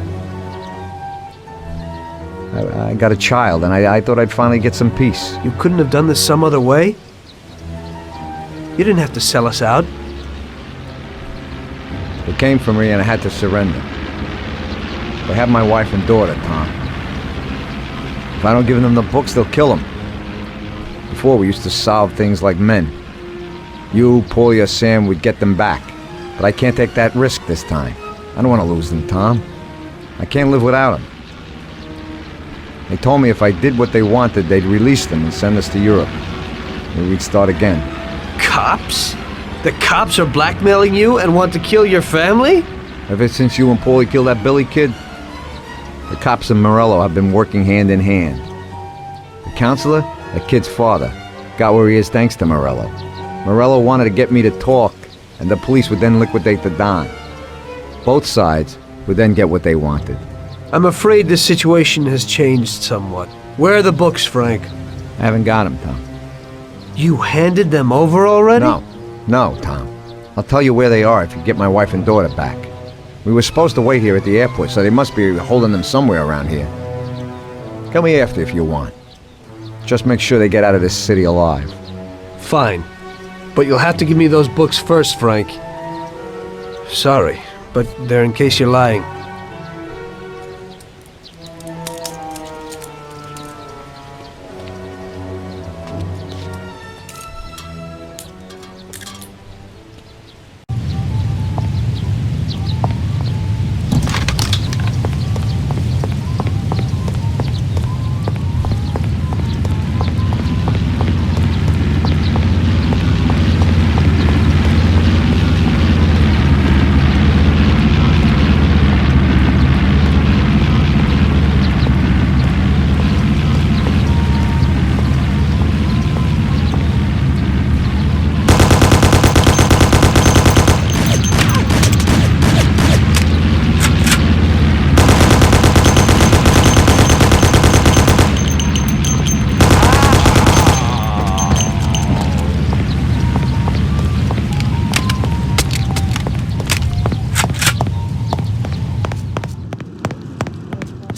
I got a child, and I thought I'd finally get some peace. You couldn't have done this some other way? You didn't have to sell us out. They came for me, and I had to surrender. They have my wife and daughter, Tom. If I don't give them the books, they'll kill them. Before, we used to solve things like men. You, Paulie, or Sam would get them back. But I can't take that risk this time. I don't want to lose them, Tom. I can't live without them. They told me if I did what they wanted, they'd release them and send us to Europe. Where we'd start again. Cops? The cops are blackmailing you and want to kill your family? Ever since you and Paulie killed that Billy kid, the cops and Morello have been working hand in hand. The counselor, that kid's father, got where he is thanks to Morello. Morello wanted to get me to talk, and the police would then liquidate the Don. Both sides would then get what they wanted. I'm afraid the situation has changed somewhat. Where are the books, Frank? I haven't got them, Tom. You handed them over already? No, Tom. I'll tell you where they are if you get my wife and daughter back. We were supposed to wait here at the airport, so they must be holding them somewhere around here. Come me after if you want. Just make sure they get out of this city alive. Fine. But you'll have to give me those books first, Frank. Sorry, but they're in case you're lying.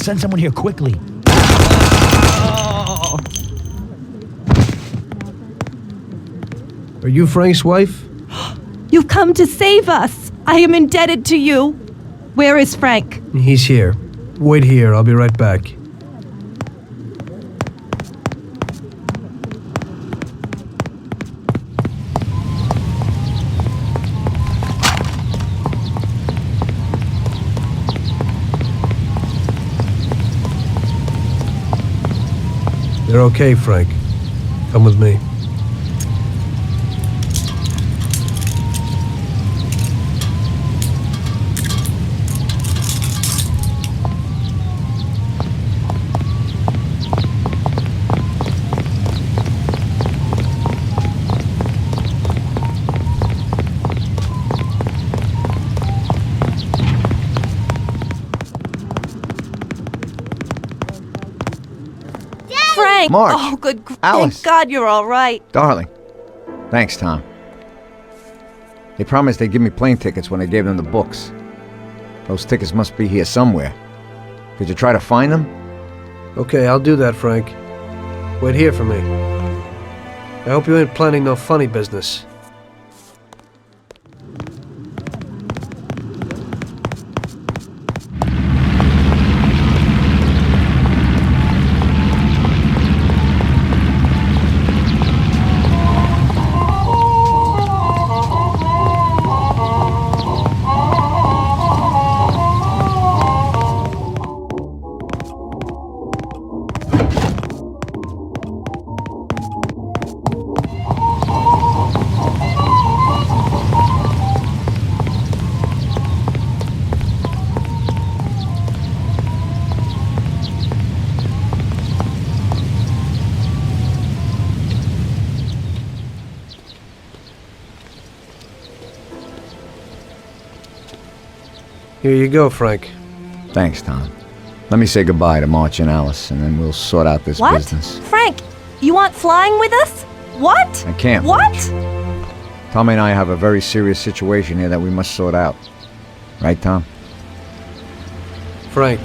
Send someone here quickly. Are you Frank's wife? You've come to save us. I am indebted to you. Where is Frank? He's here. Wait here, I'll be right back. They're okay, Frank. Come with me. Frank! Marge! Oh, good. Alice! Thank God you're all right. Darling. Thanks, Tom. They promised they'd give me plane tickets when I gave them the books. Those tickets must be here somewhere. Could you try to find them? Okay, I'll do that, Frank. Wait here for me. I hope you ain't planning no funny business. Here you go, Frank. Thanks, Tom. Let me say goodbye to March and Alice, and then we'll sort out this What? business. Frank, you want flying with us? What? I can't. What? Tommy and I have a very serious situation here that we must sort out. Right, Tom? Frank,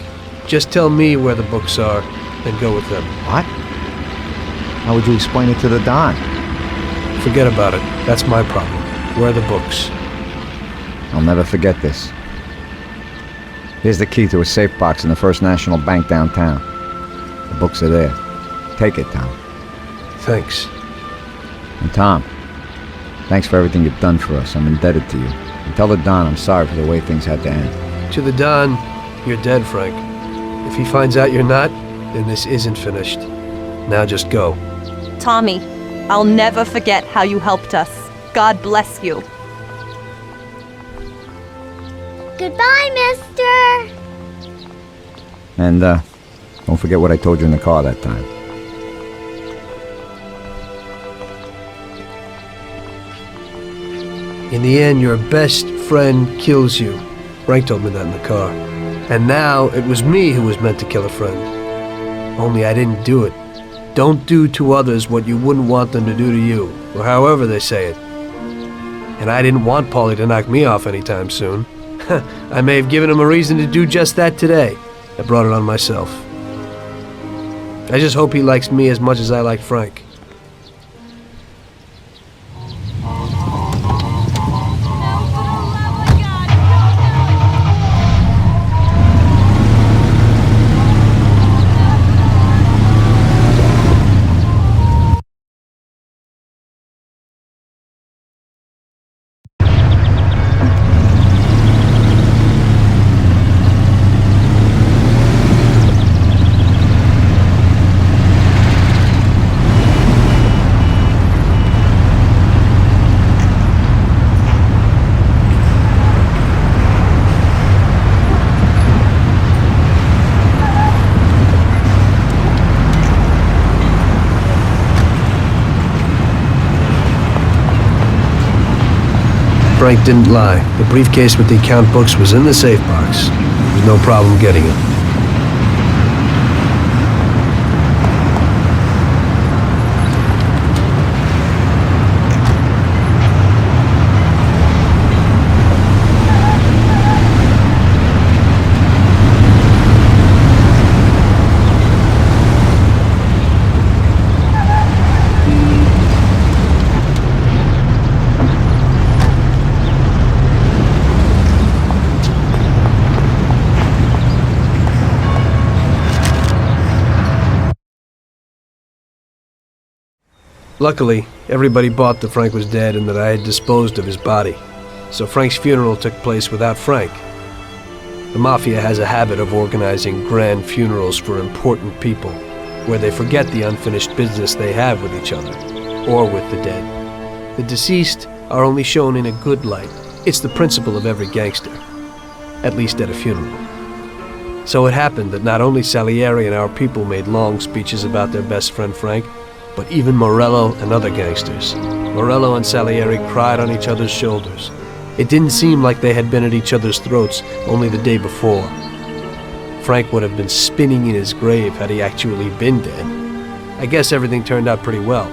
just tell me where the books are, and go with them. What? How would you explain it to the Don? Forget about it. That's my problem. Where are the books? I'll never forget this. Here's the key to a safe box in the First National Bank downtown. The books are there. Take it, Tom. Thanks. And Tom, thanks for everything you've done for us. I'm indebted to you. And tell the Don I'm sorry for the way things had to end. To the Don, you're dead, Frank. If he finds out you're not, then this isn't finished. Now just go. Tommy, I'll never forget how you helped us. God bless you. Goodbye, mister! And, don't forget what I told you in the car that time. In the end, your best friend kills you. Frank told me that in the car. And now, it was me who was meant to kill a friend. Only I didn't do it. Don't do to others what you wouldn't want them to do to you, or however they say it. And I didn't want Paulie to knock me off anytime soon. I may have given him a reason to do just that today. I brought it on myself. I just hope he likes me as much as I like Frank. Frank didn't lie. The briefcase with the account books was in the safe box. There was no problem getting it. Luckily, everybody bought that Frank was dead and that I had disposed of his body. So Frank's funeral took place without Frank. The Mafia has a habit of organizing grand funerals for important people, where they forget the unfinished business they have with each other, or with the dead. The deceased are only shown in a good light. It's the principle of every gangster, at least at a funeral. So it happened that not only Salieri and our people made long speeches about their best friend Frank, but even Morello and other gangsters. Morello and Salieri cried on each other's shoulders. It didn't seem like they had been at each other's throats only the day before. Frank would have been spinning in his grave had he actually been dead. I guess everything turned out pretty well,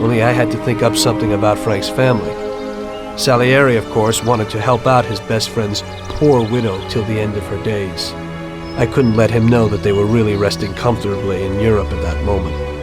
only I had to think up something about Frank's family. Salieri, of course, wanted to help out his best friend's poor widow till the end of her days. I couldn't let him know that they were really resting comfortably in Europe at that moment.